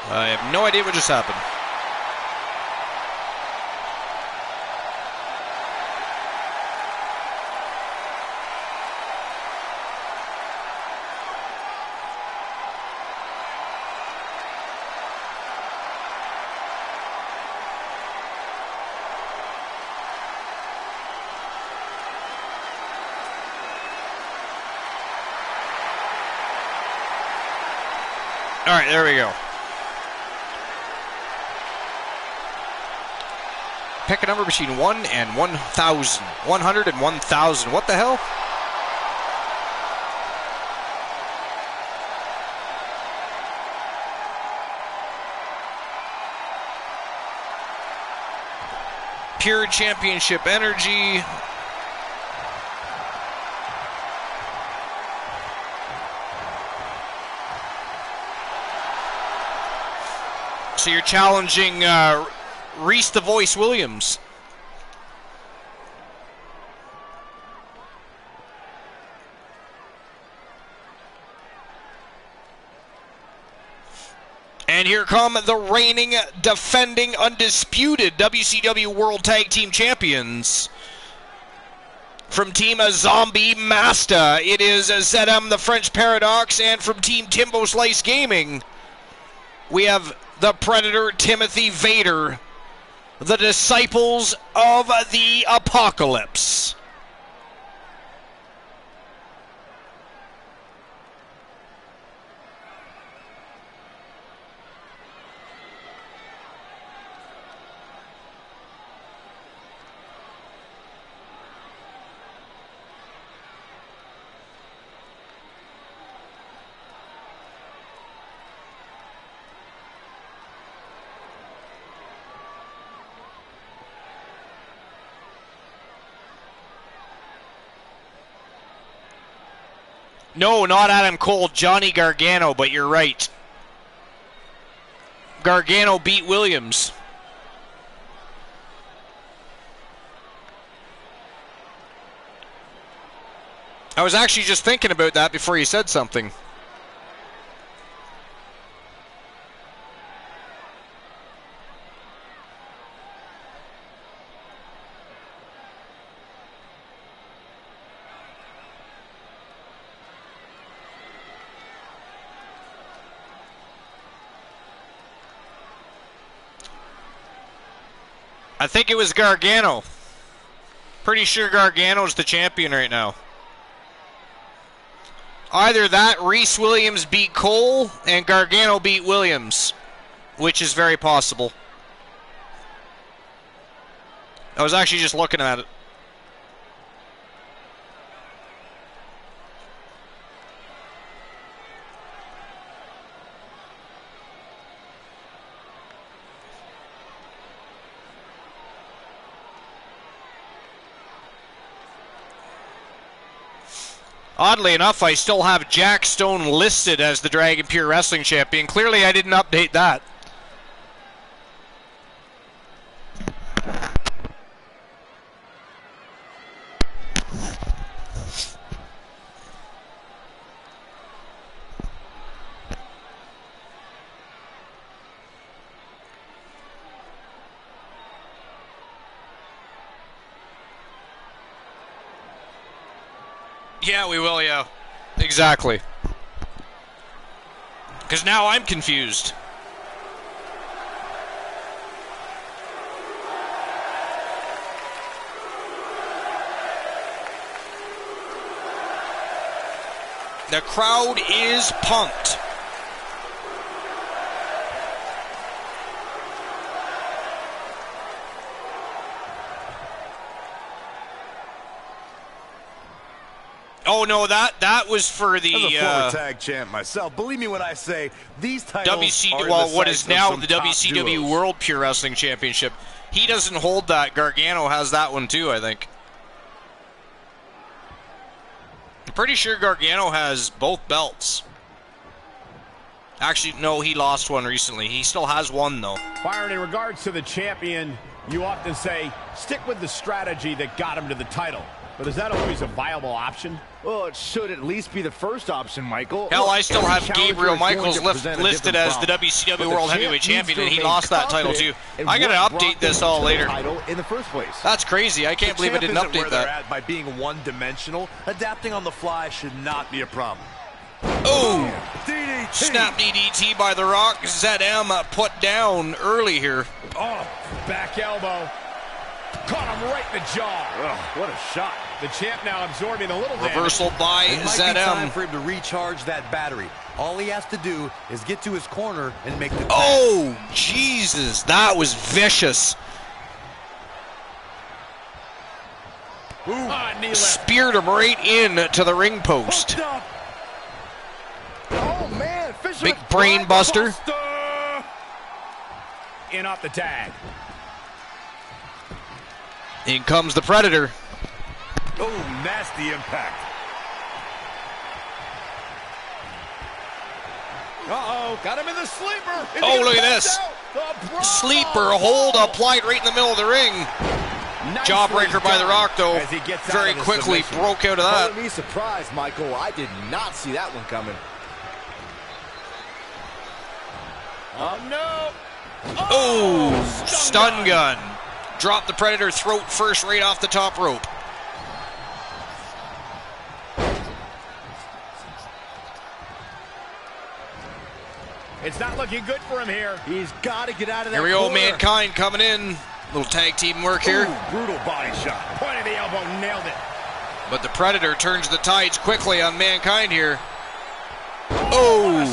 Speaker 1: I have no idea what just happened. All right, there we go. Pick a number between 1 and 1,000. 100 and 1,000. What the hell? Pure championship energy. So you're challenging Reese the Voice Williams. And here come the reigning, defending, undisputed WCW World Tag Team Champions. From Team Zombie Masta, it is ZM the French Paradox, and from Team Timbo Slice Gaming, we have the Predator Timothy Vader. The Disciples of the Apocalypse. No, not Adam Cole, Johnny Gargano, but you're right. Gargano beat Williams. I was actually just thinking about that before you said something. I think it was Gargano. Pretty sure Gargano's the champion right now. Either that, Reese Williams beat Cole, and Gargano beat Williams, which is very possible. I was actually just looking at it. Oddly enough, I still have Jack Stone listed as the Dragon Pure Wrestling Champion. Clearly, I didn't update that. Yeah, we will, yeah. Exactly. Because now I'm confused. The crowd is pumped. Oh no, that was for the
Speaker 3: As a former tag champ myself, believe me when I say these titles are
Speaker 1: what is now the
Speaker 3: top
Speaker 1: WCW
Speaker 3: duos.
Speaker 1: World Pure Wrestling Championship. He doesn't hold that. Gargano has that one too, I think. I'm pretty sure Gargano has both belts. Actually, no, he lost one recently. He still has one though.
Speaker 3: Byron, in regards to the champion, you often say stick with the strategy that got him to the title. But is that always a viable option?
Speaker 6: Well, it should at least be the first option, Michael.
Speaker 1: Hell, I still have
Speaker 6: Every
Speaker 1: Gabriel
Speaker 6: challenger is
Speaker 1: Michaels
Speaker 6: going to present a
Speaker 1: listed
Speaker 6: different
Speaker 1: as the
Speaker 6: problem.
Speaker 1: WCW
Speaker 6: But
Speaker 1: World
Speaker 6: the
Speaker 1: Heavyweight
Speaker 6: champ
Speaker 1: Champion,
Speaker 6: needs
Speaker 1: and he
Speaker 6: to
Speaker 1: lost that title too.
Speaker 6: confident in
Speaker 1: I gotta
Speaker 6: what
Speaker 1: update
Speaker 6: brought
Speaker 1: this
Speaker 6: them
Speaker 1: all
Speaker 6: to the
Speaker 1: later.
Speaker 6: title in the first place.
Speaker 1: That's crazy. I can't believe I didn't update
Speaker 3: They're
Speaker 1: that.
Speaker 3: at by being one-dimensional. Adapting on the fly should not be a problem.
Speaker 1: Oh!
Speaker 3: DDT.
Speaker 1: Snap DDT by The Rock. ZM put down early here.
Speaker 3: Oh, back elbow. Caught him right in the jaw. Oh, what a shot. The champ now absorbing a little damage.
Speaker 1: Reversal by
Speaker 8: It might be time
Speaker 1: ZM.
Speaker 8: for him to recharge that battery. All he has to do is get to his corner and make the
Speaker 1: Oh, Jesus. That was vicious.
Speaker 3: Knee left.
Speaker 1: Speared him right in to the ring post.
Speaker 3: Hooked up.
Speaker 6: Oh, man. Fisherman
Speaker 1: Big brain buster.
Speaker 3: In off the tag.
Speaker 1: In comes the Predator.
Speaker 3: Oh, nasty impact. Uh-oh, got him in the sleeper. Is he
Speaker 1: Oh,
Speaker 3: gonna
Speaker 1: look at
Speaker 3: pass
Speaker 1: this.
Speaker 3: out? The Bravo.
Speaker 1: Sleeper hold applied right in the middle of the ring.
Speaker 3: Nicely
Speaker 1: Jawbreaker by The
Speaker 3: done.
Speaker 1: Rock, though.
Speaker 3: As he gets out
Speaker 1: Very
Speaker 3: of the
Speaker 1: quickly
Speaker 3: submission.
Speaker 1: broke out of that.
Speaker 6: Calling me surprised, Michael. I did not see that one coming.
Speaker 3: Oh, no.
Speaker 1: Oh, stun gun. Dropped the Predator throat first right off the top rope.
Speaker 3: It's not looking good for him here.
Speaker 6: He's got to get out of that
Speaker 1: Here we go,
Speaker 6: corner.
Speaker 1: Mankind coming in. Little tag team work here.
Speaker 3: Ooh, brutal body shot. Point of the elbow, nailed it.
Speaker 1: But the Predator turns the tides quickly on Mankind here. Oh,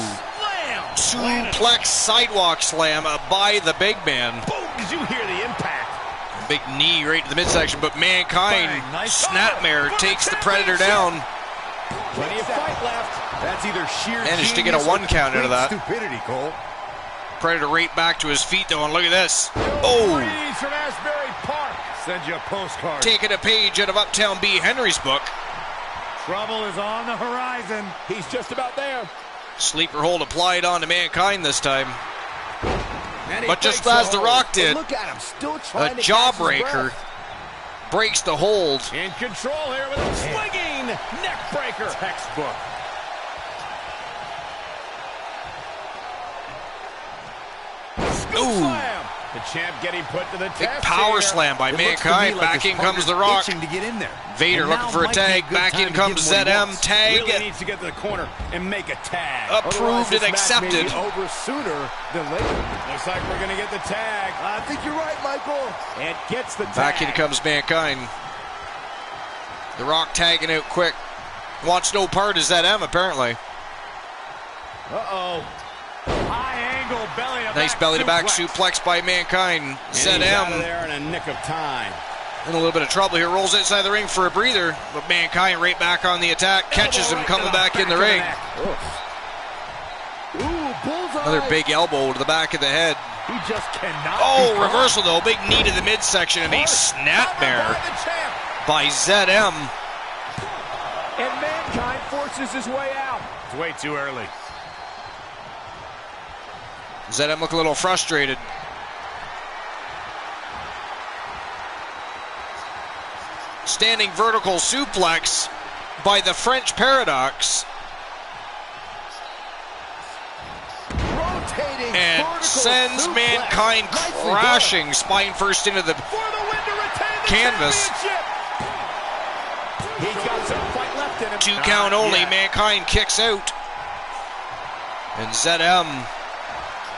Speaker 3: Slam.
Speaker 1: suplex sidewalk slam by the big man.
Speaker 3: Boom. Did you hear the impact?
Speaker 1: Big knee right to the midsection, but Mankind,
Speaker 3: Bang, nice.
Speaker 1: snapmare, takes the Predator down.
Speaker 3: Plenty of fight left.
Speaker 6: That's either sheer
Speaker 1: Managed to get a
Speaker 6: genius or
Speaker 1: 1 count out of that.
Speaker 6: stupidity, Cole.
Speaker 1: Predator right back to his feet, though, and look at this. Oh,
Speaker 3: Greetings from Asbury Park. Send you a postcard.
Speaker 1: taking a page out of Uptown B. Henry's book.
Speaker 3: Trouble is on the horizon.
Speaker 7: He's just about there.
Speaker 1: Sleeper hold applied onto Mankind this time.
Speaker 7: And he
Speaker 1: But just
Speaker 7: breaks
Speaker 1: as The
Speaker 7: hold.
Speaker 1: Rock did,
Speaker 6: Look at him, still
Speaker 1: a
Speaker 6: trying to catch his
Speaker 1: jawbreaker
Speaker 6: breath.
Speaker 1: breaks the hold.
Speaker 3: In control here with a swinging neck breaker.
Speaker 7: Textbook.
Speaker 1: Ooh.
Speaker 3: Slam. The champ getting put to the
Speaker 1: Big
Speaker 3: test
Speaker 1: power
Speaker 3: here.
Speaker 1: slam by
Speaker 8: It looks to
Speaker 1: Mankind.
Speaker 8: me like
Speaker 1: Back
Speaker 8: his
Speaker 1: in comes
Speaker 8: partner's
Speaker 1: The Rock.
Speaker 8: itching to get in there.
Speaker 1: Vader
Speaker 8: And
Speaker 1: looking
Speaker 8: now
Speaker 1: for a
Speaker 8: might be
Speaker 1: tag.
Speaker 8: good
Speaker 1: Back
Speaker 8: time
Speaker 1: in
Speaker 8: to
Speaker 1: comes
Speaker 8: give him what he
Speaker 1: ZM.
Speaker 8: wants.
Speaker 1: Tag.
Speaker 3: Really needs to get to the corner and make a tag.
Speaker 1: Approved
Speaker 6: Otherwise,
Speaker 1: and
Speaker 6: this match may
Speaker 1: accepted.
Speaker 6: be over sooner than later.
Speaker 3: Looks like we're going to get the tag.
Speaker 6: I think you're right, Michael.
Speaker 7: And gets the tag.
Speaker 1: Back in comes Mankind. The Rock tagging out quick. Wants no part of ZM, apparently.
Speaker 3: Uh-oh. High angle belly to
Speaker 1: Nice
Speaker 3: back
Speaker 1: belly-to-back
Speaker 3: suplex.
Speaker 1: suplex by Mankind.
Speaker 3: And he's out of
Speaker 1: ZM
Speaker 3: there in a nick of time.
Speaker 1: in a little bit of trouble here. Rolls inside the ring for a breather. But Mankind right back on the attack. Catches him coming back in the ring.
Speaker 6: Ooh, bullseye.
Speaker 1: Another big elbow to the back of the head.
Speaker 6: He just cannot.
Speaker 1: Oh,
Speaker 6: be caught.
Speaker 1: reversal though. Big knee to the midsection and a snapmare by ZM.
Speaker 7: And Mankind forces his way out.
Speaker 3: It's way too early.
Speaker 1: ZM look a little frustrated. Standing vertical suplex by the French Paradox.
Speaker 6: Rotating
Speaker 1: And
Speaker 6: vertical
Speaker 1: sends
Speaker 6: suplex.
Speaker 1: Mankind
Speaker 6: Nicely
Speaker 1: crashing spine first into the
Speaker 3: For the win to retain the
Speaker 1: canvas.
Speaker 3: championship.
Speaker 7: He's got some fight left in him.
Speaker 1: 2 count only.
Speaker 3: yet.
Speaker 1: Mankind kicks out. And ZM,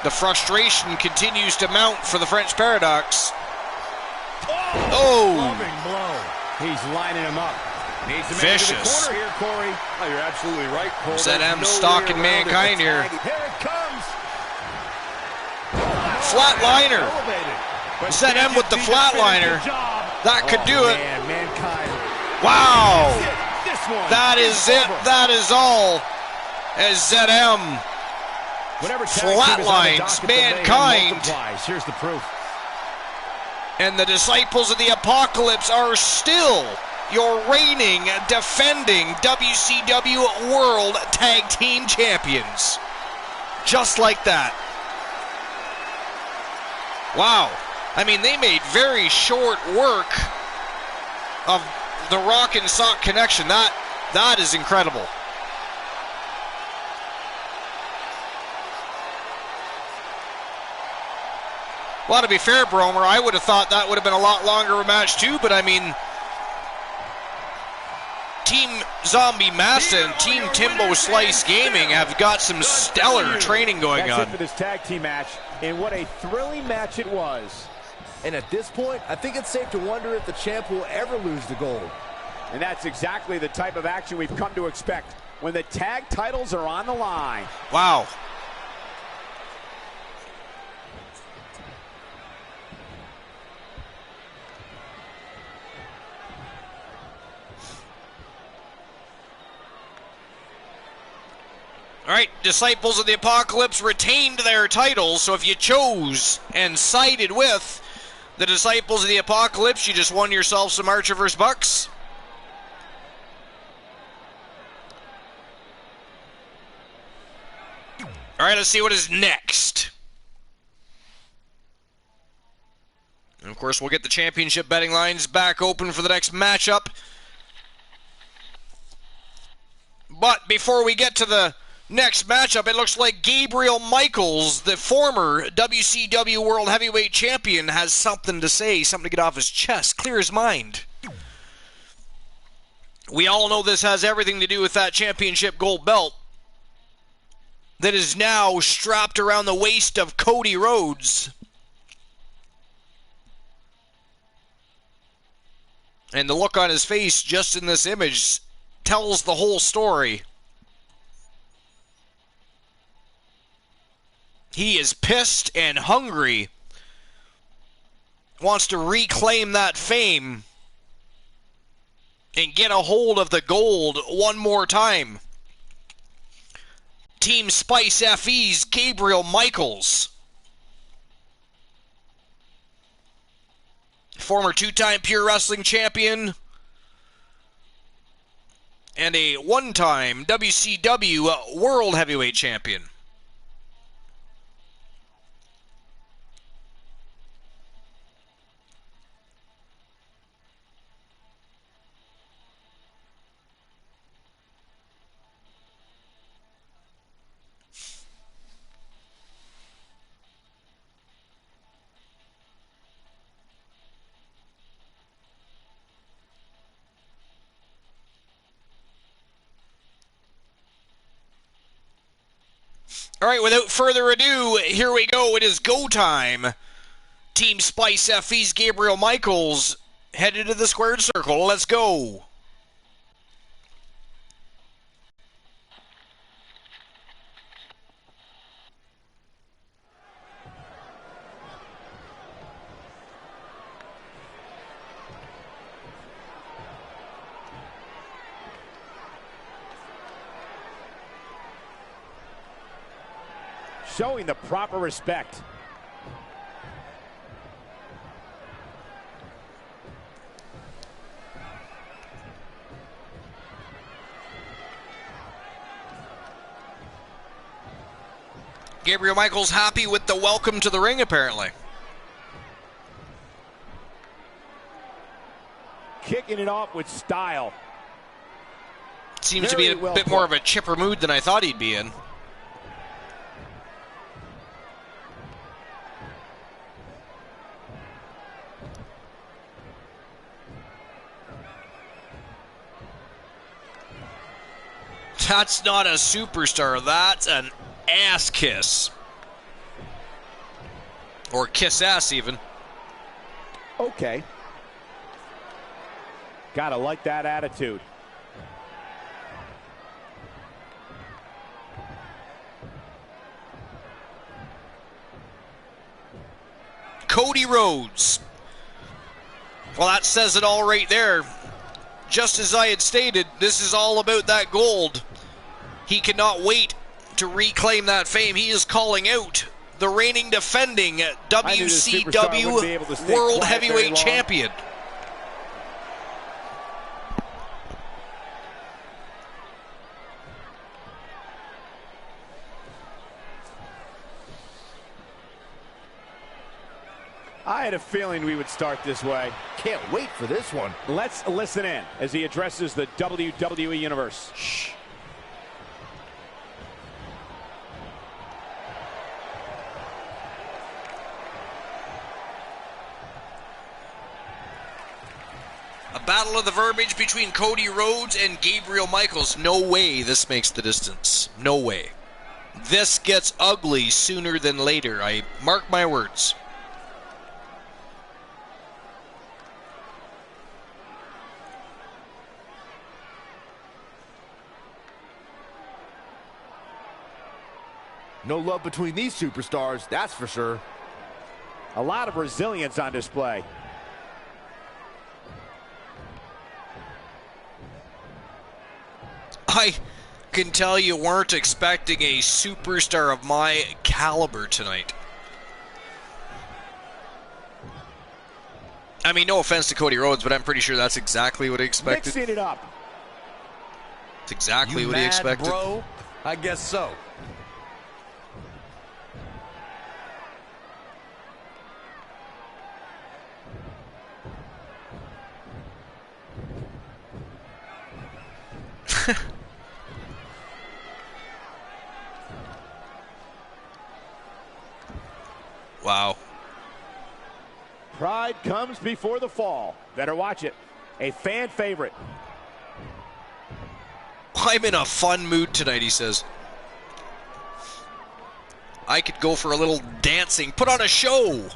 Speaker 1: the frustration continues to mount for the French Paradox. Oh!
Speaker 3: Loving blow.
Speaker 7: He's lining him up.
Speaker 3: Needs to make it to the
Speaker 1: Vicious.
Speaker 3: corner here, Corey.
Speaker 7: Oh, you're absolutely right, Cole.
Speaker 1: ZM stalking Mankind here.
Speaker 3: Here it comes.
Speaker 1: Flatliner.
Speaker 3: Elevated. But
Speaker 1: ZM with the
Speaker 3: Champion's defense
Speaker 1: flatliner.
Speaker 3: did the job.
Speaker 1: That could do it.
Speaker 7: Man, Mankind.
Speaker 1: Wow!
Speaker 3: This one.
Speaker 1: That is it. That is all. As ZM
Speaker 3: Whenever tag team is on the
Speaker 1: flatlines
Speaker 3: docket, the mayhem
Speaker 1: Mankind.
Speaker 3: multiplies. Here's the proof.
Speaker 1: And the Disciples of the Apocalypse are still your reigning, defending WCW World Tag Team Champions. Just like that. Wow. I mean, they made very short work of the Rock and Sock connection. That is incredible. Well, to be fair, Bromer, I would have thought that would have been a lot longer of a match too, but I mean, Team Zombie Massa and Team Timbo Slice Gaming have got some stellar training going
Speaker 7: That's
Speaker 1: on.
Speaker 7: it for this tag team match, and what a thrilling match it was.
Speaker 6: And at this point, I think it's safe to wonder if the champ will ever lose the gold.
Speaker 7: And that's exactly the type of action we've come to expect when the tag titles are on the line.
Speaker 1: Wow. All right, Disciples of the Apocalypse retained their titles, so if you chose and sided with the Disciples of the Apocalypse, you just won yourself some Archer vs. Bucks. All right, let's see what is next. And of course, we'll get the championship betting lines back open for the next matchup. But before we get to the next matchup, it looks like Gabriel Michaels, the former WCW World Heavyweight Champion, has something to say, something to get off his chest, clear his mind. We all know this has everything to do with that championship gold belt that is now strapped around the waist of Cody Rhodes. And the look on his face just in this image tells the whole story. He is pissed and hungry. Wants to reclaim that fame and get a hold of the gold one more time. Team Spice FE's Gabriel Michaels. Former two-time Pure Wrestling champion. and a one-time WCW World Heavyweight Champion. All right, without further ado, here we go. It is go time. Team Spice FE's Gabriel Michaels headed to the squared circle. Let's go.
Speaker 3: Showing the proper respect.
Speaker 1: Gabriel Michaels happy with the welcome to the ring, apparently.
Speaker 3: Kicking it off with style.
Speaker 1: Seems to be a bit more of a chipper mood than I thought he'd be in. That's not a superstar. That's an ass kiss. Or kiss ass, even.
Speaker 3: Okay. Gotta like that attitude.
Speaker 1: Cody Rhodes. Well, that says it all right there. Just as I had stated, this is all about that gold. He cannot wait to reclaim that fame. He is calling out the reigning defending WCW World Heavyweight Champion.
Speaker 3: I had a feeling we would start this way.
Speaker 6: Can't wait for this one.
Speaker 3: Let's listen in as he addresses the WWE Universe. Shh.
Speaker 1: A battle of the verbiage between Cody Rhodes and Gabriel Michaels. No way this makes the distance. No way. This gets ugly sooner than later. I mark my words.
Speaker 6: No love between these superstars, that's for sure.
Speaker 3: A lot of resilience on display.
Speaker 1: I can tell you weren't expecting a superstar of my caliber tonight. I mean, no offense to Cody Rhodes, but I'm pretty sure that's exactly what he expected.
Speaker 3: Mixing it up.
Speaker 1: It's exactly
Speaker 8: You
Speaker 1: what he
Speaker 8: mad,
Speaker 1: expected.
Speaker 8: bro? I guess so.
Speaker 1: Wow.
Speaker 3: Pride comes before the fall. Better watch it. A fan favorite.
Speaker 1: I'm in a fun mood tonight, he says. I could go for a little dancing. Put on a show.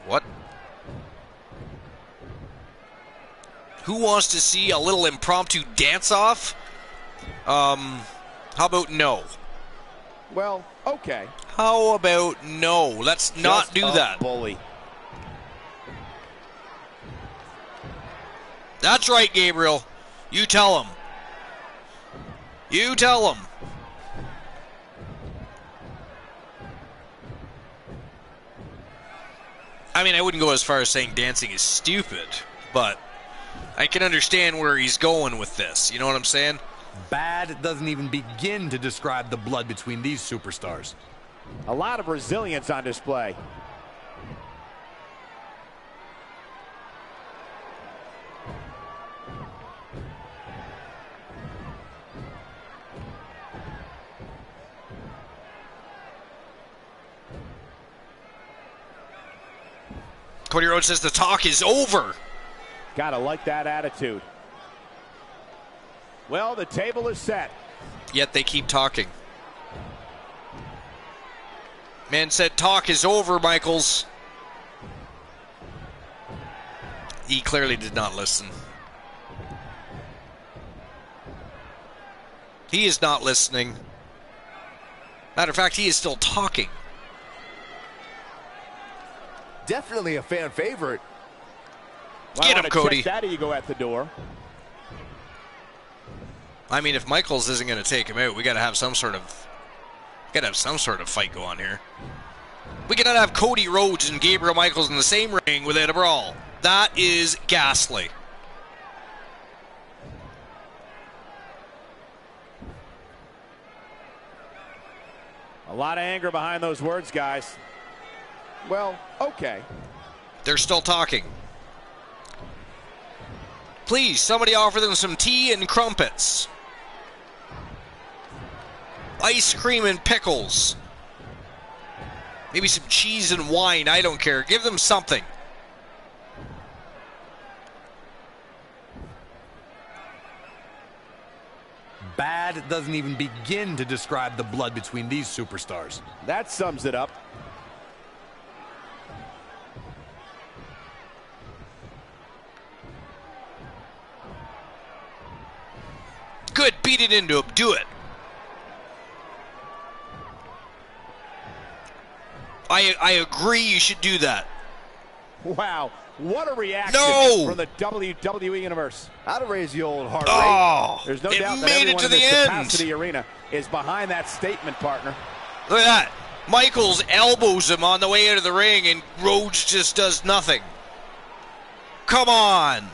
Speaker 1: What? Who wants to see a little impromptu dance-off? How about no?
Speaker 3: Well, okay.
Speaker 1: How about no? Let's not do that.
Speaker 3: Bully.
Speaker 1: That's right, Gabriel. You tell him. You tell him. I mean, I wouldn't go as far as saying dancing is stupid, but I can understand where he's going with this. You know what I'm saying?
Speaker 8: Bad doesn't even begin to describe the blood between these superstars.
Speaker 7: A lot of resilience on display.
Speaker 1: Cody Rhodes says the talk is over.
Speaker 7: Gotta like that attitude. Well, the table is set.
Speaker 1: Yet they keep talking. Man said talk is over, Michaels. He clearly did not listen. He is not listening. Matter of fact, he is still talking.
Speaker 6: Definitely a fan favorite.
Speaker 7: Well,
Speaker 1: Get him, Cody.
Speaker 7: Check that ego at the door.
Speaker 1: I mean, if Michaels isn't going to take him out, we got to have some sort of fight go on here. We cannot have Cody Rhodes and Gabriel Michaels in the same ring without a brawl. That is ghastly.
Speaker 7: A lot of anger behind those words, guys. Well, okay.
Speaker 1: They're still talking. Please, somebody offer them some tea and crumpets. Ice cream and pickles. Maybe some cheese and wine, I don't care. Give them something.
Speaker 8: Bad doesn't even begin to describe the blood between these superstars.
Speaker 7: That sums it up.
Speaker 1: Good, beat it into him. Do it. I agree you should do that.
Speaker 7: Wow, what a reaction from the WWE Universe.
Speaker 6: That'll raise the old heart
Speaker 1: rate.
Speaker 7: There's no
Speaker 1: it
Speaker 7: doubt that
Speaker 1: made it
Speaker 7: everyone
Speaker 1: to
Speaker 7: in
Speaker 1: the
Speaker 7: this
Speaker 1: end.
Speaker 7: capacity arena is behind that statement, partner.
Speaker 1: Look at that. Michaels elbows him on the way out of the ring, and Rhodes just does nothing. Come on.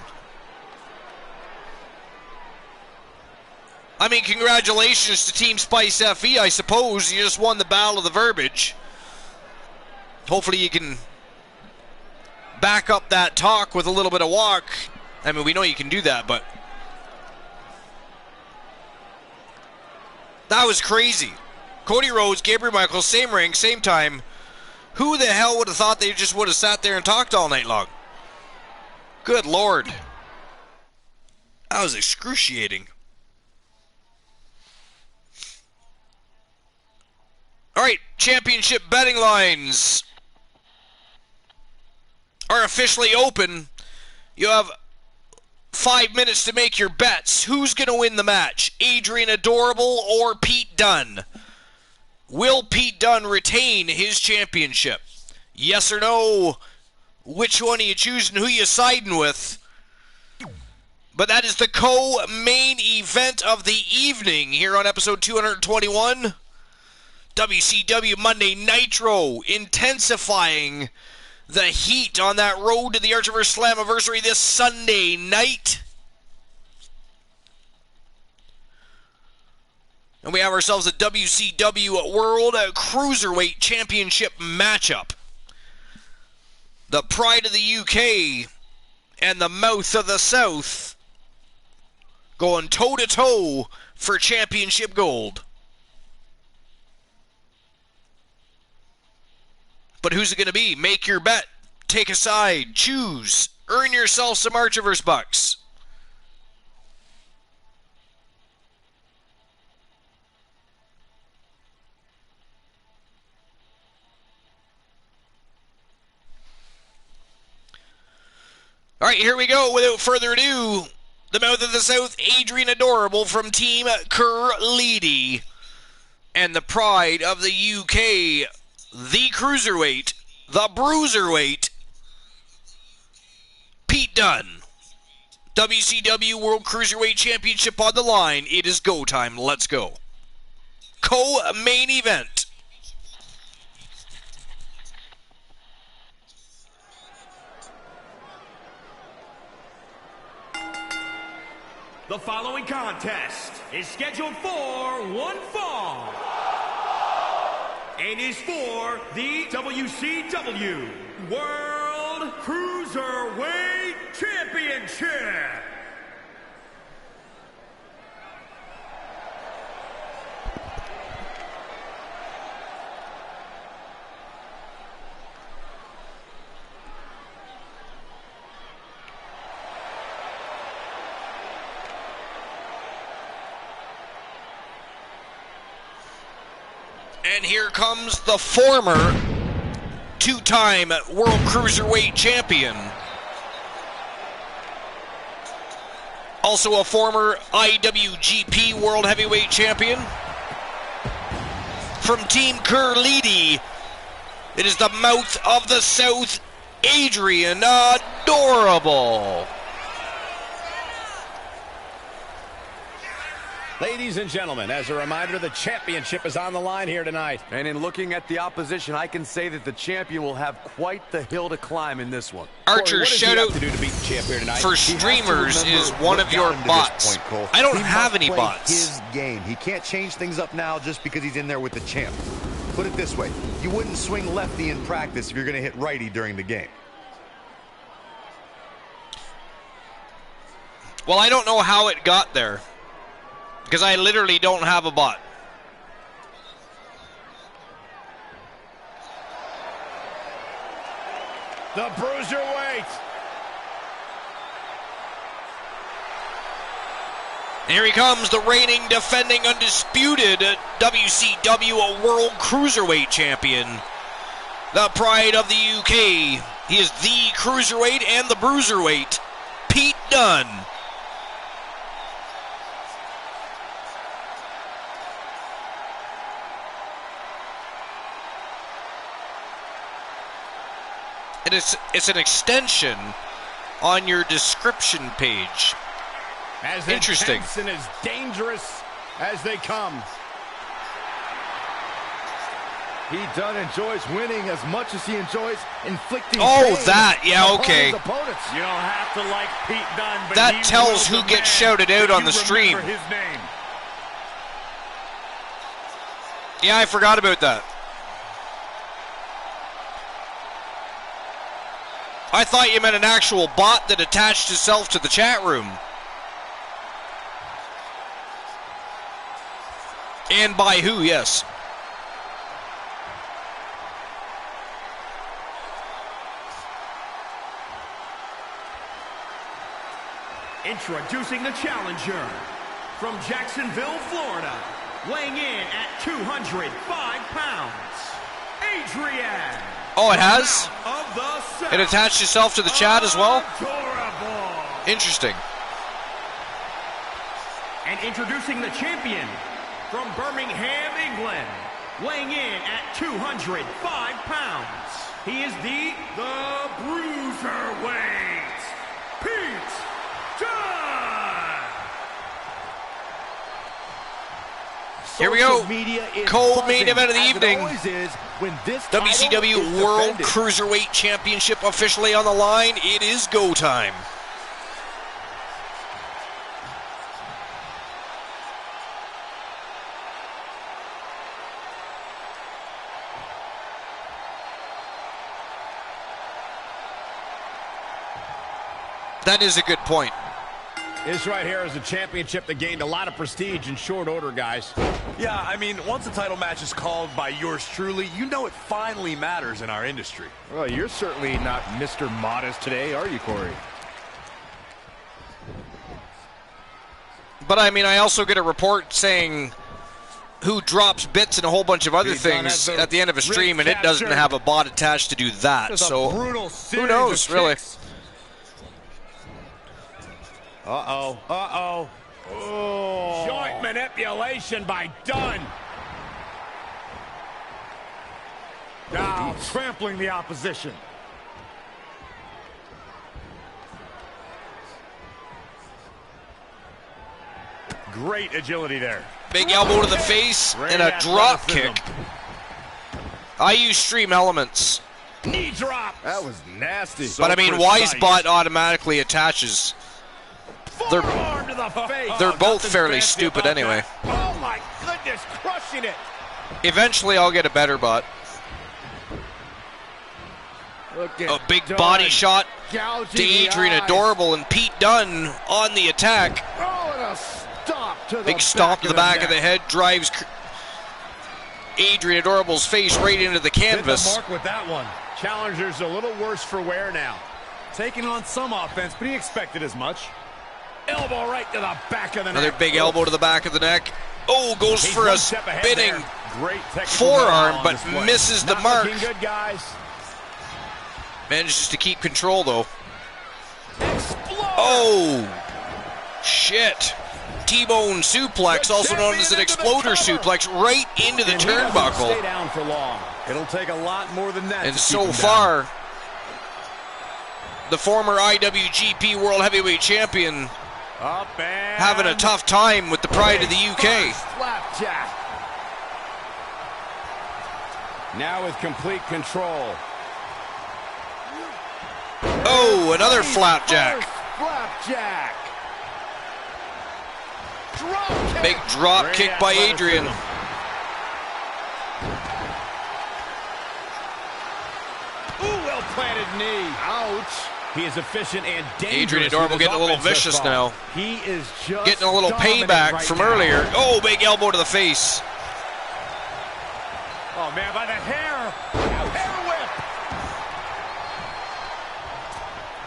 Speaker 1: I mean, congratulations to Team Spice FE, I suppose. You just won the battle of the verbiage. Hopefully you can back up that talk with a little bit of walk. I mean, we know you can do that, but that was crazy. Cody Rhodes, Gabriel Michaels, same ring, same time. Who the hell would have thought they just would have sat there and talked all night long? Good Lord. That was excruciating. All right, championship betting lines are officially open. You have 5 minutes to make your bets. Who's going to win the match? Adrian Adorable or Pete Dunne? Will Pete Dunne retain his championship? Yes or no? Which one are you choosing? Who are you siding with? But that is the co-main event of the evening here on episode 221. WCW Monday Nitro, intensifying the heat on that road to the Archiverse Slammiversary this Sunday night. And we have ourselves a WCW World Cruiserweight Championship matchup. The Pride of the UK and the Mouth of the South going toe-to-toe for championship gold. But who's it going to be? Make your bet. Take a side. Choose. Earn yourself some Archiverse bucks. All right, here we go. Without further ado, the Mouth of the South, Adrian Adorable from Team Curleedy. And the Pride of the UK, the Cruiserweight, the Bruiserweight, Pete Dunne. WCW World Cruiserweight Championship on the line. It is go time. Let's go. Co-main event.
Speaker 4: The following contest is scheduled for one fall and is for the WCW World Cruiserweight Championship.
Speaker 1: And here comes the former two-time World Cruiserweight Champion. Also a former IWGP World Heavyweight Champion. From Team Curlidi, it is the Mouth of the South, Adrian Adorable.
Speaker 3: Ladies and gentlemen, as a reminder, the championship is on the line here tonight.
Speaker 8: And in looking at the opposition, I can say that the champion will have quite the hill to climb in this one.
Speaker 1: Archer, shout out
Speaker 3: to do to beat the champ here tonight?
Speaker 1: for streamers is one of your bots. I don't have any bots.
Speaker 9: His game. He can't change things up now just because he's in there with the champ. Put it this way, you wouldn't swing lefty in practice if you're going to hit righty during the game.
Speaker 1: Well, I don't know how it got there, because I literally don't have a bot.
Speaker 3: The Bruiserweight.
Speaker 1: Here he comes, the reigning, defending, undisputed WCW World Cruiserweight Champion. The pride of the UK. He is the Cruiserweight and the Bruiserweight, Pete Dunne. It's an extension on your description page.
Speaker 3: As
Speaker 1: interesting
Speaker 3: intense and as dangerous as they come.
Speaker 6: Pete Dunne enjoys winning as much as he enjoys inflicting
Speaker 1: Oh,
Speaker 6: pain
Speaker 1: that, yeah,
Speaker 6: upon
Speaker 1: okay.
Speaker 6: his opponents.
Speaker 3: You don't have to like Pete Dunne, but
Speaker 1: That
Speaker 3: he
Speaker 1: tells
Speaker 3: was
Speaker 1: who
Speaker 3: the
Speaker 1: gets
Speaker 3: man
Speaker 1: shouted out
Speaker 3: that
Speaker 1: on
Speaker 3: you
Speaker 1: the stream.
Speaker 3: remember his name.
Speaker 1: Yeah, I forgot about that. I thought you meant an actual bot that attached itself to the chat room. And by who, yes.
Speaker 4: Introducing the challenger from Jacksonville, Florida, weighing in at 205 pounds, Adrian.
Speaker 1: Oh, it has?
Speaker 4: Of the South.
Speaker 1: It attached itself to the chat as well?
Speaker 4: Adorable.
Speaker 1: Interesting.
Speaker 4: And introducing the champion from Birmingham, England, weighing in at 205 pounds. He is the Bruiserweight, Pete Dunne.
Speaker 1: Here we go.
Speaker 6: Social media is
Speaker 1: Cold main
Speaker 6: buzzing,
Speaker 1: event of the
Speaker 6: as it
Speaker 1: evening.
Speaker 6: always is when this title
Speaker 1: WCW
Speaker 6: is
Speaker 1: World
Speaker 6: defended.
Speaker 1: Cruiserweight Championship officially on the line. It is go time. That is a good point.
Speaker 3: This right here is a championship that gained a lot of prestige in short order, guys.
Speaker 8: Yeah, I mean, once a title match is called by yours truly, you know it finally matters in our industry.
Speaker 6: Well, you're certainly not Mr. Modest today, are you, Corey?
Speaker 1: But I mean, I also get a report saying who drops bits and a whole bunch of other things at the end of a stream, and it doesn't have a bot attached to do that. So who knows, really?
Speaker 3: Uh-oh. Uh-oh. Oh. Joint manipulation by Dunne. Now trampling the opposition. Great agility there.
Speaker 1: Big elbow to the face and a drop kick. I use stream elements.
Speaker 3: Knee drop.
Speaker 6: That was nasty.
Speaker 1: But I mean, Wisebot automatically attaches. They're both fairly stupid anyway.
Speaker 3: Oh my goodness, crushing it.
Speaker 1: Eventually, I'll get a better bot. A big body shot to Adrian Adorable, and Pete Dunne on the attack.
Speaker 6: Oh, and a stop to the
Speaker 1: big stomp to the back of the head, drives Adrian Adorable's face right into the canvas.
Speaker 3: Hit the mark with that one. Challenger's a little worse for wear now.
Speaker 2: Taking on some offense, but he expected as much.
Speaker 3: Elbow right to the back of the neck.
Speaker 1: Another big elbow to the back of the neck. Oh, goes
Speaker 3: He's
Speaker 1: for a
Speaker 3: one step ahead
Speaker 1: spinning
Speaker 3: there. Great
Speaker 1: forearm, but misses the
Speaker 3: Not
Speaker 1: mark.
Speaker 3: looking good, guys.
Speaker 1: Manages to keep control, though.
Speaker 3: Explode.
Speaker 1: Oh, shit. T-bone suplex, also known as an exploder suplex, right into the
Speaker 3: And he doesn't
Speaker 1: turnbuckle.
Speaker 3: Stay down for long.
Speaker 2: It'll take a lot more than that.
Speaker 1: And
Speaker 2: to keep
Speaker 1: so
Speaker 2: him
Speaker 1: far,
Speaker 2: down.
Speaker 1: the former IWGP World Heavyweight Champion
Speaker 3: Up and
Speaker 1: having a tough time with the pride of the UK.
Speaker 3: Slapjack. Now with complete control.
Speaker 1: Oh, another flapjack.
Speaker 3: Flapjack. Drop kick.
Speaker 1: Big drop
Speaker 3: Great
Speaker 1: kick by Adrian.
Speaker 3: Ooh, well planted knee. Ouch. He is efficient and dangerous.
Speaker 1: Adrian Adorable
Speaker 3: with his
Speaker 1: getting a little
Speaker 3: offense thus
Speaker 1: vicious
Speaker 3: far.
Speaker 1: now.
Speaker 3: He is just
Speaker 1: Getting a little
Speaker 3: dominant
Speaker 1: payback
Speaker 3: right
Speaker 1: from
Speaker 3: now.
Speaker 1: earlier. Oh, big elbow to the face.
Speaker 3: Oh man, by the hair. Hair whip.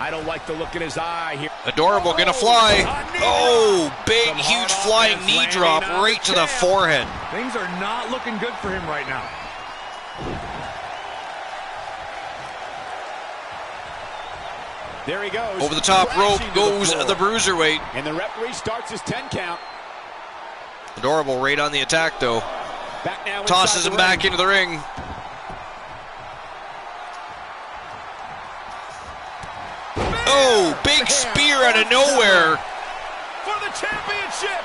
Speaker 3: I don't like the look in his eye here.
Speaker 1: Adorable gonna fly. Oh, big,
Speaker 3: Some
Speaker 1: huge
Speaker 3: hard
Speaker 1: flying
Speaker 3: offense
Speaker 1: knee
Speaker 3: landing
Speaker 1: drop
Speaker 3: on
Speaker 1: right
Speaker 3: the
Speaker 1: to the
Speaker 3: champ.
Speaker 1: forehead.
Speaker 2: Things are not looking good for him right now.
Speaker 3: There he goes.
Speaker 1: Over the top rope
Speaker 3: Crashing to
Speaker 1: goes
Speaker 3: floor.
Speaker 1: the bruiserweight.
Speaker 3: And the referee starts his 10 count.
Speaker 1: Adorable right on the attack, though.
Speaker 3: Back now
Speaker 1: Tosses him back into the ring. Oh, big spear out of nowhere
Speaker 3: For the championship.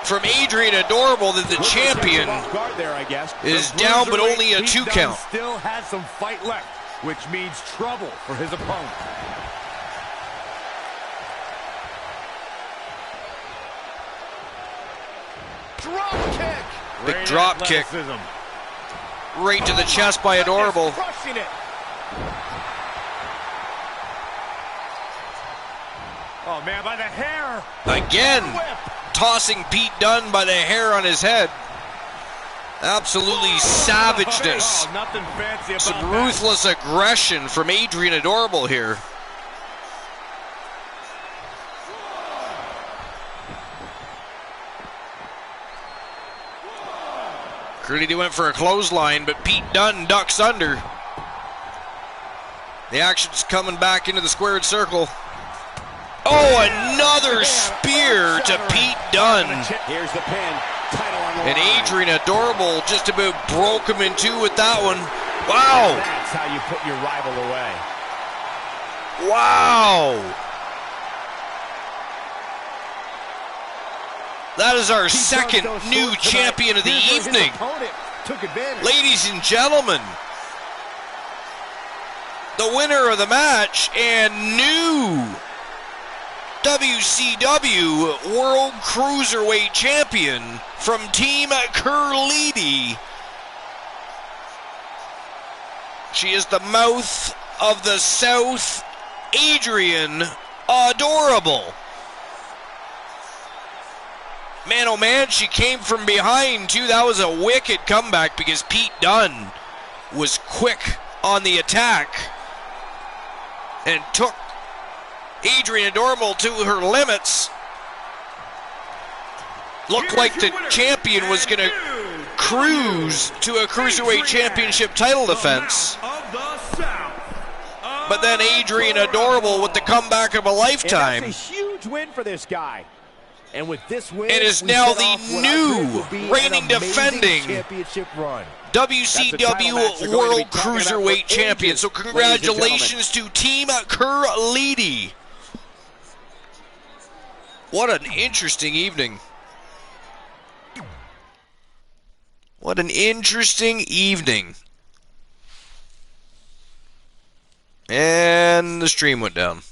Speaker 1: from Adrian Adorable, that the champion
Speaker 3: Off guard there, I guess.
Speaker 1: is
Speaker 2: The
Speaker 1: down, but
Speaker 2: bruiserweight
Speaker 1: only a
Speaker 2: Pete
Speaker 1: 2
Speaker 2: Dunne
Speaker 1: count.
Speaker 2: Still has some fight left, which means trouble for his opponent.
Speaker 3: Drop kick.
Speaker 1: Big
Speaker 2: Great
Speaker 1: drop kick
Speaker 2: athleticism.
Speaker 1: right to the chest by Adorable.
Speaker 3: Crushing it.
Speaker 2: Oh man, by the hair.
Speaker 1: Again,
Speaker 3: Whip.
Speaker 1: tossing Pete Dunne by the hair on his head. Absolutely savageness.
Speaker 2: Oh, nothing fancy about
Speaker 1: Some
Speaker 2: that.
Speaker 1: ruthless aggression from Adrian Adorable here. Curly went for a clothesline, but Pete Dunne ducks under. The action's coming back into the squared circle. Oh, another spear to Pete Dunne.
Speaker 3: Here's the pin. Title on the
Speaker 1: And
Speaker 3: line.
Speaker 1: Adrian Adorable just about broke him in two with that one. Wow.
Speaker 3: That's how you put your rival away.
Speaker 1: Wow. That is our
Speaker 6: Pete Dunne
Speaker 1: second
Speaker 6: fell
Speaker 1: new
Speaker 6: short
Speaker 1: champion of the
Speaker 6: tonight. Here's where his
Speaker 1: evening.
Speaker 6: opponent took advantage.
Speaker 1: Ladies and gentlemen, the winner of the match and new WCW World Cruiserweight Champion from Team Curlidi. She is the mouth of the South, Adrian Adorable. Man, oh man, she came from behind too. That was a wicked comeback because Pete Dunne was quick on the attack and took Adrian Adorable to her limits. Looked like the champion was going to cruise to a Cruiserweight Championship title defense. But then Adrian Adorable with the comeback of a lifetime.
Speaker 3: And that's a huge win for this guy. And with this win,
Speaker 1: It is
Speaker 3: we
Speaker 1: now
Speaker 3: set off
Speaker 1: the
Speaker 3: what I
Speaker 1: new
Speaker 3: believe will be an
Speaker 1: reigning
Speaker 3: amazing
Speaker 1: defending
Speaker 3: championship run.
Speaker 1: WCW World Cruiserweight Champion. So
Speaker 3: ladies and
Speaker 1: congratulations to Team Curlidi. What an interesting evening. What an interesting evening. And the stream went down.